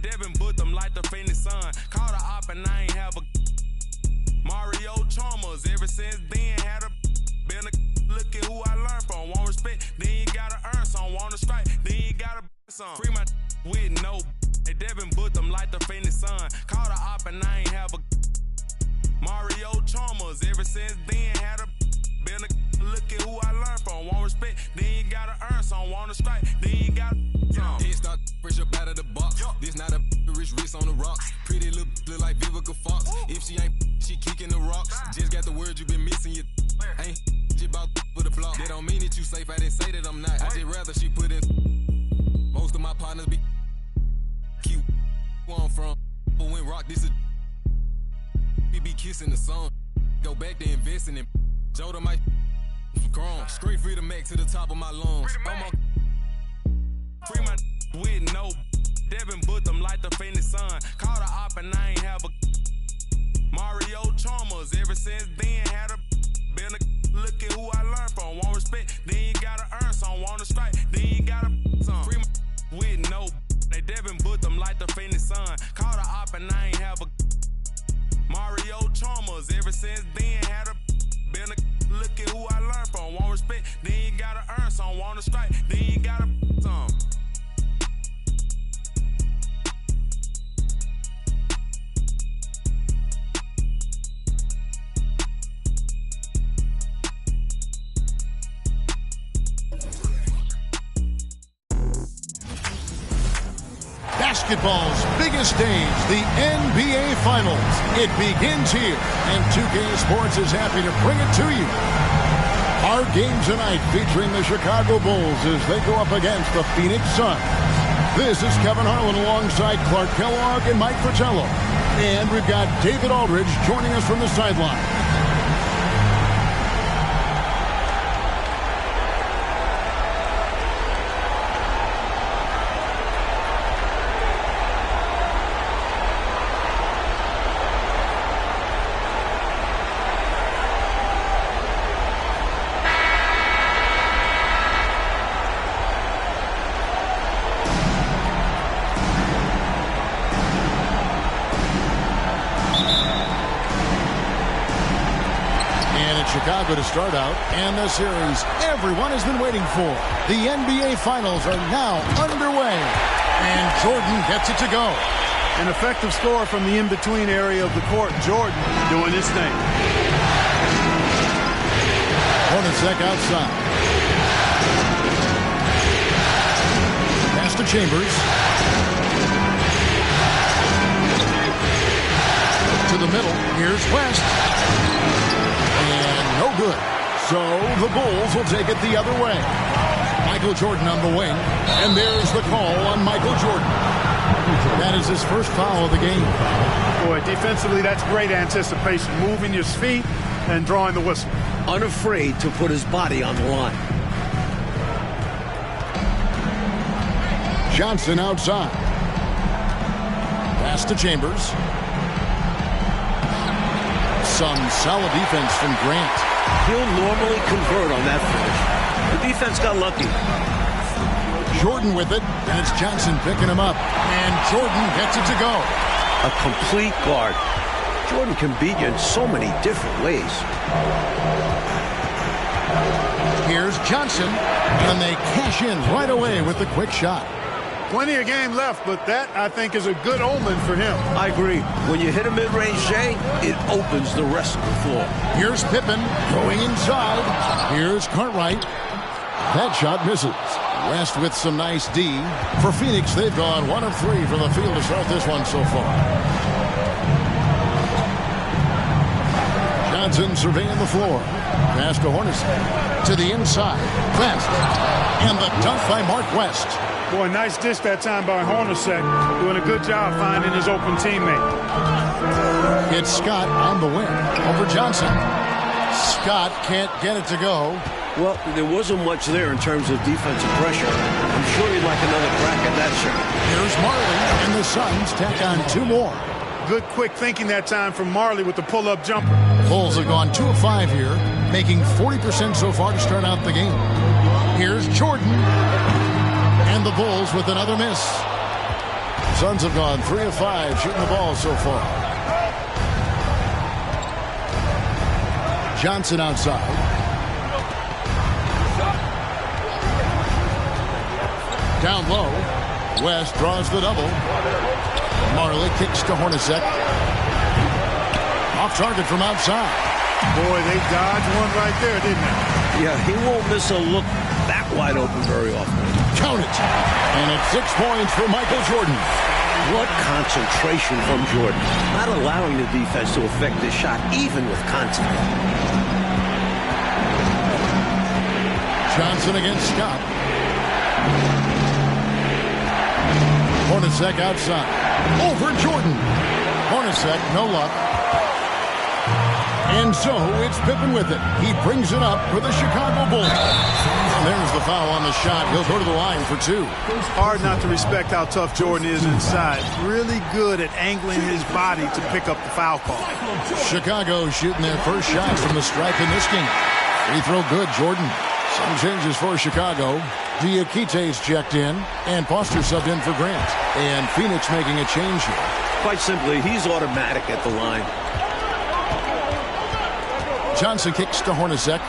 Devin booked them like the Phoenix Sun. Called her op and I ain't have a Mario Chalmers. Ever since then had a been a look at who I learned from. Want respect, then you gotta earn some. Want to strike, then you gotta some. Free my with no. Hey, Devin booked them like the Phoenix Sun. Called her op and I ain't have a Mario Chalmers. Ever since then had a been a look at who I learned from. Want respect, then you gotta earn some. Want to strike, then you gotta some. Head start fresh up out of the box. This not a rich wrist on the rocks. Pretty look like Vivica Fox. If she ain't, she kicking the rocks. Just got the word you been missing. You ain't about for the flop. That don't mean that you safe. I didn't say that I'm not. I just rather she put in. Most of my partners be cute. Where I'm from, but when rock this is. We be kissing the sun. Go back to investing in. Joda might chrome. Straight free to Mac to the top of my lungs. Free my with no Devin booked them like the Phoenix Sun. Called her op and I ain't have a Mario Chalmers. Ever since then had a been a look at who I learned from. Want respect, then you gotta earn some. Want to strike, then you gotta some. Free my with no. They Devin booked them like the Phoenix Sun. Called her op op and I ain't have a Mario Chalmers. Ever since then, had a been a look at who I learned from. Want respect, then you gotta earn some. Want to strike, then you gotta some. Basketball's biggest stage, the NBA Finals. It begins here, and 2K Sports is happy to bring it to you. Our game tonight featuring the Chicago Bulls as they go up against the Phoenix Suns. This is Kevin Harlan alongside Clark Kellogg and Mike Fratello. And we've got David Aldridge joining us from the sideline. Chicago to start out, and the series everyone has been waiting for. The NBA Finals are now underway, and Jordan gets it to go. An effective score from the in-between area of the court. Jordan doing his thing. Hornacek outside. Pass to Chambers. To the middle. Here's West. And no good. So the Bulls will take it the other way. Michael Jordan on the wing. And there's the call on Michael Jordan. That is his first foul of the game. Boy, defensively, that's great anticipation. Moving your feet and drawing the whistle. Unafraid to put his body on the line. Johnson outside. Pass to Chambers. Some solid defense from Grant. He'll normally convert on that finish. The defense got lucky. Jordan with it, and it's Johnson picking him up. And Jordan gets it to go. A complete guard. Jordan can beat you in so many different ways. Here's Johnson, and they cash in right away with the quick shot. Plenty of game left, but that, I think, is a good omen for him. I agree. When you hit a mid-range J, it opens the rest of the floor. Here's Pippen going inside. Here's Cartwright. That shot misses. West with some nice D. For Phoenix, they've gone 1 of 3 from the field to start this one so far. Johnson surveying the floor. Pass to Hornacek. To the inside. West. And the dunk by Mark West. Boy, nice dish that time by Hornacek. Doing a good job finding his open teammate. It's Scott on the wing over Johnson. Scott can't get it to go. Well, there wasn't much there in terms of defensive pressure. I'm sure he'd like another crack at that shot. Here's Marley, and the Suns tack on 2 more. Good quick thinking that time from Marley with the pull-up jumper. Bulls have gone 2 of 5 here, making 40% so far to start out the game. Here's Jordan. And the Bulls with another miss. Suns have gone 3 of 5 shooting the ball so far. Johnson outside. Down low. West draws the double. Marley kicks to Hornacek. Off target from outside. Boy, they dodged one right there, didn't they? Yeah, he won't miss a look that wide open very often. Count it. And it's 6 points for Michael Jordan. What concentration from Jordan. Not allowing the defense to affect this shot, even with contact. Johnson against Scott. Hornacek outside. Over Jordan. Hornacek, no luck. And so it's Pippen with it. He brings it up for the Chicago Bulls. And there's the foul on the shot. He'll go to the line for 2. Hard not to respect how tough Jordan is inside. Really good at angling his body to pick up the foul call. Chicago shooting their first shots from the stripe in this game. Free throw good, Jordan. Some changes for Chicago. Diakite's checked in, and Foster subbed in for Grant. And Phoenix making a change here. Quite simply, he's automatic at the line. Johnson kicks to Hornacek.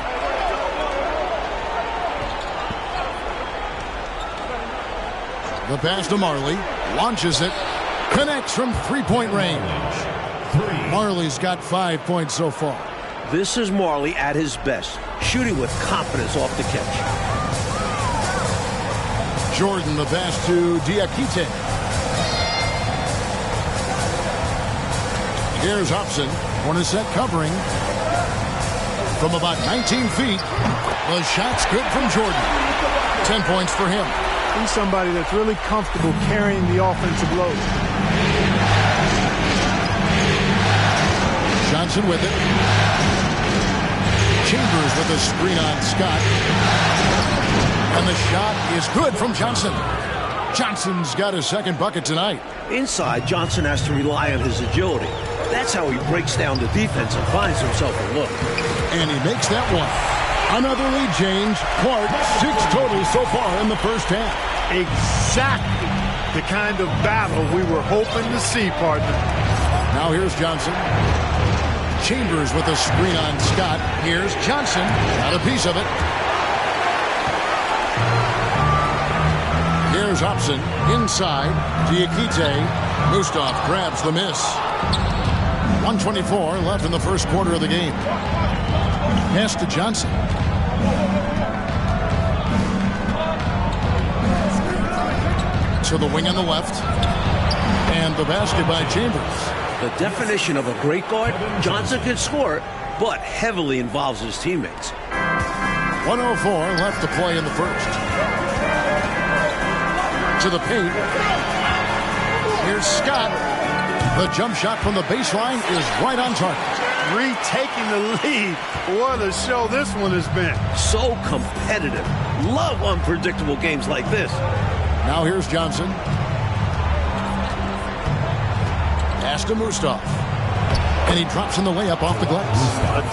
The pass to Marley. Launches it. Connects from three-point range. Marley's got 5 points so far. This is Marley at his best, shooting with confidence off the catch. Jordan, the pass to Diakite. Here's Hobson. Hornacek covering. From about 19 feet, the shot's good from Jordan. 10 points for him. He's somebody that's really comfortable carrying the offensive load. Johnson with it. Chambers with a screen on Scott. And the shot is good from Johnson. Johnson's got his second bucket tonight. Inside, Johnson has to rely on his agility. That's how he breaks down the defense and finds himself a look. And he makes that one. Another lead change. Clark, 6 total so far in the first half. Exactly the kind of battle we were hoping to see, partner. Now here's Johnson. Chambers with a screen on Scott. Here's Johnson. Got a piece of it. Here's Hobson. Inside. Diakite. Mustaf grabs the miss. 1:24 left in the first quarter of the game. Pass to Johnson. To the wing on the left. And the basket by Chambers. The definition of a great guard, Johnson can score, but heavily involves his teammates. 1:04 left to play in the first. To the paint. Here's Scott. The jump shot from the baseline is right on target. Retaking the lead. What a show this one has been. So competitive. Love unpredictable games like this. Now here's Johnson. Pass to Mustaf. And he drops in the layup off the glass.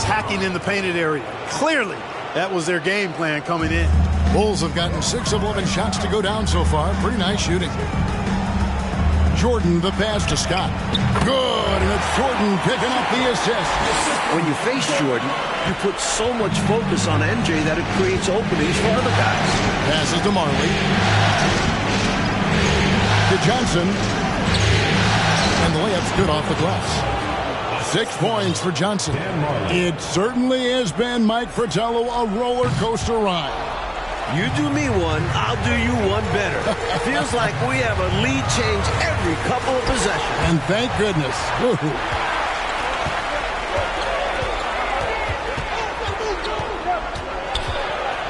Attacking in the painted area. Clearly, that was their game plan coming in. Bulls have gotten 6 of 11 shots to go down so far. Pretty nice shooting. Jordan, the pass to Scott. Good, and it's Jordan picking up the assist. When you face Jordan, you put so much focus on MJ that it creates openings for other guys. Passes to Marley. To Johnson. And the layup's good off the glass. 6 points for Johnson. It certainly has been, Mike Fratello, a roller coaster ride. You do me one, I'll do you one better. Feels like we have a lead change every couple of possessions. And thank goodness.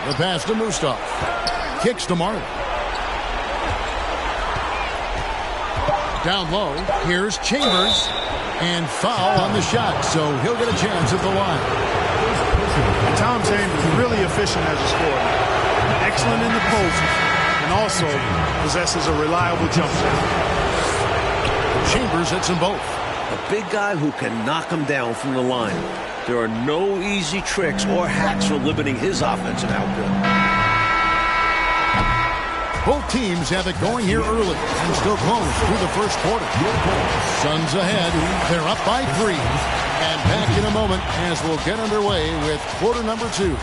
The pass to Mustaf. Kicks to Marley. Down low, here's Chambers. And foul on the shot, so he'll get a chance at the line. Tom Chambers really efficient as a scorer. Excellent in the post, and also possesses a reliable jump shot. Chambers hits them both. A big guy who can knock him down from the line. There are no easy tricks or hacks for limiting his offensive output. Both teams have it going here early and still close through the first quarter. Suns ahead. They're up by 3. And back in a moment as we'll get underway with quarter number 2.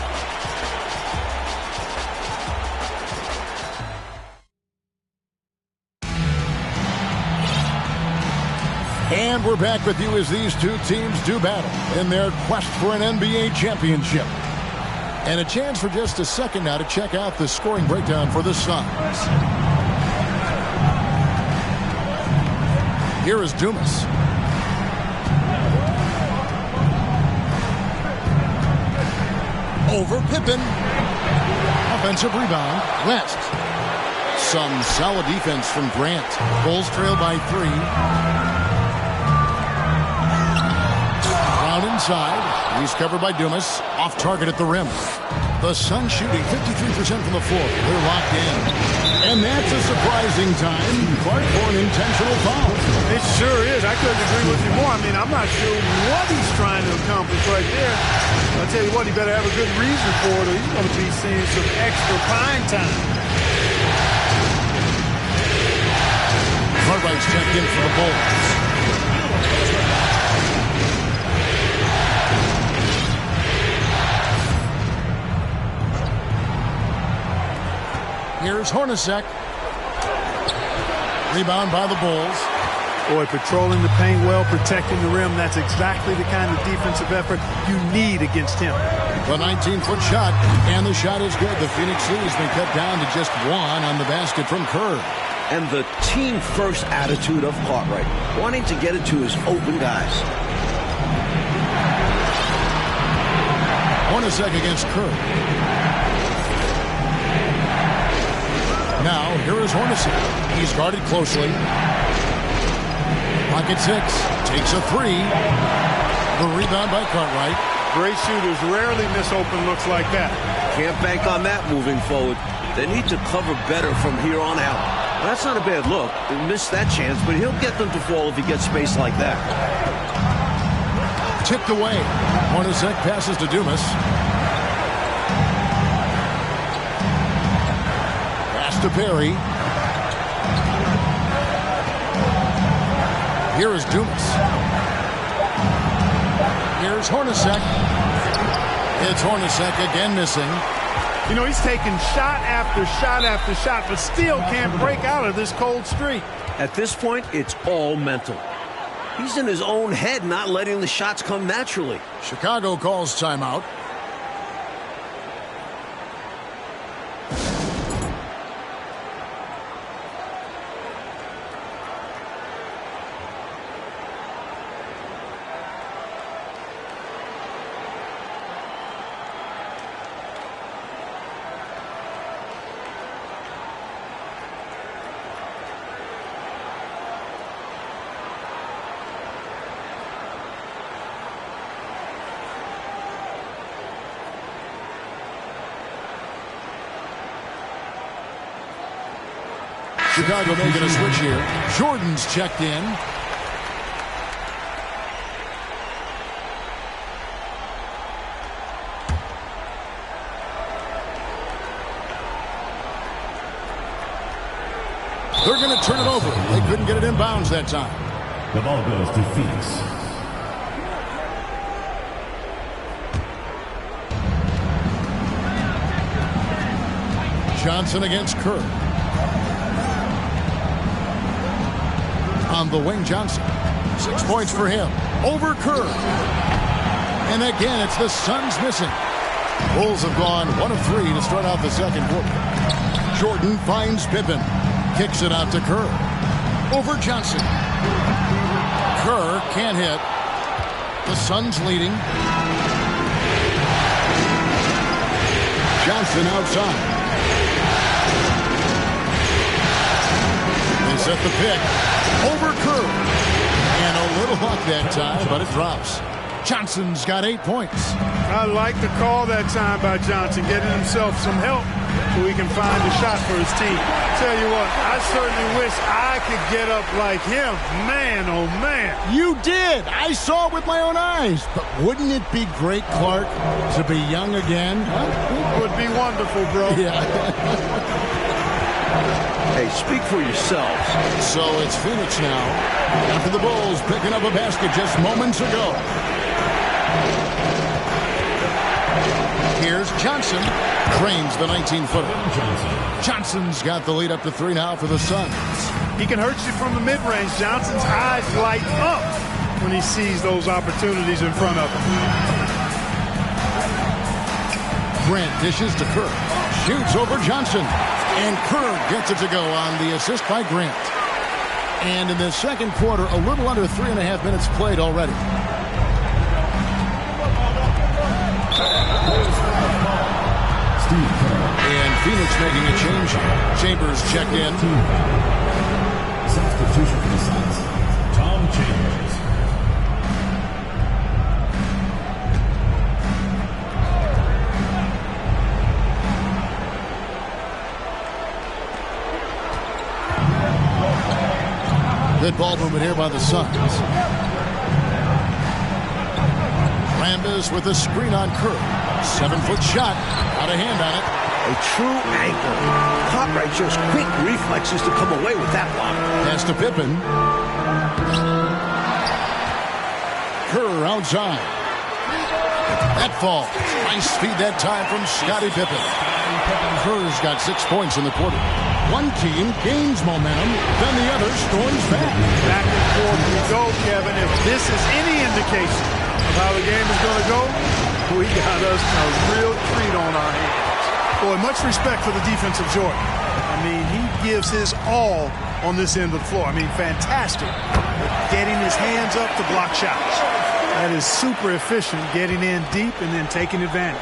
And we're back with you as these two teams do battle in their quest for an NBA championship. And a chance for just a second now to check out the scoring breakdown for the Suns. Here is Dumas. Over Pippen. Offensive rebound. West. Some solid defense from Grant. Bulls trail by 3. Inside. He's covered by Dumas. Off target at the rim. The Suns shooting 53% from the floor. They're locked in. And that's a surprising time, Clark, for an intentional foul. It sure is. I couldn't agree with you more. I mean, I'm not sure what he's trying to accomplish right there. I'll tell you what, he better have a good reason for it, or he's going to be seeing some extra pine time. Cartwright's checked in for the Bulls. Here's Hornacek. Rebound by the Bulls. Boy, patrolling the paint well, protecting the rim. That's exactly the kind of defensive effort you need against him. The 19-foot shot, and the shot is good. The Phoenix lead has been cut down to just one on the basket from Kerr. And the team-first attitude of Cartwright, wanting to get it to his open guys. Hornacek against Kerr. Now, here is Hornacek. He's guarded closely. Pocket 6. Takes a 3. The rebound by Cartwright. Great shooters rarely miss open looks like that. Can't bank on that moving forward. They need to cover better from here on out. Well, that's not a bad look. They missed that chance, but he'll get them to fall if he gets space like that. Tipped away. Hornacek passes to Dumas. Pass to Perry. Here is Dumas. Here's Hornacek. It's Hornacek again missing. You know, he's taking shot after shot after shot, but still can't break out of this cold streak. At this point, it's all mental. He's in his own head, not letting the shots come naturally. Chicago calls timeout. Chicago making a switch here. Jordan's checked in. They're going to turn it over. They couldn't get it in bounds that time. The ball goes to Phoenix. Johnson against Kerr. On the wing, Johnson. 6 points for him. Over Kerr. And again, it's the Suns missing. Bulls have gone 1 of 3 to start out the second quarter. Jordan finds Pippen. Kicks it out to Kerr. Over Johnson. Kerr can't hit. The Suns leading. Johnson outside. They set the pick. Over Kerr. And a little luck that time, but it drops. Johnson's got 8 points. I like the call that time by Johnson, getting himself some help so he can find a shot for his team. Tell you what, I certainly wish I could get up like him. Man, oh man. You did. I saw it with my own eyes. But wouldn't it be great, Clark, to be young again? It would be wonderful, bro. Yeah. Hey, speak for yourselves. So it's Phoenix now. After the Bulls picking up a basket just moments ago. Here's Johnson. Cranes the 19-footer. Johnson's got the lead up to 3 now for the Suns. He can hurt you from the mid-range. Johnson's eyes light up when he sees those opportunities in front of him. Grant dishes to Kerr. Shoots over Johnson. And Kerr gets it to go on the assist by Grant. And in the second quarter, a little under 3.5 minutes played already. And Phoenix making a change. Chambers checked in. Substitution for the Suns. Tom Chambers. Good ball movement here by the Suns. Rambis with a screen on Kerr. 7-foot shot. Out of hand on it. A true anchor. Cartwright shows quick reflexes to come away with that block. Pass to Pippen. Kerr outside. That falls. Nice speed that time from Scottie Pippen. Kerr's got 6 points in the quarter. One team gains momentum, then the other storms back. Back and forth we go, Kevin. If this is any indication of how the game is going to go, we got us a real treat on our hands. Boy, much respect for the defensive Jordan. I mean, he gives his all on this end of the floor. I mean, fantastic. Getting his hands up to block shots. That is super efficient, getting in deep and then taking advantage.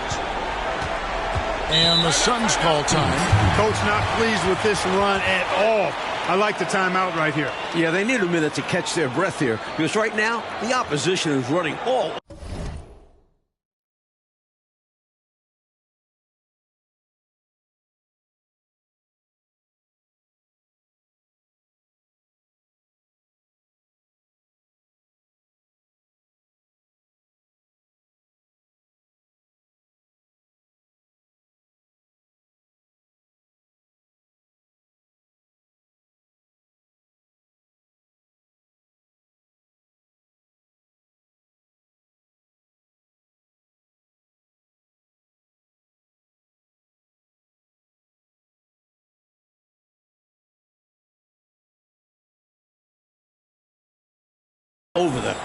And the Suns call time. Coach not pleased with this run at all. I like the timeout right here. Yeah, they need a minute to catch their breath here because right now the opposition is running all. Over them.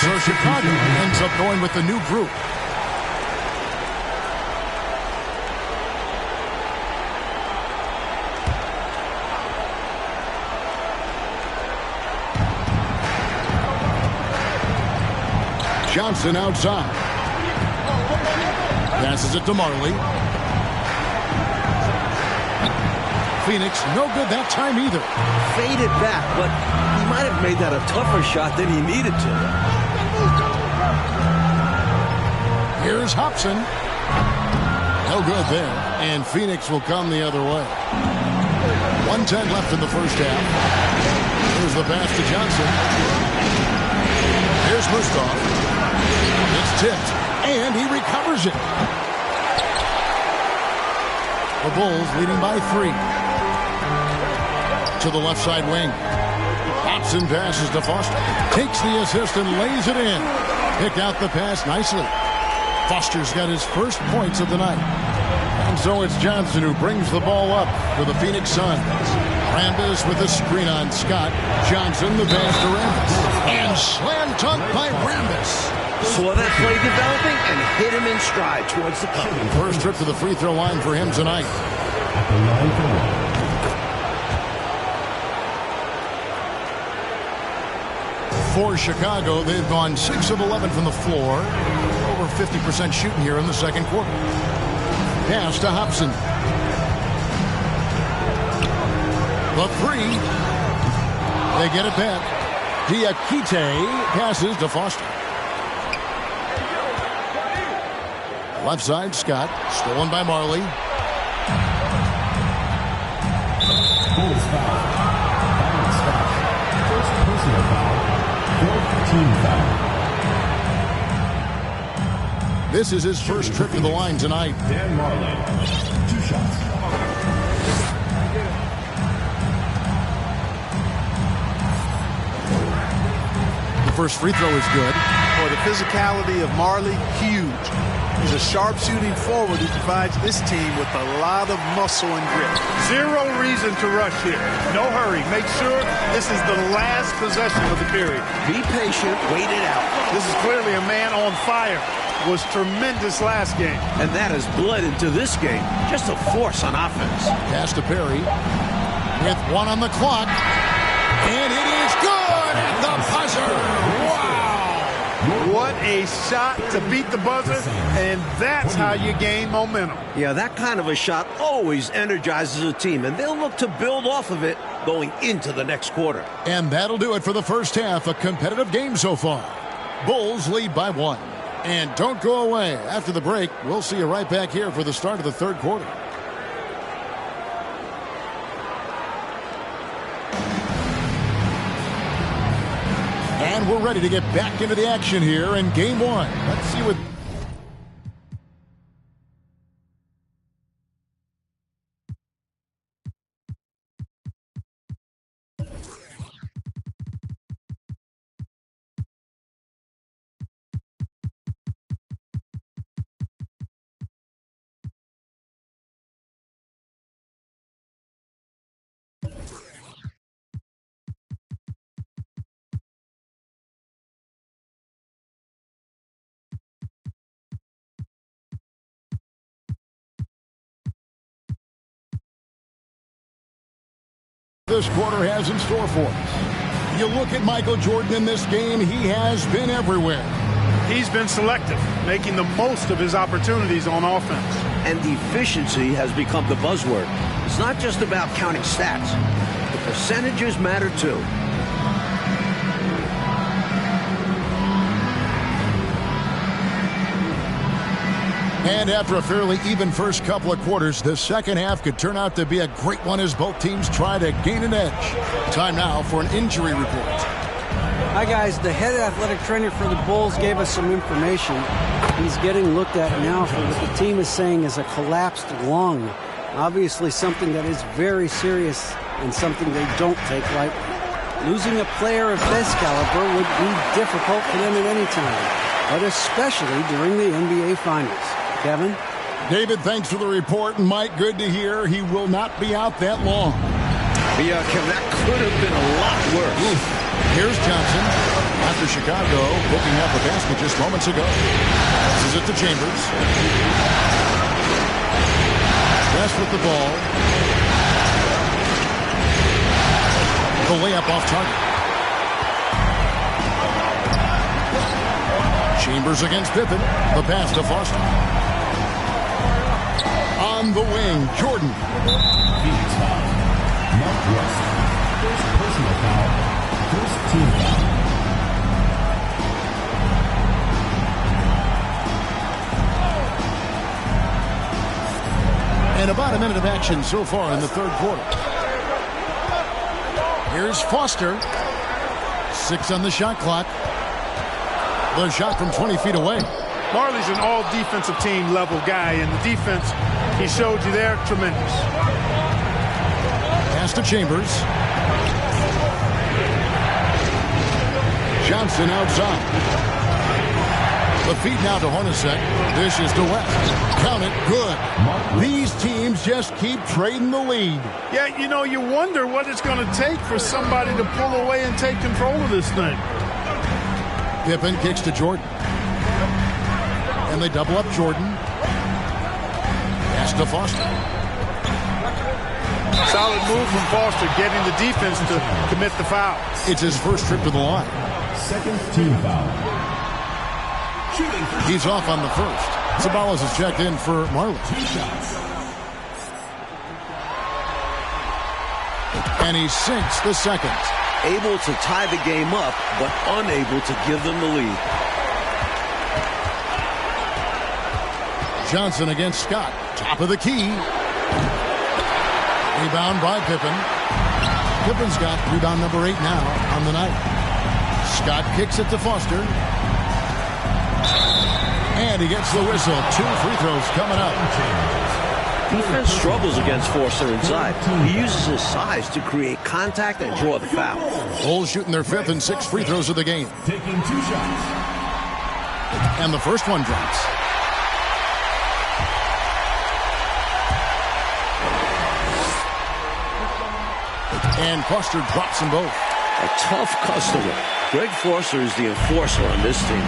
So Chicago ends up going with the new group. Johnson outside. Passes it to Marley. Phoenix, no good that time either. Faded back, but he might have made that a tougher shot than he needed to. Here's Hobson. No good there. And Phoenix will come the other way. 1:10 left in the first half. Here's the pass to Johnson. Here's Mustaf. It's tipped. And he recovers it. The Bulls leading by 3. To the left side wing. Hobson passes to Foster. Takes the assist and lays it in. Pick out the pass nicely. Foster's got his first points of the night. And so it's Johnson who brings the ball up for the Phoenix Suns. Rambis with a screen on Scott. Johnson the pass to Rambis. And slam dunk by Rambis. Saw that play developing and hit him in stride towards the cup. First trip to the free throw line for him tonight. For Chicago, they've gone 6 of 11 from the floor. Over 50% shooting here in the second quarter. Pass to Hobson. The 3. They get it back. Diakite passes to Foster. Left side, Scott. Stolen by Marley. Bulls foul. Byron Scott. First personal foul. Fourth team foul. This is his first trip to the line tonight. Dan Marley. 2 shots. The first free throw is good. Boy, the physicality of Marley, huge. He's a sharp shooting forward who provides this team with a lot of muscle and grit. Zero reason to rush here. No hurry. Make sure this is the last possession of the period. Be patient. Wait it out. This is clearly a man on fire. Was tremendous last game. And that has bled into this game. Just a force on offense. Pass to Perry. With 1 on the clock. And it is good at the buzzer. Wow. What a shot to beat the buzzer, and that's how you gain momentum. Yeah, that kind of a shot always energizes a team, and they'll look to build off of it going into the next quarter. And that'll do it for the first half. A competitive game so far. Bulls lead by 1. And don't go away. After the break, we'll see you right back here for the start of the third quarter. And we're ready to get back into the action here in game 1. Let's see what... this quarter has in store for us. You look at Michael Jordan in this game, he has been everywhere. He's been selective, making the most of his opportunities on offense. And efficiency has become the buzzword. It's not just about counting stats. The percentages matter too. And after a fairly even first couple of quarters, the second half could turn out to be a great one as both teams try to gain an edge. Time now for an injury report. Hi, guys. The head athletic trainer for the Bulls gave us some information. He's getting looked at now for what the team is saying is a collapsed lung. Obviously something that is very serious and something they don't take lightly. Losing a player of this caliber would be difficult for them at any time, but especially during the NBA Finals. Kevin? David, thanks for the report. And Mike, good to hear he will not be out that long. Yeah, Kevin, that could have been a lot worse. Oof. Here's Johnson after Chicago picking up a basket just moments ago. This is it to Chambers. West with the ball. The layup off target. Chambers against Pippen. The pass to Foster. On the wing, Jordan. Phoenix foul. Mark West. First personal foul. First team foul. And about a minute of action so far in the third quarter. Here's Foster. 6 on the shot clock. The shot from 20 feet away. Marley's an all-defensive team level guy, and the defense he showed you there, tremendous. Pass to Chambers. Johnson outside. The feed now to Hornacek. Dishes to West. Count it. Good. These teams just keep trading the lead. Yeah, you know, you wonder what it's going to take for somebody to pull away and take control of this thing. Pippen kicks to Jordan. And they double up Jordan. Pass to Foster. Solid move from Foster, getting the defense to commit the foul. It's his first trip to the line. Second team foul. He's off on the first. Sabalas is checked in for Marley. And he sinks the second. Able to tie the game up, but unable to give them the lead. Johnson against Scott. Top of the key. Rebound by Pippen. Pippen's got rebound number 8 now on the night. Scott kicks it to Foster. And he gets the whistle. 2 free throws coming up. Defense struggles against Foster inside. He uses his size to create contact and draw the foul. Bulls shooting their 5th and 6th free throws of the game. Taking 2 shots. And the first one drops. And Foster drops them both. A tough customer. Greg Foster is the enforcer on this team.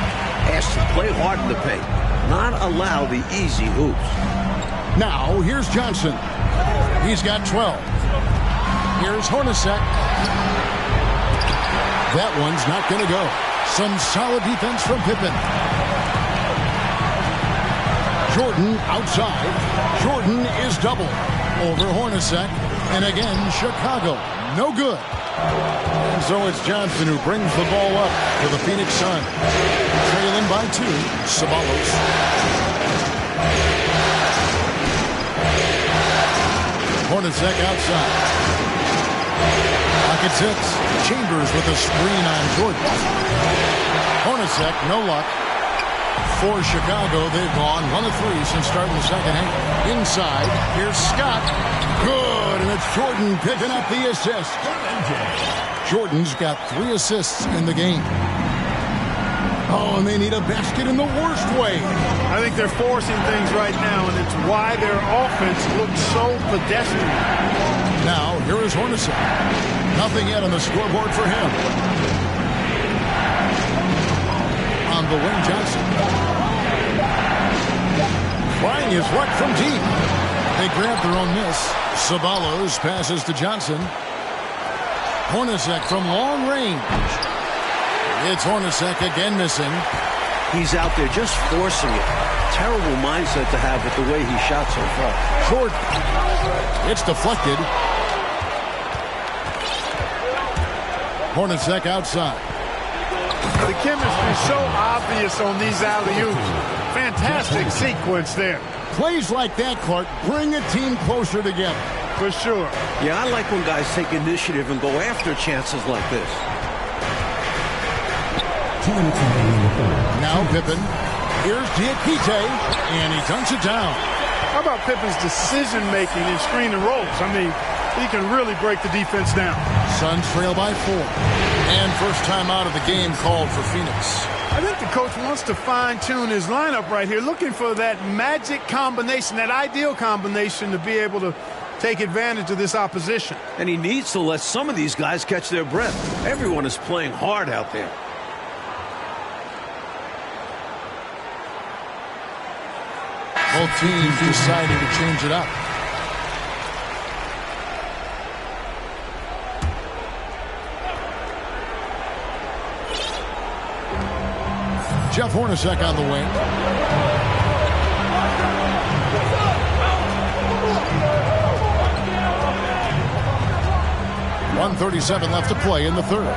Has to play hard in the paint, not allow the easy hoops. Now, here's Johnson. He's got 12. Here's Hornacek. That one's not going to go. Some solid defense from Pippen. Jordan outside. Jordan is double. Over Hornacek. And again, Chicago. No good. And so it's Johnson who brings the ball up to the Phoenix Suns. Trailing by 2. Ceballos. Hornacek outside. Pocket 6. Chambers with a screen on Jordan. Hornacek, no luck. For Chicago, they've gone 1 of 3 since starting the second half. Inside, here's Scott. Good, and it's Jordan picking up the assist. Jordan's got 3 assists in the game. Oh, and they need a basket in the worst way. I think they're forcing things right now, and it's why their offense looks so pedestrian. Now, here is Hornacek. Nothing yet on the scoreboard for him. On the wing, Johnson. Trying his luck from deep. They grab their own miss. Ceballos passes to Johnson. Hornacek from long range. It's Hornacek again missing. He's out there just forcing it. Terrible mindset to have with the way he shot so far. Jordan. It's deflected. Hornacek outside. The chemistry is so obvious on these alley-oops. Fantastic sequence there. Plays like that, Clark, bring a team closer together. For sure. Yeah, I like when guys take initiative and go after chances like this. Now Pippen. Here's Diakite, and he dunks it down. How about Pippen's decision-making in screen and rolls? I mean, he can really break the defense down. Suns trail by 4. And first time out of the game called for Phoenix. I think the coach wants to fine-tune his lineup right here, looking for that magic combination, that ideal combination to be able to take advantage of this opposition. And he needs to let some of these guys catch their breath. Everyone is playing hard out there. Both teams deciding to change it up. Jeff Hornacek on the wing. .137 left to play in the third.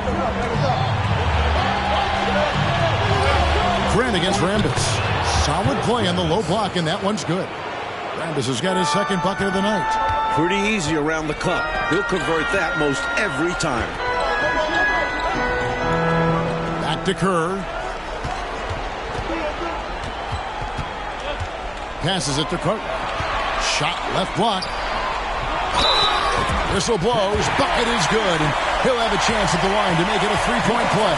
Grant against Rambis. Solid play on the low block, and that one's good. Rambis has got his second bucket of the night. Pretty easy around the cup. He'll convert that most every time. Back to Kerr. Passes it to Carter. Shot left block. Whistle blows. Bucket is good. And he'll have a chance at the line to make it a three-point play.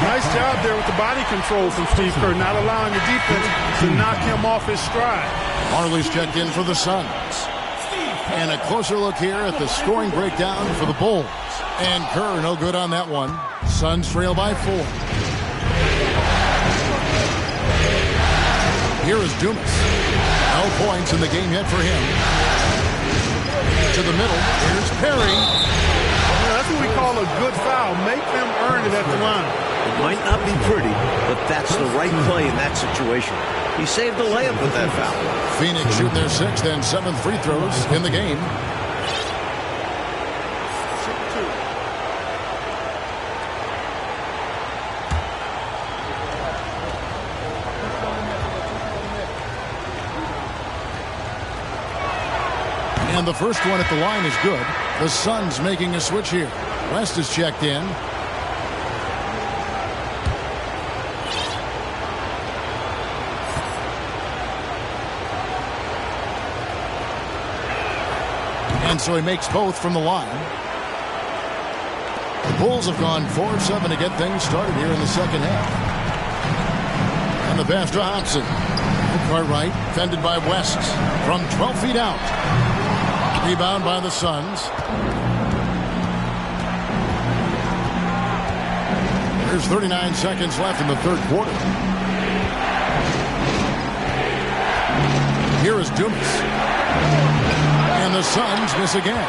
Nice job there with the body control from Steve Kerr, not allowing the defense to knock him off his stride. Marley's checked in for the Suns. And a closer look here at the scoring breakdown for the Bulls. And Kerr no good on that one. Suns trail by 4. Here is Dumas. No points in the game yet for him. To the middle. Here's Perry. That's what we call a good foul. Make them earn it at the line. It might not be pretty, but that's the right play in that situation. He saved the layup with that foul. Phoenix shooting their 6th and 7th free throws in the game. And the first one at the line is good. The Suns making a switch here. West is checked in. And so he makes both from the line. The Bulls have gone 4 of 7 to get things started here in the second half. And the pass to Hobson. Cartwright, fended by West from 12 feet out. Rebound by the Suns. There's 39 seconds left in the third quarter. Here is Dumas. And the Suns miss again.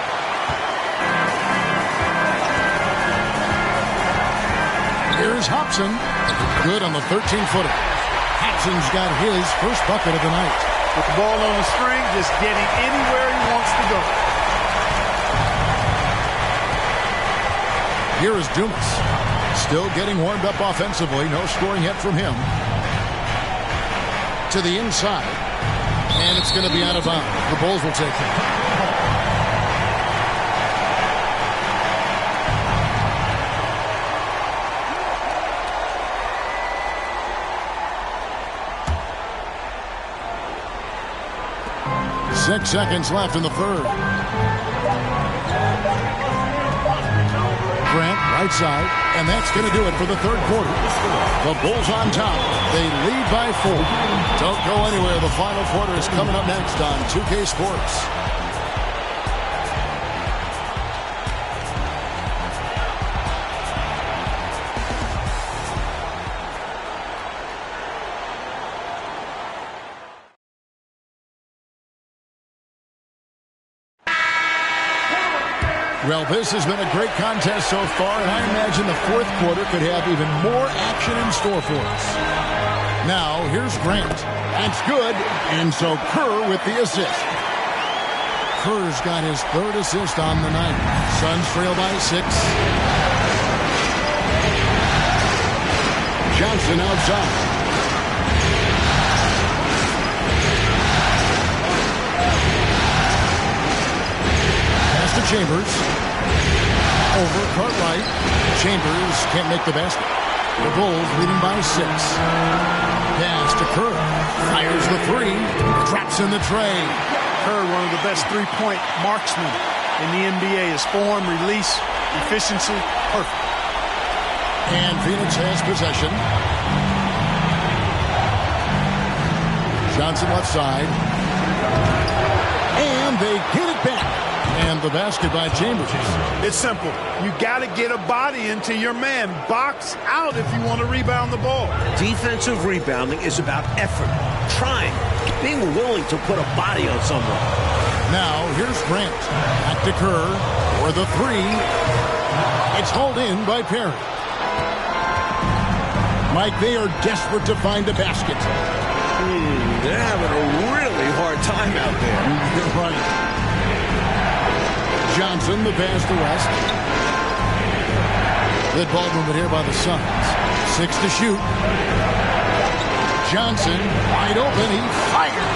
Here's Here's Hobson. Good on the 13-footer. Hobson's got his first bucket of the night. With the ball on the string, just getting anywhere he wants to go. Here is Dumas. Still getting warmed up offensively. No scoring yet from him. To the inside. And it's going to be out of bounds. The Bulls will take it. Six seconds left in the third. Grant, right side, and that's going to do it for the third quarter. The Bulls on top. They lead by 4. Don't go anywhere. The final quarter is coming up next on 2K Sports. Well, this has been a great contest so far, and I imagine the fourth quarter could have even more action in store for us. Now, here's Grant. That's good, and so Kerr with the assist. Kerr's got his third assist on the night. Suns trail by 6. Johnson outside. To Chambers. Over Cartwright. Chambers can't make the basket. The Bulls leading by 6. Pass to Kerr. Fires the 3. Traps in the tray. Kerr, one of the best three-point marksmen in the NBA. His form, release, efficiency, perfect. And Phoenix has possession. Johnson left side. And they get it back. And the basket by Chambers. It's simple. You got to get a body into your man. Box out if you want to rebound the ball. Defensive rebounding is about effort, trying, being willing to put a body on someone. Now, here's Grant. Back to Kerr for the 3. It's hauled in by Perry. Mike, they are desperate to find a basket. They're having a really hard time out there. You're right. Johnson, the pass to West. Good ball movement here by the Suns. 6 to shoot. Johnson, wide open. He fired.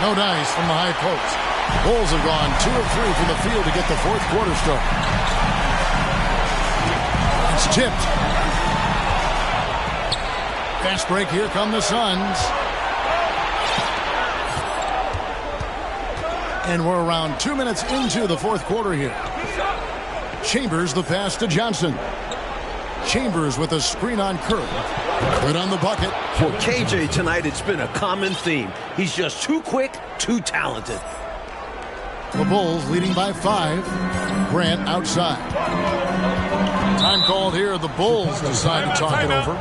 No dice from the high post. Bulls have gone 2 of 3 from the field to get the fourth quarter started. It's tipped. Fast break. Here come the Suns. And we're around 2 minutes into the fourth quarter here. Chambers the pass to Johnson. Chambers with a screen on Kerr. Good on the bucket. For KJ tonight, it's been a common theme. He's just too quick, too talented. The Bulls leading by 5. Grant outside. Time called here. The Bulls decide to talk it over.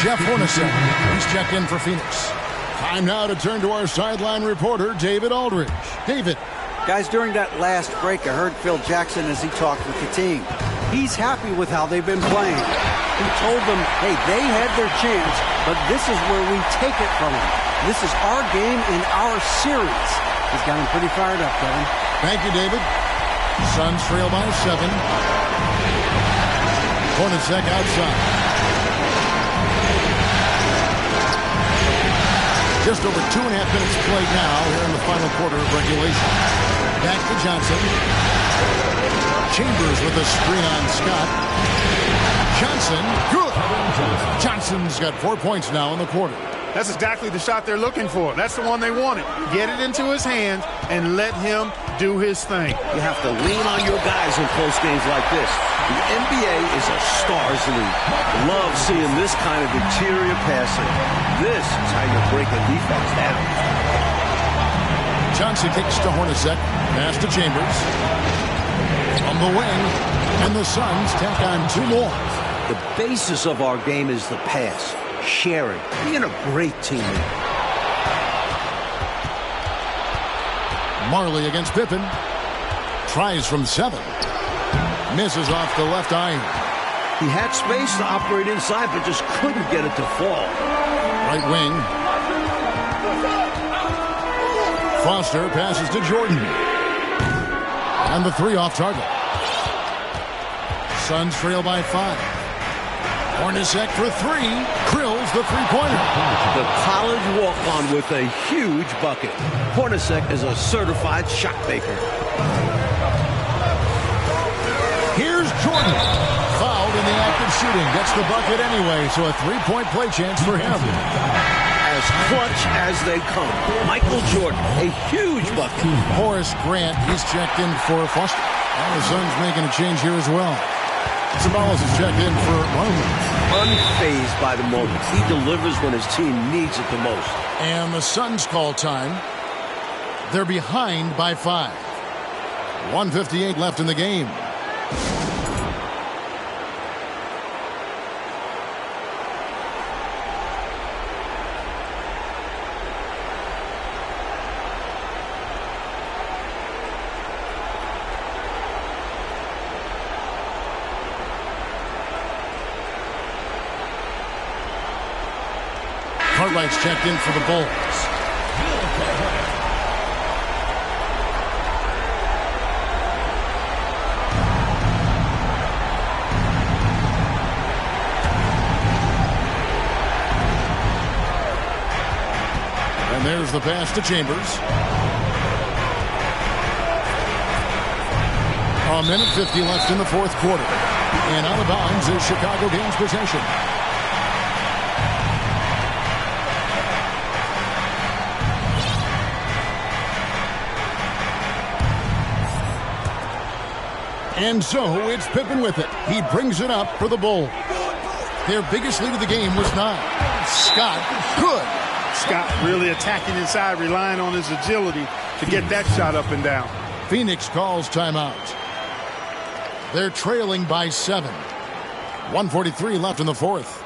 Jeff Hornacek, he's checked in for Phoenix. Time now to turn to our sideline reporter, David Aldridge. David. Guys, during that last break, I heard Phil Jackson as he talked with the team. He's happy with how they've been playing. He told them, hey, they had their chance, but this is where we take it from them. This is our game in our series. He's got him pretty fired up, Kevin. Thank you, David. Suns trail by 7. Hornacek outside. Just over 2.5 minutes played now here in the final quarter of regulation. Back to Johnson. Chambers with a screen on Scott. Johnson, good. Johnson's got 4 points now in the quarter. That's exactly the shot they're looking for. That's the one they wanted. Get it into his hands and let him do his thing. You have to lean on your guys in close games like this. The NBA is a stars league. Love seeing this kind of interior passing. This is how you break a defense down. Johnson kicks to Hornacek. Pass to Chambers. On the wing. And the Suns tack on 2 more. The basis of our game is the pass. Sharing. Being a great teammate. Marley against Pippen. Tries from 7. Misses off the left iron. He had space to operate inside, but just couldn't get it to fall. Right wing. Foster passes to Jordan. And the 3 off target. Suns trail by 5. Hornacek for 3. Krills the 3-pointer. The college walk-on with a huge bucket. Hornacek is a certified shot maker. Here's Jordan. Fouled in the act of shooting. Gets the bucket anyway, so a 3-point play chance for him. As clutch as they come. Michael Jordan, a huge bucket. Horace Grant, he's checked in for Foster. And the Suns making a change here as well. Sabalas is checked in for Roman. Unfazed by the moment. He delivers when his team needs it the most. And the Suns call time. They're behind by 5. 1:58 left in the game. Cartwright's checked in for the Bulls. And there's the pass to Chambers. A minute 50 left in the 4th quarter. And out of bounds is Chicago gains possession. And so it's Pippen with it. He brings it up for the Bulls. Their biggest lead of the game was 9. Scott, good. Scott really attacking inside, relying on his agility to get that shot up and down. Phoenix calls timeout. They're trailing by 7. 1:43 left in the 4th.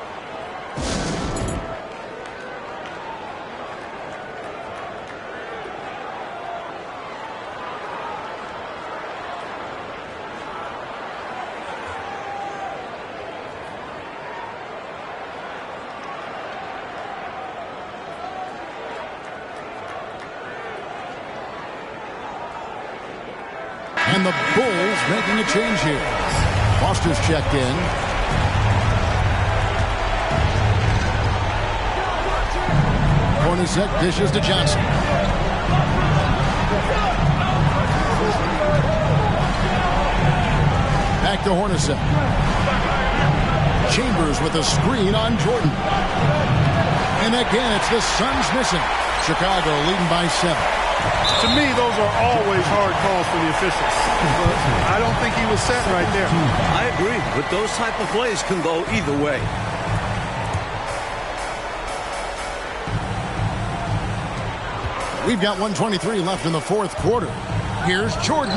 And the Bulls making a change here. Foster's checked in. Hornacek dishes to Johnson. Back to Hornacek. Chambers with a screen on Jordan. And again, it's the Suns missing. Chicago leading by 7. To me, those are always hard calls for the officials. But I don't think he was set right there. I agree, but those type of plays can go either way. We've got 1:23 left in the 4th quarter. Here's Jordan.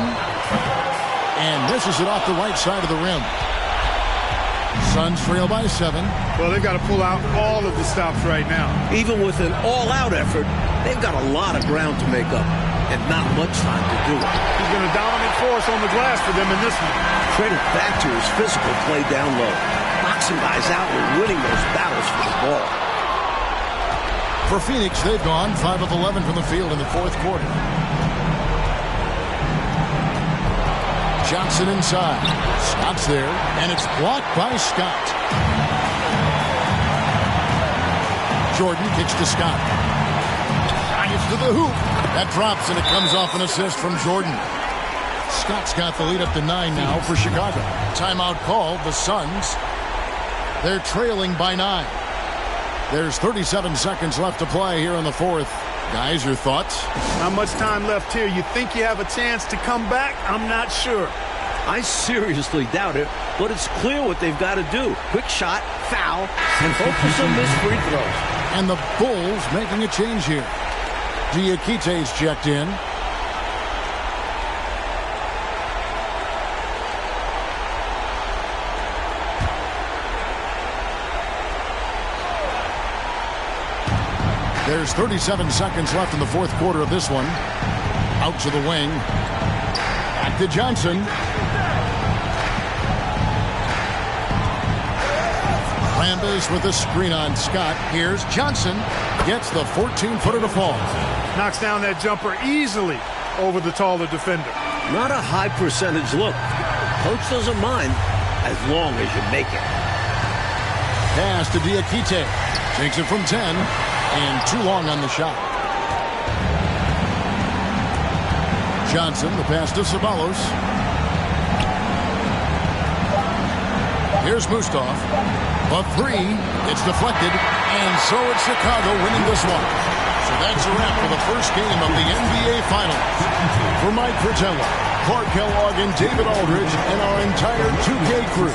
And misses it off the right side of the rim. Suns trail by 7. Well, they've got to pull out all of the stops right now. Even with an all-out effort, they've got a lot of ground to make up and not much time to do it. He's been a dominant force on the glass for them in this one. Credit back to his physical play down low. Boxing guys out and winning those battles for the ball. For Phoenix, they've gone 5 of 11 from the field in the 4th quarter. Johnson inside. Scott's there, and it's blocked by Scott. Jordan kicks to Scott. Drives to the hoop. That drops, and it comes off an assist from Jordan. Scott's got the lead up to 9 now for Chicago. Timeout called. The Suns, they're trailing by 9. There's 37 seconds left to play here in the 4th. Guys, your thoughts? Not much time left here. You think you have a chance to come back? I'm not sure. I seriously doubt it, but it's clear what they've got to do. Quick shot, foul, and focus on missed free throws. And the Bulls making a change here. Diakite's checked in. There's 37 seconds left in the fourth quarter of this one. Out to the wing. Back to Johnson. Lambis with a screen on Scott. Here's Johnson. Gets the 14-footer to fall. Knocks down that jumper easily over the taller defender. Not a high percentage look. Coach doesn't mind as long as you make it. Pass to Diakite. Takes it from 10. And too long on the shot. Johnson, the pass to Ceballos. Here's Mustaf. A three. It's deflected. And so it's Chicago winning this one. So that's a wrap for the first game of the NBA Finals. For Mike Fratello, Clark Kellogg, and David Aldridge, and our entire 2K crew,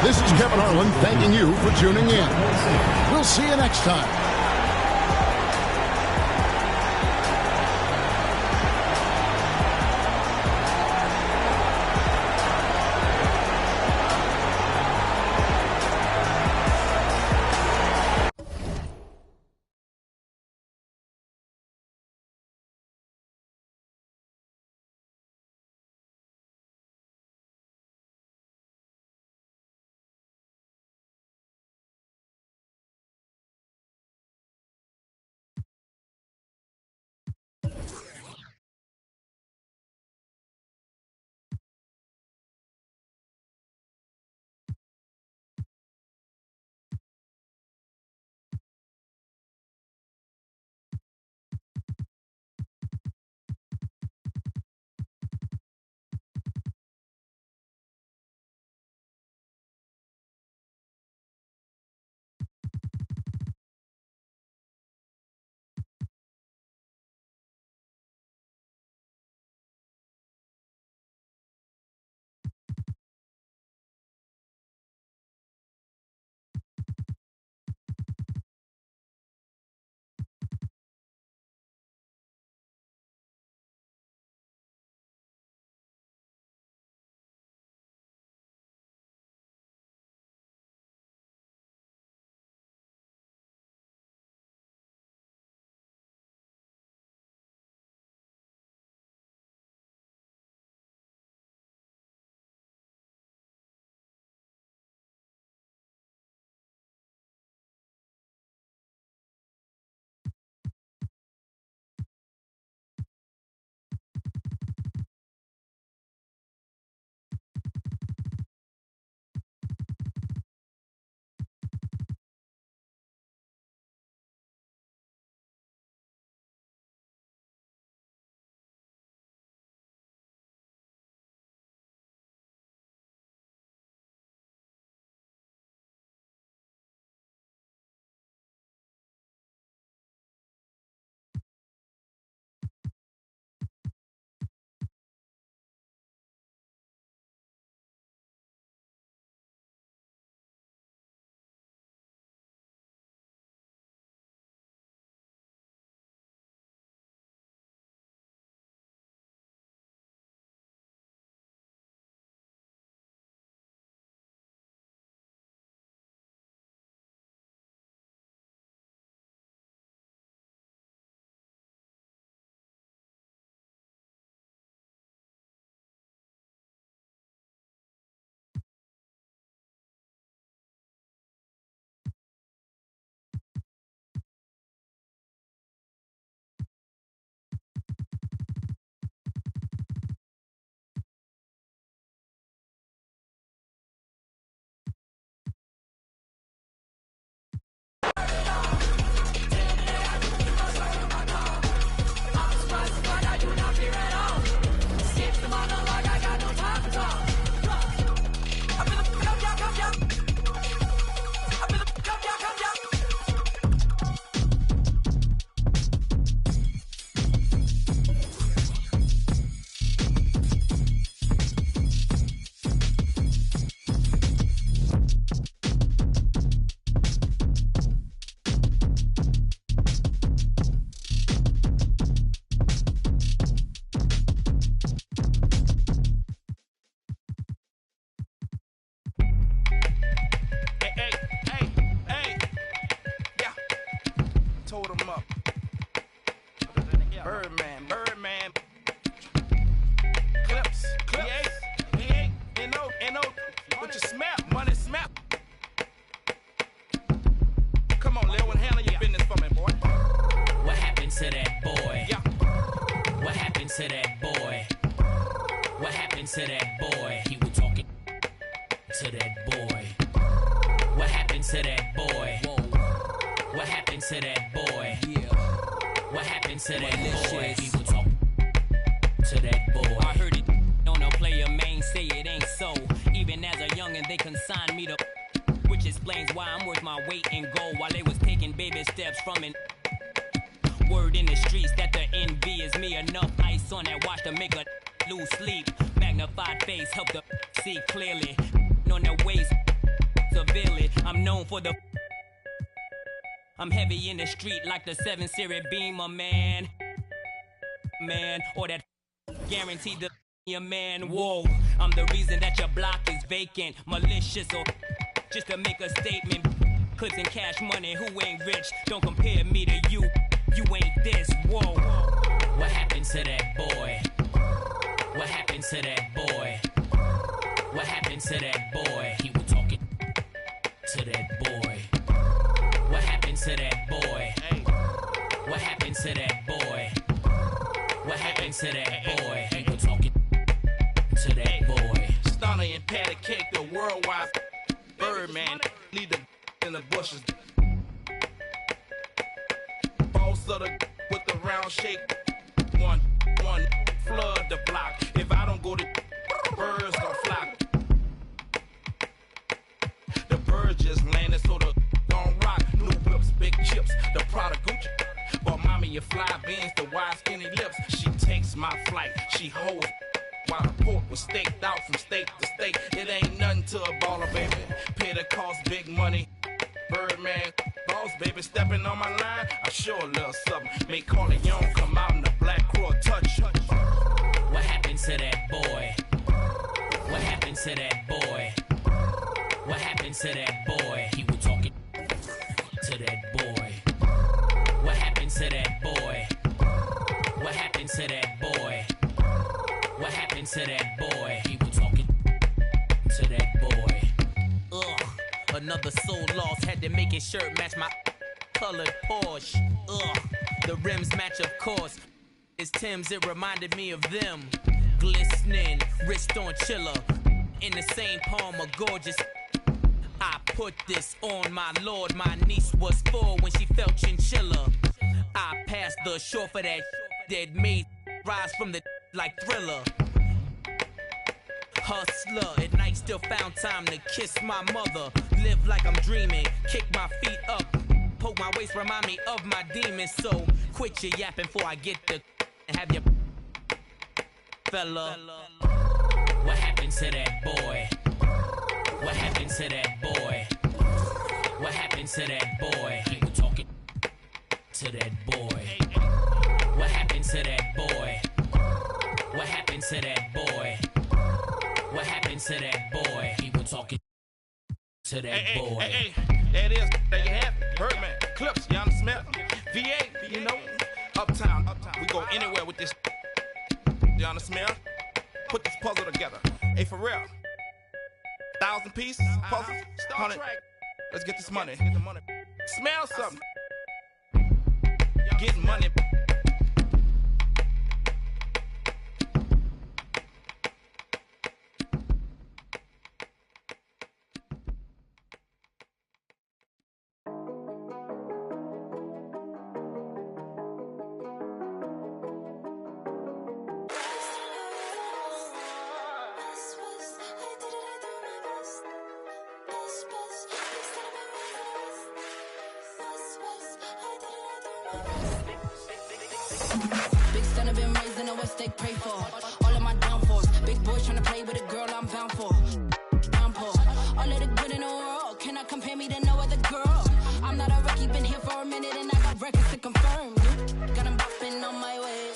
this is Kevin Harlan thanking you for tuning in. We'll see you next time. told him up. Birdman. Clips. V8, N.O. What you smell? Money smell. Come on, Lil, and handle your business for me, boy. What happened to that boy? Yeah. What happened to that boy? What happened to that boy? He was talking to that boy. What happened to that boy? Whoa. What happened to that boy? Yeah. What happened to that boy? He was talking to that boy. I heard it on a player main say it ain't so. Even as a youngin', they consigned me to, which explains why I'm worth my weight in gold while they was taking baby steps from an word in the streets that the envy is me. Enough ice on that watch to make a lose sleep. Magnified face help to see clearly. On their waist severely. I'm known for the I'm heavy in the street like the 7 Series Beamer, man, or that guaranteed the your man. Whoa, I'm the reason that your block is vacant, malicious or just to make a statement. Clips and cash money, who ain't rich? Don't compare me to you. You ain't this. Whoa. What happened to that boy? What happened to that boy? What happened to that boy? He was talking to that boy. What happened to that boy? What happened to that boy? What happened to that boy? He was talking to that boy. Stunner and patty cake, the worldwide Birdman. Lead the in the bushes. Boss of the with the round shake. One, flood the block. If I don't go to birds gon' flock. The birds just landed, so the gon' rock. New whips, big chips, the Prada Gucci. But mommy, you fly beans, the wide skinny lips. She takes my flight, she holds while the pork was staked out from state to state. It ain't nothing to a baller, baby. Pay the cost, big money. Birdman, boss, baby, stepping on my line. I sure a little something. Make Corleone come out in the black crow touch. What happened to that boy? What happened to that boy? What happened to that boy? He was talking to that boy. What happened to that boy? What happened to that boy? What happened to that boy? He was talking to that boy. Ugh, another soul lost. Had to make his shirt match my colored Porsche. Ugh, the rims match, of course. It's Tim's, it reminded me of them. Glistening, wrist on chiller. In the same palm, a gorgeous. I put this on my lord. My niece was 4 when she felt chinchilla. I passed the shore for that that made rise from the like Thriller. Hustler, at night still found time to kiss my mother. Live like I'm dreaming, kick my feet up. Poke my waist, remind me of my demons. So quit your yapping before I get the and have your fella. What happened to that boy? What happened to that boy? What happened to that boy? He was talking to that boy. What happened to that boy? What happened to that boy? What happened to that boy? He was talking to that boy. Hey, there it is. There you have it. Birdman, Clips, you understand? V8, you know, Uptown. We go anywhere with this. You understand? Put this puzzle together. Hey, for real. 1,000 pieces, puzzle, 100. Let's get this money. Smell something. Get money. Big son have been raised in the West, they pray for all of my downfalls. Big boys tryna play with a girl I'm bound for. Downpour, all of the good in the world. Cannot compare me to no other girl. I'm not a rookie, been here for a minute and I got records to confirm. Got 'em bopping on my way.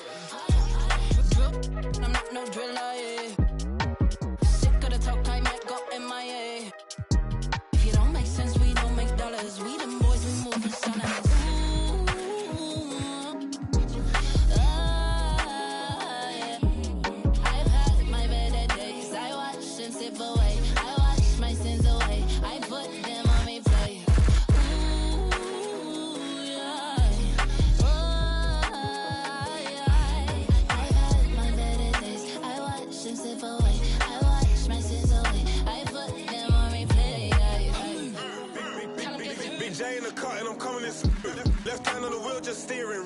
I'm not no driller, yeah. Sick of the talk, I might go MIA. If you don't make sense, we don't make dollars. We them boys, we moving silent. away. I wash my sins away. I put them on replay. Ooh, yeah. Oh, yeah. I've had my better days. I watch them slip away. I wash my sins away. I put them on replay. Big J in the car and I'm coming in. Left hand on the wheel just steering.